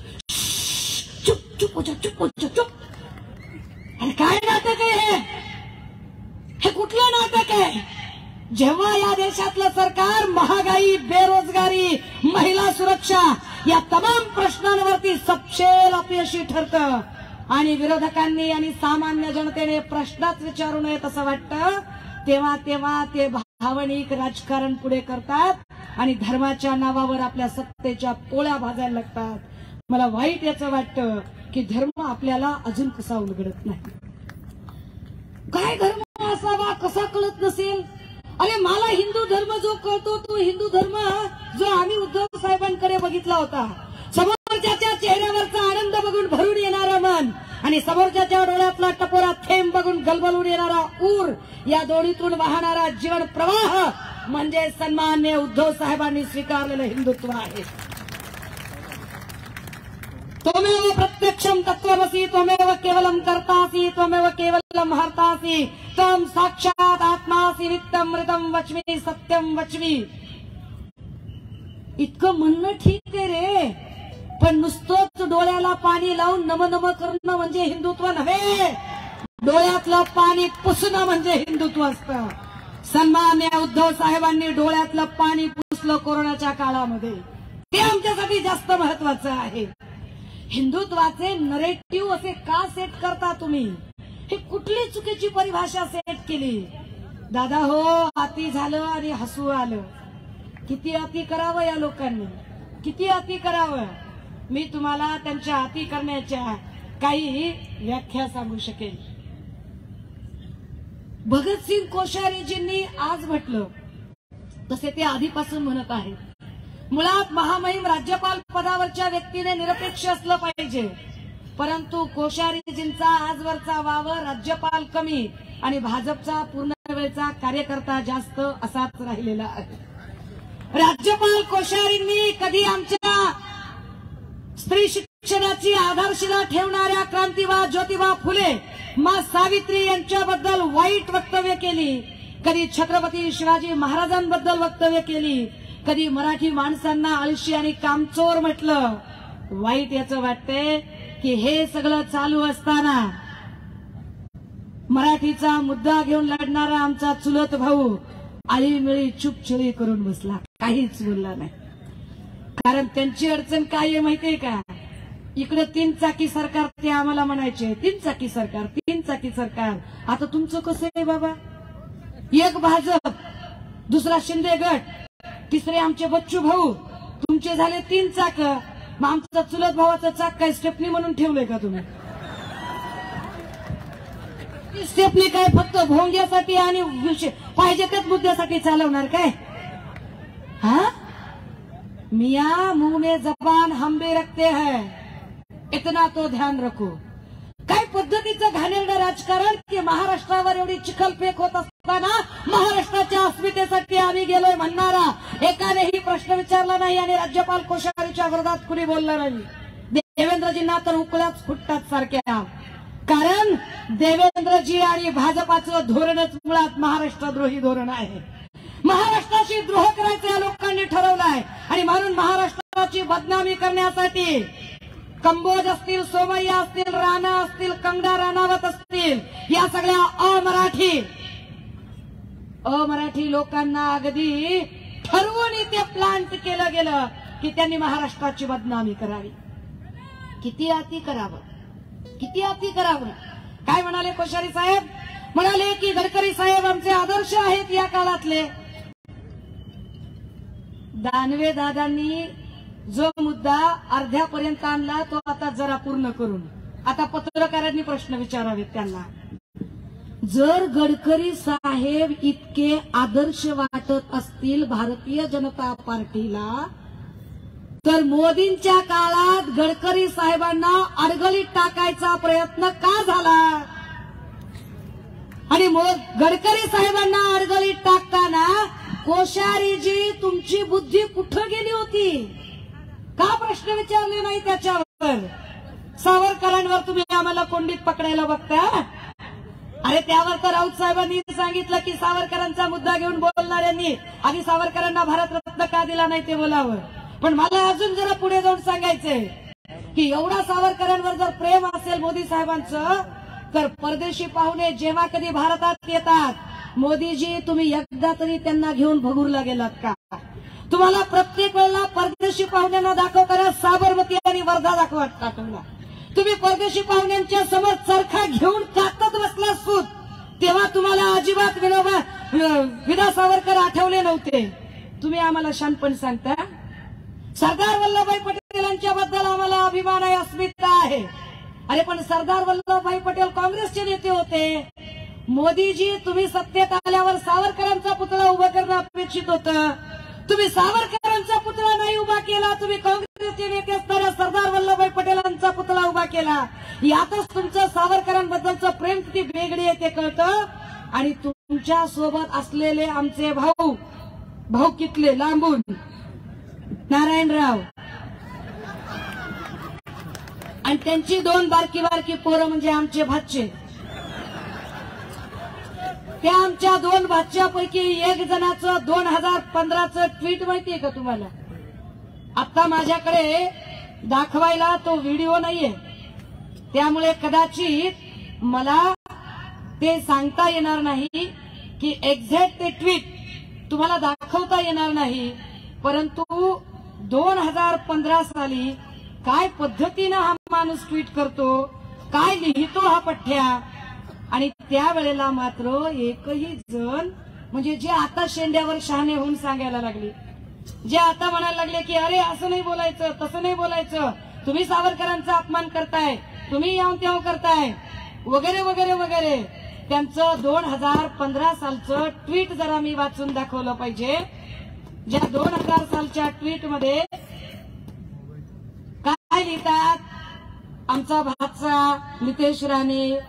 चुप चुप हो जा, चुप हो जा, चुप. अरे काय नाटक आहे हे? कुठलं नाटक आहे? जेव्हा या देशातलं सरकार महागाई, बेरोजगारी, महिला सुरक्षा या तमाम प्रश्नांवरती सपशेल अपयशी ठरतं आणि विरोधकांनी आणि सामान्य जनतेने प्रश्नच विचारू नयेत असं वाटतं, तेव्हा ते भावनिक राजकारण पुढे करतात आणि धर्माच्या नावावर आपल्या सत्तेच्या पोळ्या भाजायला लागतात. मला वाईट याचं वाटतं की धर्म आपल्याला अजून कसा उलगडत नाही. काय धर्म असावा कसा कळत नसेल? अरे मला हिंदू धर्म जो कळतो तो हिंदू धर्म जो आम्ही उद्धव साहेबांकडे बघितला होता. समोरच्याच्या चेहऱ्यावरचा आनंद बघून भरून येणारा मन आणि समोरच्याच्या डोळ्यातला टपोरा थेंब बघून गलबलून येणारा ऊर, या दोन्हीतून वाहणारा जीवन प्रवाह म्हणजे सन्मान्य उद्धव साहेबांनी स्वीकारलेलं हिंदुत्व आहे. त्वमेव प्रत्यक्षम तत्त्वमसि, त्वमेव केवलम कर्तासि, त्वमेव केवलम हर्तासि, त्वं साक्षात आत्मासि, नित्यं मृतं वच्मि, सत्यं वच्मि. इतकं म्हणणं ठीक आहे रे, पण नुसतंच डोळ्याला पाणी लावून नम करणं म्हणजे हिंदुत्व नव्हे. डोळ्यातलं पाणी पुसणं म्हणजे हिंदुत्व असतं. सन्मान्य उद्धव साहेबांनी डोळ्यातलं पाणी पुसलं कोरोनाच्या काळामध्ये, ते आमच्यासाठी जास्त महत्वाचं आहे. हिंदुत्वाचे नरेटिव्ह असे का सेट करता तुम्ही? हे कुठली चुकीची परिभाषा सेट केली? दादा हो, अति झालं आणि हसू आलं. किती अति करावं या लोकांनी, किती अति करावं? मी तुम्हाला त्यांच्या अति करण्याच्या काही व्याख्या सांगू शकेल. भगतसिंग कोश्यारीजींनी आज म्हटलं तसे ते आधीपासून म्हणत आहेत, मुळात महामहिम राज्यपाल पदावरच्या व्यक्तीने निरपेक्ष असलं पाहिजे, परंतु कोश्यारीजींचा आजवरचा वावर राज्यपाल कमी आणि भाजपचा पूर्ण वेळचा कार्यकर्ता जास्त असाच राहिलेला आहे. राज्यपाल कोश्यारींनी कधी आमच्या स्त्री शिक्षणाची आधारशिला ठेवणाऱ्या क्रांतिवाद ज्योतिबा फुले, मा सावित्री यांच्याबद्दल वाईट वक्तव्य केली, कधी छत्रपती शिवाजी महाराजांबद्दल वक्तव्य केली, कधी मराठी माणसांना आळशी आणि कामचोर म्हटलं. वाईट याचं वाटतंय की हे सगळं चालू असताना मराठीचा मुद्दा घेऊन लढणारा आमचा चुलत भाऊ आळीमिळी चुपछिळी करून बसला, काहीच बोलला नाही. कारण त्यांची अडचण काय आहे माहितीये का? इकडे 3 चाकी सरकार, ते आम्हाला म्हणायचे 3 चाकी सरकार, 3 चाकी सरकार. आता तुमचं कसं आहे बाबा? एक भाजप, दुसरा शिंदे गट, तिसरे आमचे बच्चू भाऊ, तुमचे झाले 3 चाक. मग आमचं चुलत भावाचं चाक काय स्टेपनी म्हणून ठेवलंय का तुम्ही? स्टेपनी काय फक्त भोंग्यासाठी आणि पाहिजे त्याच मुद्द्यासाठी चालवणार काय? हा, मियां मुंह में जबान हम भी रखते हैं, इतना तो ध्यान रखो. काय पद्धतीचं घाणेरडं राजकारण की महाराष्ट्रावर एवढी चिखलफेक होत असताना महाराष्ट्राच्या अस्मितेसाठी आम्ही गेलोय म्हणणारा एकानेही प्रश्न विचारला नाही आणि राज्यपाल कोश्यारीच्या विरोधात कुणी बोललं नाही. देवेंद्रजींना तर उकळ्याच फुटतात सारख्या, कारण देवेंद्रजी आणि भाजपाचं धोरणच मुळात महाराष्ट्रद्रोही धोरण आहे. महाराष्ट्राशी द्रोह करायचं या लोकांनी ठरवलं आहे आणि म्हणून महाराष्ट्राची बदनामी करण्यासाठी कंबोज असतील, सोमय्या असतील, राणा असतील, कंगना राणावत असतील, या सगळ्या अमराठी लोकांना अगदी ठरवून इथे प्लांट केलं गेलं की त्यांनी महाराष्ट्राची बदनामी करावी. किती अति करावं, किती अति करावं? काय म्हणाले कोश्यारी साहेब? म्हणाले की गडकरी साहेब आमचे आदर्श आहेत या काळातले. दानवे दादांनी जो मुद्दा अर्ध्यापर्यंत आणला तो आता जरा पूर्ण करून, आता पत्रकारांनी प्रश्न विचारावेत त्यांना. जर गडकरी साहेब इतके आदर्श वाटत असतील भारतीय जनता पार्टीला, तर मोदींच्या काळात गडकरी साहेबांना अडगळीत टाकायचा प्रयत्न का झाला? आणि गडकरी साहेबांना अडगळीत टाकताना कोश्यारीजी तुमची बुद्धी कुठं गेली होती? का प्रश्न विचारले नाही त्याच्यावर? सावरकरांवर तुम्ही आम्हाला कोंडीत पकडायला बघता? अरे त्यावर तर राऊत साहेबांनी सांगितलं की सावरकरांचा मुद्दा घेऊन बोलणाऱ्यांनी आधी सावरकरांना भारतरत्न का दिला नाही ते बोलावं. पण मला अजून जरा पुढे जाऊन सांगायचंय की एवढा सावरकरांवर जर प्रेम असेल मोदी साहेबांचं, तर परदेशी पाहुणे जेव्हा कधी भारतात येतात, मोदीजी तुम्ही एकदा तरी त्यांना घेऊन भगूरला गेलात का? तुम्हाला प्रत्येक वेळेला परदेशी पाहुण्यांना दाखवताना साबरमती आणि वर्धा दाखवला. तुम्ही परदेशी पाहुण्यांच्या समोर चरखा घेऊन कातत बसला सूत, तेव्हा तुम्हाला अजिबात विदा सावरकर आठवले नव्हते. तुम्ही आम्हाला शानपण सांगता. सरदार वल्लभभाई पटेलांच्या बद्दल आम्हाला अभिमान आहे, अस्मिता आहे. अरे पण सरदार वल्लभभाई पटेल काँग्रेसचे नेते होते. मोदीजी तुम्ही सत्तेत आल्यावर सावरकरांचा पुतळा उभा करणं अपेक्षित होतं. तुम्ही सावरकरांचा पुतळा नाही उभा केला, तुम्ही काँग्रेसचे नेते असणाऱ्या सरदार वल्लभभाई पटेलांचा पुतळा उभा केला. यातच तुमचं सावरकरांबद्दलचं प्रेम किती वेगळे आहे ते कळतं. आणि तुमच्या सोबत असलेले आमचे भाऊ कितले लांबून नारायणराव आणि त्यांची 2 बारकी बारकी पोरं म्हणजे आमचे भाचे. त्या आमच्या 2 भाच्यापैकी एक जणाचं 2015चं ट्विट माहितीये का तुम्हाला? आता माझ्याकडे दाखवायला तो व्हिडिओ नाहीये, त्यामुळे कदाचित मला ते सांगता येणार नाही की एक्झॅक्ट ते ट्विट तुम्हाला दाखवता येणार नाही. परंतु 2015 साली काय पद्धतीनं हा माणूस ट्विट करतो, काय लिहितो हा पठ्या. आणि त्यावेळेला मात्र एकही जण म्हणजे जे आता शेंड्यावर शहाणे होऊन सांगायला लागले, जे आता म्हणायला लागले की अरे असं नाही बोलायचं, तसं नाही बोलायचं, तुम्ही सावरकरांचा अपमान करताय, तुम्ही याव त्याव करताय, वगैरे वगैरे वगैरे, त्यांचं 2015 सालचं ट्विट जरा मी वाचून दाखवलं पाहिजे. ज्या 2000 सालच्या ट्विटमध्ये काय लिहितात आमचा भाचा Nitesh Rane,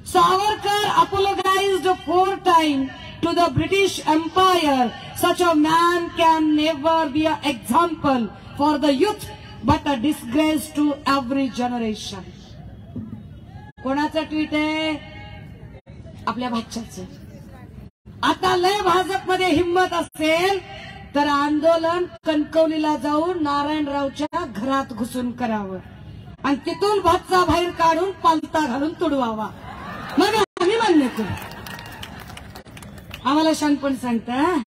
Savarkar apologized 4 times to the British Empire. Such a man can never be an example for the youth, but a disgrace to every generation. कोणाचं ट्वीट आहे? आपल्या भाच्याचं. आता लय भाजपमध्ये हिम्मत असेल तर आंदोलन कणकवलीला जाऊन नारायणरावच्या घरात घुसून करावं आणि तिथून भातचा बाहेर काढून पालता घालून तुडवावा. मग आम्ही मान्य करू. आम्हाला शानपण सांगता.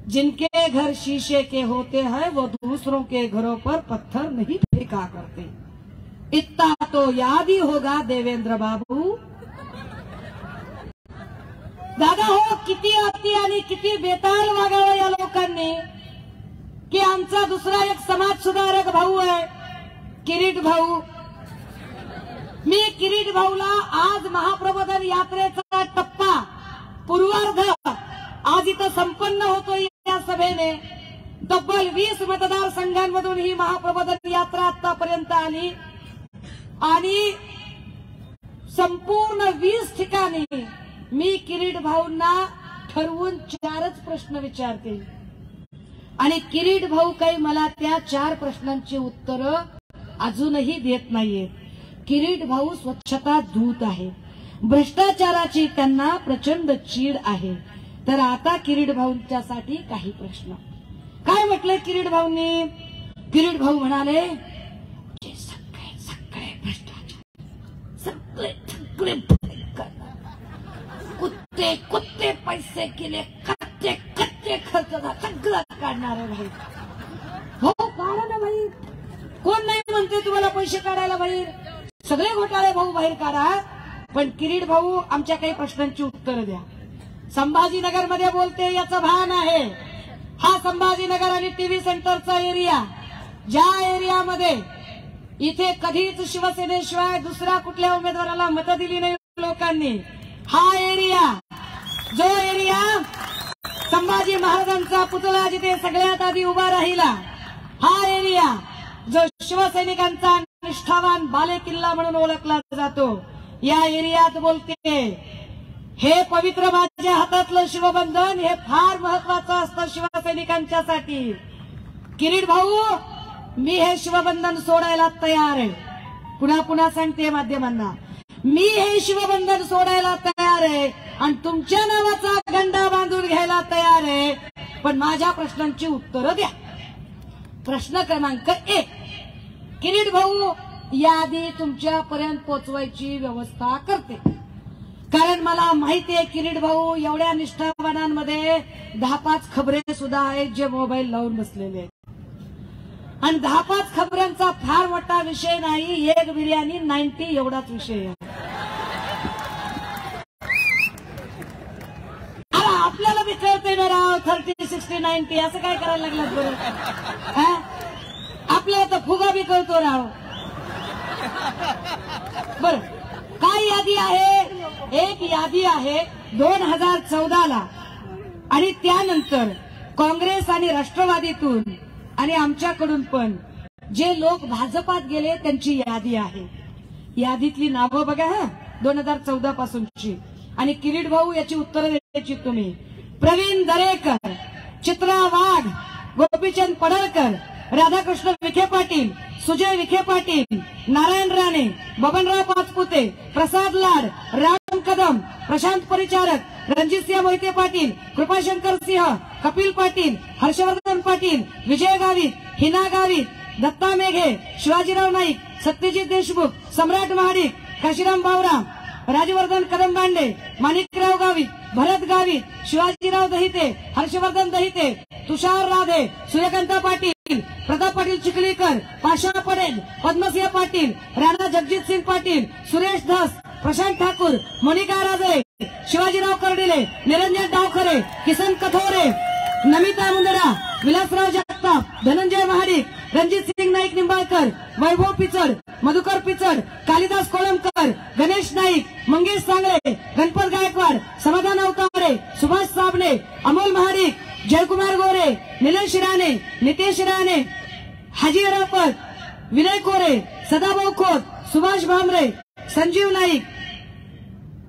जिनके घर शीशे के होते हैं वो दूसरों के घरों पर पत्थर नहीं फेंका करते. इतना तो याद ही होगा देवेंद्र बाबू. दादा हो, किती अति आणि किती बेताल वागावं या लोकांनी की आमचा दुसरा एक समाज सुधारक भाऊ आहे किरीट भाऊ. मी किरीट भाऊला आज महाप्रबोधन यात्रेचा टप्पा पूर्वार्ध आज इथं संपन्न होतो. या सभेने तब्बल 20 मतदारसंघांमधून ही महाप्रबोधन यात्रा आतापर्यंत आली आणि संपूर्ण 20 ठिकाणी मी किरीट भाऊंना ठरवून 4च प्रश्न विचारते आणि किरीट भाऊ काही मला त्या 4 प्रश्नांची उत्तरं अजूनही देत नाहीये. किरीट भाऊ स्वच्छता दूत आहे, भ्रष्टाचाराची त्यांना प्रचंड चीड आहे. तर आता किरीट भाऊंच्यासाठी काही प्रश्न. काय म्हटलंय किरीट भाऊंनी? किरीट भाऊ म्हणाले सगळे भ्रष्टाचार, सगळे कुत्ते पैसे केले, कच्चे खर्च सगळं काढणारे भाई. हो काढा ना भाई, कोण नाही म्हणते तुम्हाला पैसे काढायला बाहेर. सगळे घोटाळे भाऊ बाहेर काढा, पण किरीट भाऊ आमच्या काही प्रश्नांची उत्तरं द्या. संभाजीनगरमध्ये बोलते याचं भान आहे. हा संभाजीनगर आणि टीव्ही सेंटरचा एरिया, ज्या एरियामध्ये इथे कधीच शिवसेनेशिवाय दुसऱ्या कुठल्या उमेदवाराला मतं दिली नाही लोकांनी, हा एरिया, जो एरिया संभाजी महाराजांचा पुतळा जिथे सगळ्यात आधी उभा राहिला, हा एरिया जो शिवसैनिकांचा निष्ठावान बालेकिल्ला म्हणून ओळखला जातो, या एरियात बोलते हे पवित्र माझ्या हातातलं शिवबंधन हे फार महत्वाचं असतं शिवसैनिकांच्यासाठी. किरीट भाऊ, मी हे शिवबंधन सोडायला तयार आहे. पुन्हा पुन्हा सांगते माध्यमांना, मी हे शिवबंधन सोडायला तयार आहे आणि तुमच्या नावाचा गंडा बांधून घ्यायला तयार आहे, पण माझ्या प्रश्नांची उत्तरं द्या. प्रश्न क्रमांक 1, किरीट भाऊ यादी तुमच्यापर्यंत पोहोचवायची व्यवस्था करते, कारण मला माहिती आहे किरीट भाऊ एवढ्या निष्ठावानांमध्ये 10-5 खबरे सुद्धा आहेत जे मोबाईल लावून बसलेले आहेत. आणि 10-5 खबरांचा फार मोठा विषय नाही, एक बिर्याणी 90 एवढाच विषय आहे. आपल्याला बी कळते ना राव, 30, 60, 90 असं काय करायला लागलं बरं? आपल्याला तर फुगा बी कळतो राव. बर, काय यादी आहे? एक यादी आहे 2014ला आणि त्यानंतर काँग्रेस आणि राष्ट्रवादीतून आणि आमच्याकडून पण जे लोक भाजपात गेले त्यांची यादी आहे. यादीतली नावं बघा हा 2014 पासूनची. आणि किरीट भाऊ याची उत्तरं द्यायची तुम्ही. प्रवीण दरेकर, चित्रा वाघ, गोपीचंद पडळकर, राधाकृष्ण विखे पाटील, सुजय विखे पाटील, नारायण राणे, बबनराव पाचपुते, प्रसाद लाड, राम कदम, प्रशांत परिचारक, रणजितसिंह मोहिते पाटील, कृपाशंकर सिंह, कपिल पाटील, हर्षवर्धन पाटील, विजय गावित, हिना गावित, दत्ता मेघे, शिवाजीराव नाईक, सत्यजित देशमुख, सम्राट महाडिक, काशीराम बावरा, राजवर्धन कदमबांडे, माणिकराव गावित, भरत गावित, शिवाजीराव दहिते, हर्षवर्धन दहिते, तुषार राधे, सूर्यकांत पाटील, प्रताप पाटील चिखलीकर, पाशा पटेल, पद्मसिंह पाटील, राणा जगजित सिंग पाटील, सुरेश धस, प्रशांत ठाकूर, मोनिका राजे, शिवाजीराव कर्डिले, निरंजन डावखरे, किसन कथोरे, नमिता मुंदडा, विलासराव जगताप, धनंजय महाडिक, रणजित सिंग नाईक निंबाळकर, वैभव पिचड, मधुकर पिचड, कालिदास कोळंबकर, गणेश नाईक, मंगेश सांगळे, गणपत गायकवाड, समाधान अवतारे, सुभाष साबणे, अमोल महाडिक, जयकुमार गोरे, निलेश राणे, नितेश राणे, हाजी रापत, विनय कोरे, सदाभाऊ खोत, सुभाष भामरे, संजीव नाईक,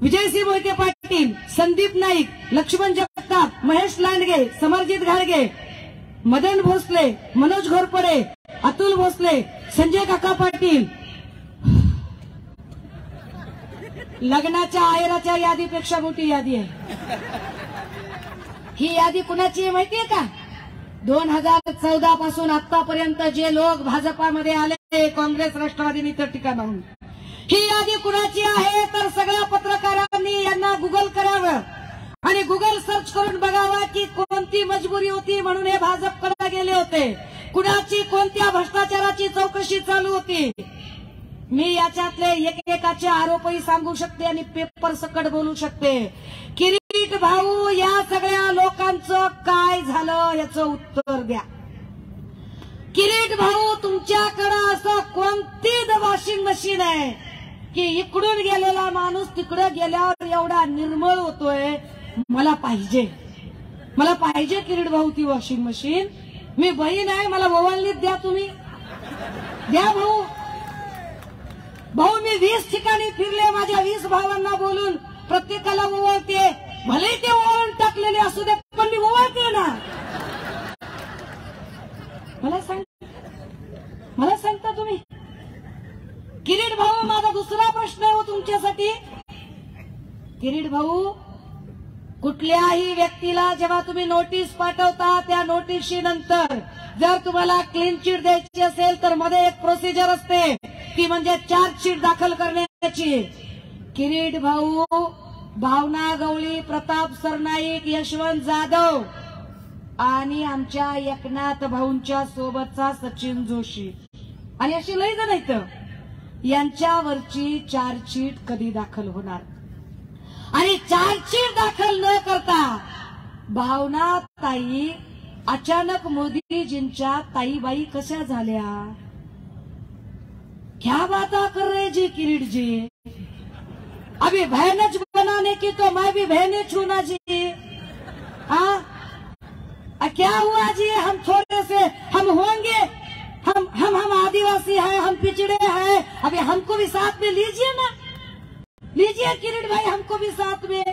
विजयसिंह मोहिते पाटील, संदीप नाईक, लक्ष्मण जगताप, महेश लांडगे, समरजित घाडगे, मदन भोसले, मनोज घोरपडे, अतुल भोसले, संजय काका पाटील. लग्नाच्या आहेराच्या यादीपेक्षा मोठी यादी आहे ही. यादी कुणाची आहे माहितीये का? 2014 पासून आतापर्यंत जे लोक भाजपामध्ये आले, काँग्रेस राष्ट्रवादीने तर टीका लावून, ही यादी कुणाची आहे तर सगळ्या पत्रकारांनी यांना गुगल करावं आणि गुगल सर्च करून बघावं की कोणती मजबुरी होती म्हणून हे भाजपकडे गेले होते, कुणाची कोणत्या भ्रष्टाचाराची चौकशी चालू होती. मी याच्यातले एकेकाचे आरोपही सांगू शकते आणि पेपर सकट बोलू शकते. किरीट भाऊ, या सगळ्या लोकांचं काय झालं याचं उत्तर द्या. किरीट भाऊ, तुमच्याकडे असं कोणती वॉशिंग मशीन आहे की इकडून गेलेला माणूस तिकडे गेल्यावर एवढा निर्मळ होतोय? मला पाहिजे, मला पाहिजे किरीट भाऊ ती वॉशिंग मशीन. मी बहीण आहे, मला ओवाळणीत द्या, तुम्ही द्या भाऊ. भाऊ, मी 20 ठिकाणी फिरले, माझ्या 20 भावांना बोलून प्रत्येकाला ओवाळते. भले ते ओवाळून टाकलेले असू दे, पण मी ओवाळते ना. मला सांगता तुम्ही. किरीट भाऊ, माझा दुसरा प्रश्न आहे तुमच्यासाठी. किरीट भाऊ, कुठल्याही व्यक्तीला जेव्हा तुम्ही नोटीस पाठवता, त्या नोटीसची नंतर जर तुम्हाला क्लीन चिट द्यायची असेल तर मध्ये एक प्रोसिजर असते, ती म्हणजे चार्जशीट दाखल करण्याची. किरीट भाऊ, भावना गवळी, प्रताप सरनाईक, यशवंत जाधव आणि आमच्या एकनाथ भाऊंच्या सोबतचा सचिन जोशी आणि अशी लई जण आहेत, यांच्यावरची चार्जशीट कधी दाखल होणार? आणि चार्जशीट दाखल न करता भावना ताई अचानक मोदीजींच्या ताईबाई कशा झाल्या? क्या बाता कर रहे जी किरीट जी? अभी बहनच बनाने की तो मैं भी बहने छू ना जी. हाँ, क्या हुआ जी? हम थोड़े से हम होंगे हम आदिवासी हैं, हम पिछड़े हैं, अभी हमको भी साथ में लीजिए ना, लीजिए किरीट भाई हमको भी साथ में।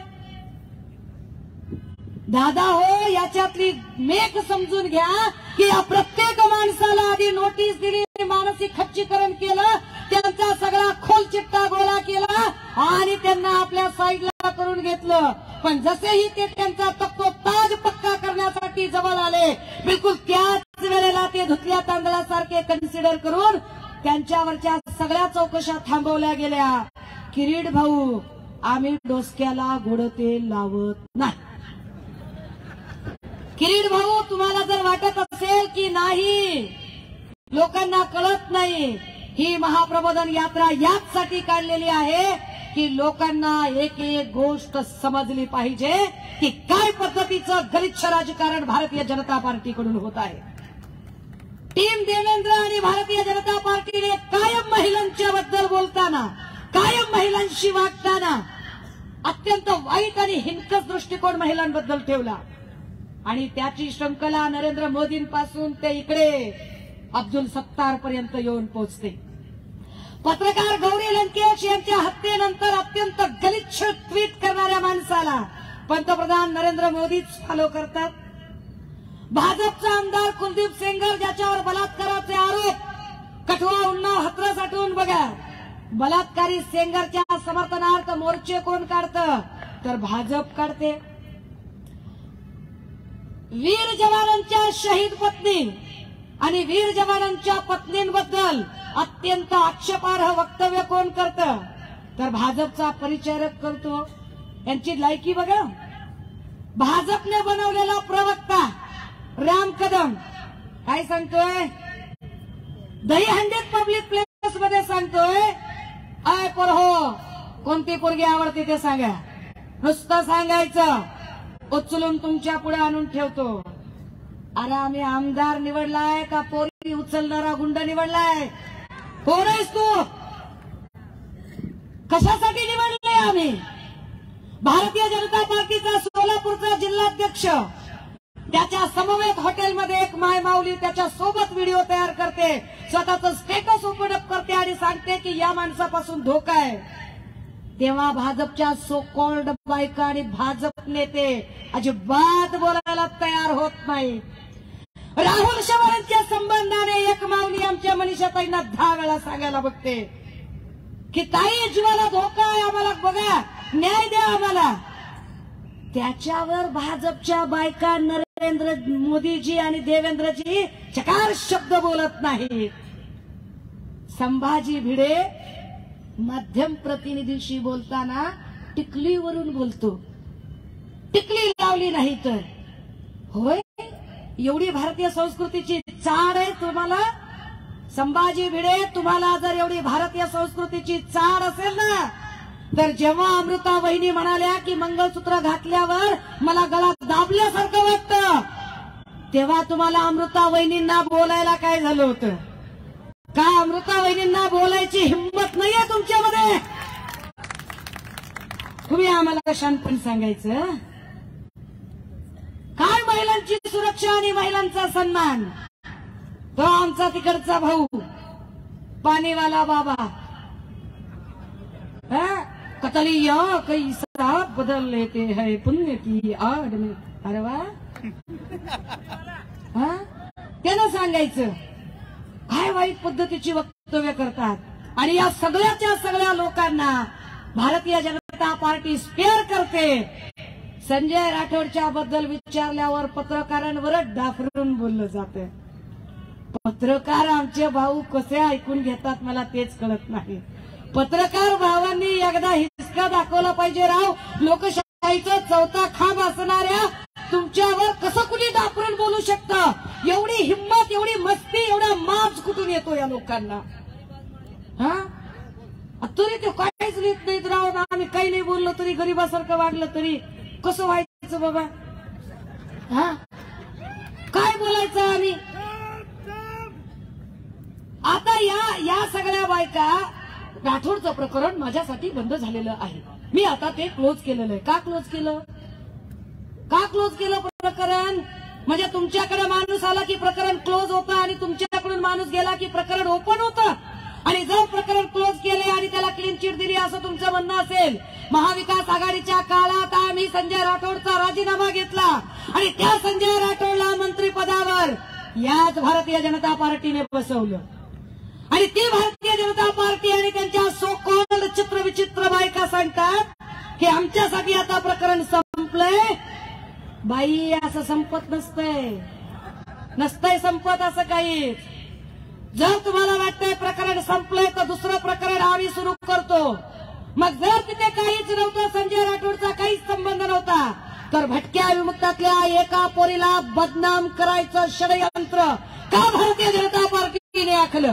दादा हो, याच्यातली मेक समजून घ्या की या प्रत्येक माणसाला आधी नोटीस दिली, मानसिक खच्चीकरण केलं, त्यांचा सगळा खोल चिट्टा गोळा केला आणि त्यांना आपल्या साईडला करून घेतलं। पण जसेही ते त्यांचा तक्तोताज पक्का करण्यासाठी जवळ आले, बिलकुल त्याच वेळेला ते धुतल्या तांदळासारखे कन्सिडर करून त्यांच्यावरच्या सगळ्या चौकशा थांबवल्या गेल्या। किरीट भाऊ, आम्ही डोसक्याला गोड तेल लावत नाही। किरीट भाऊ, तुम्हाला जर वाटत असेल की नाही लोकांना कळत नाही, ही महाप्रबोधन यात्रा याचसाठी काढलेली आहे की लोकांना एक एक गोष्ट समजली पाहिजे की काय पद्धतीचं गलिच्छ राजकारण भारतीय जनता पार्टीकडून होत आहे। टीम देवेंद्र आणि भारतीय जनता पार्टीने कायम महिलांच्या बद्दल बोलताना, कायम महिलांशी वागताना अत्यंत वाईट आणि हिंसक दृष्टिकोन महिलांबद्दल ठेवला आणि त्याची श्रृंखला नरेंद्र मोदींपासून ते इकडे अब्दुल सत्तार पर्यंत येऊन पोहोचते। पत्रकार गौरी लंकेश यांच्या हत्येनंतर अत्यंत गलिच्छ ट्विट करणाऱ्या माणसाला पंतप्रधान नरेंद्र मोदीच फॉलो करतात। भाजपचा आमदार कुलदीप सेंगर, ज्याच्यावर बलात्काराचे आरोप, कठुआ, उन्नाव, हाथरस आठवून बघा, बलात्कारी सेंगरच्या समर्थनार्थ मोर्चे कोण काढतं तर भाजप काढते। वीर जवानांच्या शहीद पत्नी आणि वीर जवानांच्या पत्नींबद्दल अत्यंत आक्षेपार्ह वक्तव्य कोण करतं तर भाजपचा परिचारक करतो। यांची लायकी बघा, भाजपने बनवलेला प्रवक्ता राम कदम काय सांगतोय, दहीहंडीत पब्लिक प्लेस मध्ये सांगतोय, आय पोरहो कोणती पोरगी आवडते ते सांगा, नुसतं सांगायचं, उचलून तुमच्या पुढे आणून ठेवतो। अरे आम्ही आमदार निवडलाय का पोरी उचलणारा गुंड निवडलाय? कोण आहेस तू? कशासाठी निवडले आम्ही? भारतीय जनता पार्टीचा सोलापूरचा जिल्हाध्यक्ष त्याच्या समवेत हॉटेलमध्ये एक माय माऊली त्याच्या सोबत व्हिडिओ तयार करते, स्वतःचं स्टेटस ओपन अप करते आणि सांगते की या माणसापासून धोका आहे। तेव्हा भाजपच्या सो कॉल्ड बायका आणि भाजप नेते अजिबात बोलायला तयार होत नाही। राहुल शेवाळ्यांच्या संबंधाने एक माऊली आमच्या मनीषाताईंना 10 वेळा सांगायला बघते की ताई जीवाला धोका आहे, आम्हाला बघा, न्याय द्या आम्हाला। त्याच्यावर भाजपच्या बायका नरेंद्र मोदीजी आणि देवेंद्रजी चकार शब्द बोलत नाही। संभाजी भिडे माध्यम प्रतिनिधीशी बोलताना टिकलीवरून बोलतो, टिकली लावली नाही तर होय, एवढी भारतीय संस्कृतीची चाड आहे तुम्हाला? संभाजी भिडे, तुम्हाला जर एवढी भारतीय संस्कृतीची चाड असेल ना, तर जेव्हा अमृता वहिनी म्हणाल्या की मंगळसूत्र घातल्यावर मला गळा दाबल्यासारखं वाटतं, तेव्हा तुम्हाला अमृता वहिनींना बोलायला काय झालं होतं का? अमृता वहिनींना बोलायची हिंमत नाहीये तुमच्यामध्ये? तुम्ही आम्हाला शांतपणे सांगायचं काय? महिलांची सुरक्षा आणि महिलांचा सन्मान, तो आमचा तिकडचा भाऊ पाणीवाला बाबा कतलिया कैसा बदल लेते है पुण्य की आड़ में। अरे वा, त्यानं सांगायचं काय वाईट पद्धतीची वक्तव्य करतात आणि या सगळ्याच्या सगळ्या लोकांना भारतीय जनता पार्टी स्पेअर करते। संजय राठोडच्या बद्दल विचारल्यावर पत्रकारांवरच डाफरून बोललं जातं। पत्रकार आमचे भाऊ कसे ऐकून घेतात मला तेच कळत नाही। पत्रकार भावांनी एकदा हिसका दाखवला पाहिजे राव। लोकशाहीचा चौथा खांब असणाऱ्या तुमच्यावर कसं कुणी डाफरून बोलू शकतं? एवढी हिंमत, एवढी मस्ती, एवढा माज कुठून येतो या लोकांना? तरी ते काहीच लिहित नाहीत राव। आम्ही काही नाही बोललो तरी, गरीबासारखं वागलं तरी कसं व्हायचं बाबा? काय बोलायचं आम्ही? आता या सगळ्या बायका, राठोडचं प्रकरण माझ्यासाठी बंद झालेलं आहे, मी आता ते क्लोज केलेलं आहे। का क्लोज केलं? का क्लोज केलं प्रकरण? म्हणजे तुमच्याकडे माणूस आला की प्रकरण क्लोज होतं आणि तुमच्या आपल्याकडून माणूस गेला की प्रकरण ओपन होतं आणि जर प्रकरण क्लोज केले आणि त्याला क्लीन चिट दिली असं तुमचं म्हणणं असेल, महाविकास आघाडीच्या काळात आम्ही संजय राठोडचा राजीनामा घेतला आणि त्या संजय राठोडला मंत्रिपदावर याच भारतीय जनता पार्टीने बसवलं आणि ती भारतीय जनता पार्टी आणि त्यांच्या सो कॉल्ड चित्रविचित्र बायका सांगतात की आमच्यासाठी आता प्रकरण संपलंय. बाई, असं संपत नसतंय संपत असं काही. जर तुम्हाला वाटतंय प्रकरण संपलंय तर दुसरं प्रकरण आम्ही सुरू करतो. मग जर तिथे काहीच नव्हतं, संजय राठोडचा काहीच संबंध नव्हता, तर भटक्या विमुक्तातल्या एका पोरीला बदनाम करायचं षडयंत्र का भारतीय जनता पार्टीने आखलं?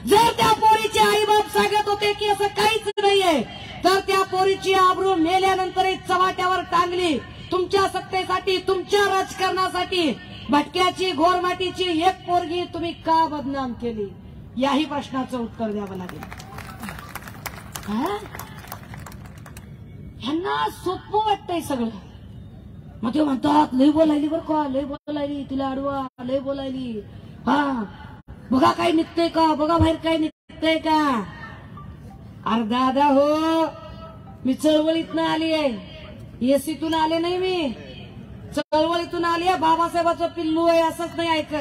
जर त्या पोरीचे आईबाप सांगत होते की असं काहीच नाहीये, तर त्या पोरीची आबरू मेल्यानंतरही चव्हाट्यावर टांगली. तुमच्या सत्तेसाठी, तुमच्या राजकारणासाठी भटक्याची घोरमाटीची एक पोरगी तुम्ही का बदनाम केली? याही प्रश्नाचं उत्तर द्यावं लागेल. ह्यांना सोपं वाटतंय सगळं. मग ते म्हणतात लय बोलायली बरं का, लय बोलायली, तिला अडवा, लय बोलायली. हा, बघा काय निघतंय का, बघा बाहेर काय निघतंय का. अरे दादा हो, मी चळवळीतनं आली आहे, एसीतून आले नाही, मी चळवळीतून आली आहे. बाबासाहेबाचं पिल्लू आहे असंच नाही ऐकत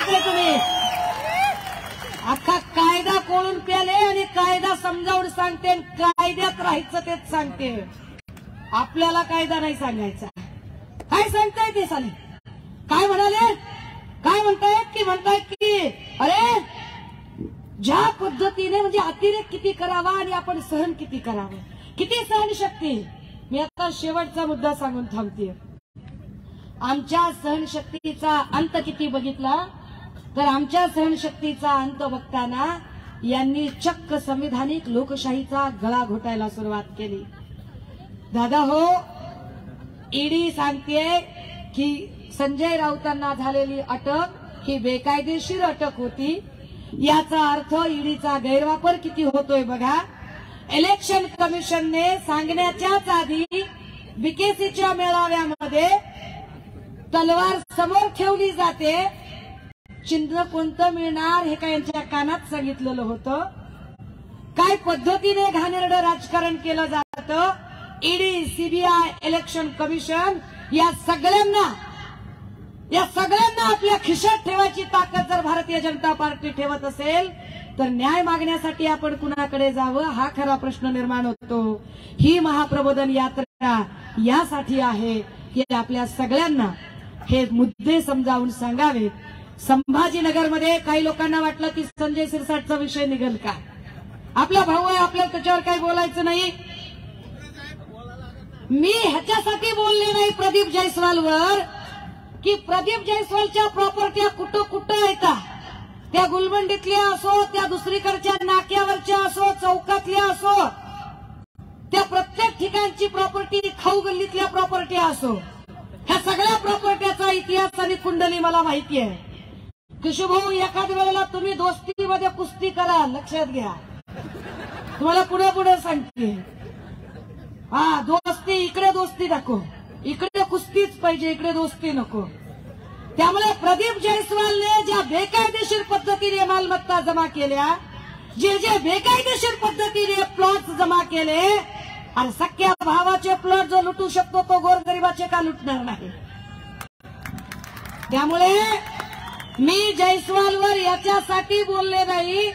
तुम्ही. अख्खा कायदा कोळून प्याले आणि कायदा समजावून सांगते, कायद्यात राहायचं तेच सांगते. आपल्याला कायदा नाही सांगायचा. काय सांगताय ते साले? काय म्हणाले? काय म्हणतायत की अरे ज्या पद्धतीने म्हणजे अतिरेक किती करावा आणि आपण सहन किती करावं, किती सहनशक्ती. मी आता शेवटचा मुद्दा सांगून थांबते. आमच्या सहनशक्तीचा अंत किती बघितला तर आमच्या सहनशक्तीचा अंत बघताना यांनी चक्क संविधानिक लोकशाहीचा गळा घोटायला सुरुवात केली. दादा हो, ईडी सांगते की संजय राऊतांना झालेली अटक ही बेकायदेशीर अटक होती. याचा अर्थ ईडीचा गैरवापर किती होतोय बघा. इलेक्शन कमिशनने सांगण्याच्याच आधी बीकेसीच्या मेळाव्यामध्ये तलवार समोर ठेवली जाते. चिन्ह कोणतं मिळणार हे काय यांच्या कानात सांगितलेलं होतं. काय पद्धतीने घाणेरडं राजकारण केलं जातं. ईडी, सीबीआय, इलेक्शन कमिशन या सगळ्यांना आपल्या खिशात ठेवायची ताकद जर भारतीय जनता पार्टी ठेवत असेल तर न्याय मागण्यासाठी आपण कुणाकडे जावं हा खरा प्रश्न निर्माण होतो. ही महाप्रबोधन यात्रा यासाठी आहे की आपल्या सगळ्यांना हे मुद्दे समजावून सांगावेत. संभाजीनगरमध्ये काही लोकांना वाटलं की संजय शिरसाटचा विषय निघेल का, आपला भाऊ आहे, आपल्याला त्याच्यावर काही बोलायचं नाही. मी ह्याच्यासाठी बोलले नाही प्रदीप जयस्वालवर की प्रदीप जयस्वालच्या प्रॉपर्ट्या कुठं कुठं येतात, त्या गुलमंडीतल्या असो, त्या दुसरीकडच्या नाक्यावरच्या असो, चौकातल्या असो, त्या प्रत्येक ठिकाणची प्रॉपर्टी, खाऊ गल्लीतल्या प्रॉपर्ट्या असो, ह्या सगळ्या प्रॉपर्ट्याचा इतिहास आणि कुंडली मला माहिती आहे. किशोभाऊ, एखाद्या वेळेला तुम्ही दोस्तीमध्ये कुस्ती करा, लक्षात घ्या, तुम्हाला पुढे पुढे सांगते. हा, दोस्ती इकडे दोस्ती नको, इकडे कुस्तीच पाहिजे, इकडे दोस्ती नको. त्यामुळे प्रदीप जयस्वालने ज्या बेकायदेशीर पद्धतीने मालमत्ता जमा केल्या, जे बेकायदेशीर पद्धतीने प्लॉट जमा केले, आणि सख्या भावाचे प्लॉट जो लुटू शकतो तो गोरगरिबाचे का लुटणार नाही. त्यामुळे मी जयस्वालवर याच्यासाठी बोलले नाही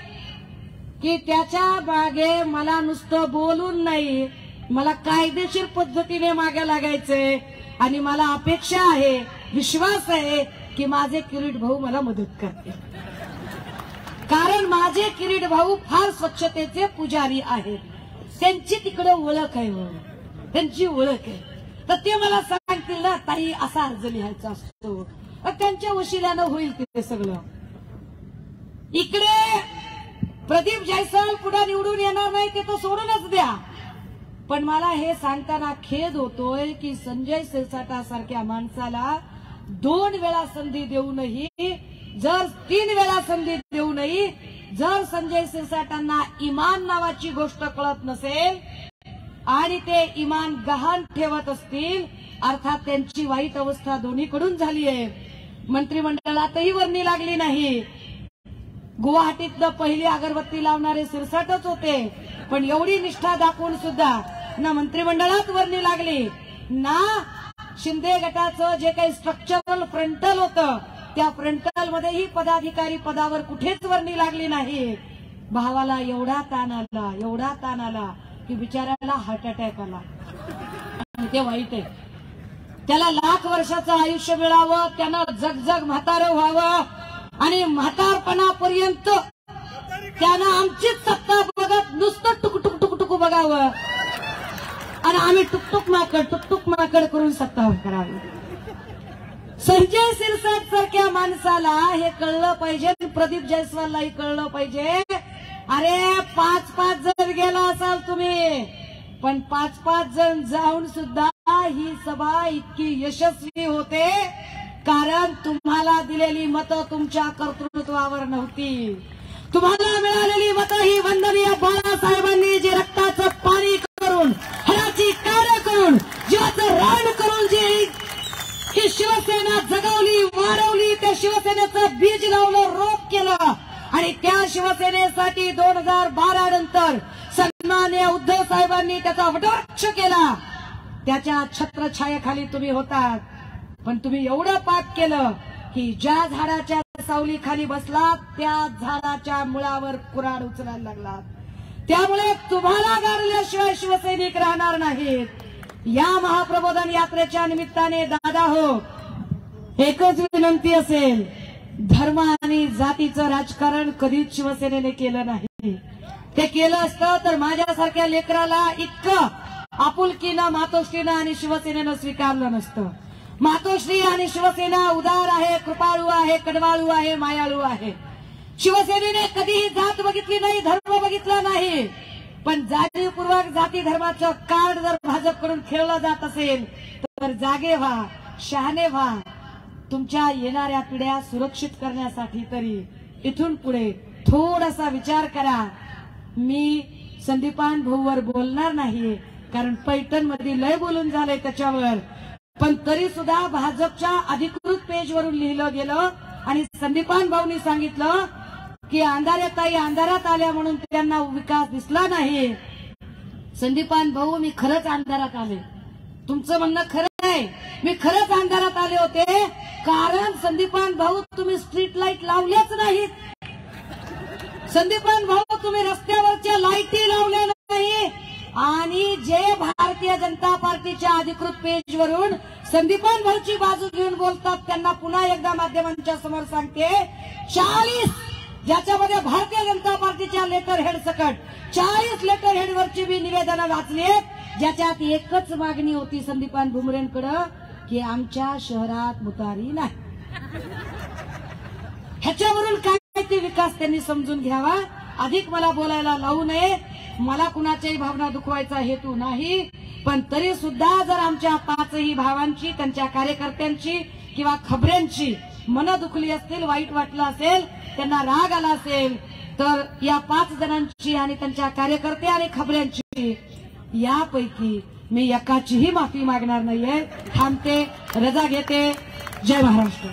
की त्याच्या मागे मला नुसतं बोलून नाही, मला कायदेशीर पद्धतीने मागे लागायचंय आणि मला अपेक्षा आहे, विश्वास आहे की माझे किरीट भाऊ मला मदत करतील. कारण माझे किरीट भाऊ फार स्वच्छतेचे पुजारी आहेत. त्यांची तिकडे ओळख आहे, त्यांची ओळख आहे. तर ते मला सांगतील ना, ताई असा अर्ज लिहायचा असतो, त्यांच्या वशिल्यानं होईल ते सगळं. इकडे प्रदीप जयस्वाल पुढे निवडून येणार नाही ते तो सोडूनच द्या, पण मला हे सांगताना खेद होतोय की संजय शिरसाटासारख्या माणसाला 2 वेळा संधी देऊनही, जर 3 वेळा संधी देऊनही जर संजय शिरसाटांना इमान नावाची गोष्ट कळत नसेल आणि ते इमान गहाण ठेवत असतील, अर्थात त्यांची वाईट अवस्था दोन्हीकडून झाली आहे. मंत्रिमंडळातही वर्णी लागली नाही. गुवाहाटीतलं पहिली अगरबत्ती लावणारे सिरसाटच होते, पण एवढी निष्ठा दाखवून सुद्धा ना मंत्रिमंडळात वर्णी लागली ना शिंदे गटाचं जे काही स्ट्रक्चरल फ्रंटल होतं त्या फ्रंटल मध्येही पदाधिकारी पदावर कुठेच वर्णी लागली नाही. भावाला एवढा ताण आला की बिचाऱ्याला हार्ट अटॅक आला. ते वाईट आहे. त्याला लाख वर्षाचं आयुष्य मिळावं, त्यानं जगजग म्हातारं व्हावं आणि म्हातारपणापर्यंत त्यानं आमचीच सत्ता बघत नुसतं टुकटुक टुकटुक बघावं आणि आम्ही टुकटुक माकड करून सत्ता करावी. संजय सिरसाट सारख्या माणसाला हे कळलं पाहिजे, प्रदीप जयस्वाललाही कळलं पाहिजे. अरे 5-5 जण गेला असाल तुम्ही, पण 5-5 जण जाऊन सुद्धा ही सभा इतकी यशस्वी होते कारण तुम्हाला दिलेली मतं तुमच्या कर्तृत्वावर नव्हती. तुम्हाला मिळालेली मतं ही वंदनीय बाळासाहेबांनी जे रक्ताचं पाणी करून, हराची कार्य करून, जीवाचं रान करून जी ही शिवसेना जगवली, वाढवली, त्या शिवसेनेचं बीज लावलं, रोप केलं आणि त्या शिवसेनेसाठी 2012 नंतर सन्माननीय उद्धव साहेबांनी त्याचा वटवृक्ष केला. त्याच्या छत्रछायेखाली तुम्ही होतात, पण तुम्ही एवढं पाप केलं की ज्या झाडाच्या सावलीखाली बसलात त्या झाडाच्या मुळावर कुऱ्हाड उचलायला लागलात. त्यामुळे तुम्हाला गाडल्याशिवाय शिवसैनिक राहणार नाहीत. या महाप्रबोधन यात्रेच्या निमित्ताने दादा हो, एकच विनंती असेल, धर्म आणि जातीचं राजकारण कधीच शिवसेनेने केलं नाही. ते केलं असतं तर माझ्यासारख्या लेकराला इतकं आपुलकीनं मातोश्रीनं आणि शिवसेनेनं स्वीकारलं नसतं. मातोश्री आणि शिवसेना उदार आहे, कृपाळू आहे, कडवाळू आहे, मायाळू आहे. शिवसेनेने कधीही जात बघितली नाही, धर्म बघितला नाही, पण जाणीवपूर्वक जाती धर्माचं कार्ड जर भाजपकडून खेळलं जात असेल तर जागे व्हा, शहाणे व्हा. तुमच्या येणाऱ्या पिढ्या सुरक्षित करण्यासाठी तरी इथून पुढे थोडासा विचार करा. मी संदीपान भाऊवर बोलणार नाही कारण पैठण मध्ये लय बोलून झालंय त्याच्यावर, पण तरी सुद्धा भाजपच्या अधिकृत पेजवरून लिहिलं गेलं आणि संदीपान भाऊनी सांगितलं की अंधाऱ्याताई अंधारात आल्या म्हणून त्यांना विकास दिसला नाही. संदीपान भाऊ, मी खरंच अंधारात आले, तुमचं म्हणणं खरं आहे, मी खरंच अंधारात आले होते कारण संदीपान भाऊ तुम्ही स्ट्रीट लाईट लावल्याच नाहीत. संदीपान भाऊ तुम्ही रस्त्यावरच्या लाईटी लावल्या नाही. आणि जे भारतीय जनता पार्टीच्या अधिकृत पेजवरून संदीपान भाऊची बाजू घेऊन बोलतात त्यांना पुन्हा एकदा माध्यमांच्या समोर सांगते, 40 ज्याच्यामध्ये भारतीय जनता पार्टीच्या लेटर हेड सकट 40 लेटर हेडवरची मी निवेदनं वाचली, ज्याच्यात एकच मागणी होती संदीपान भुमरेंकडे की आमच्या शहरात मुतारी नाही. ह्याच्यावरून काय ते विकास त्यांनी समजून घ्यावा. अधिक मला बोलायला लावू नये, मला कुणाच्याही भावना दुखवायचा हेतू नाही, पण तरी सुद्धा जर आमच्या 5ही भावांची, त्यांच्या कार्यकर्त्यांची किंवा खबऱ्यांची मनं दुखली असतील, वाईट वाटलं असेल, त्यांना राग आला असेल, तर या 5 जणांची आणि त्यांच्या कार्यकर्ते आणि खबऱ्यांची यापैकी मी एकाचीही माफी मागणार नाहीये. थांबते, रजा घेते. जय महाराष्ट्र.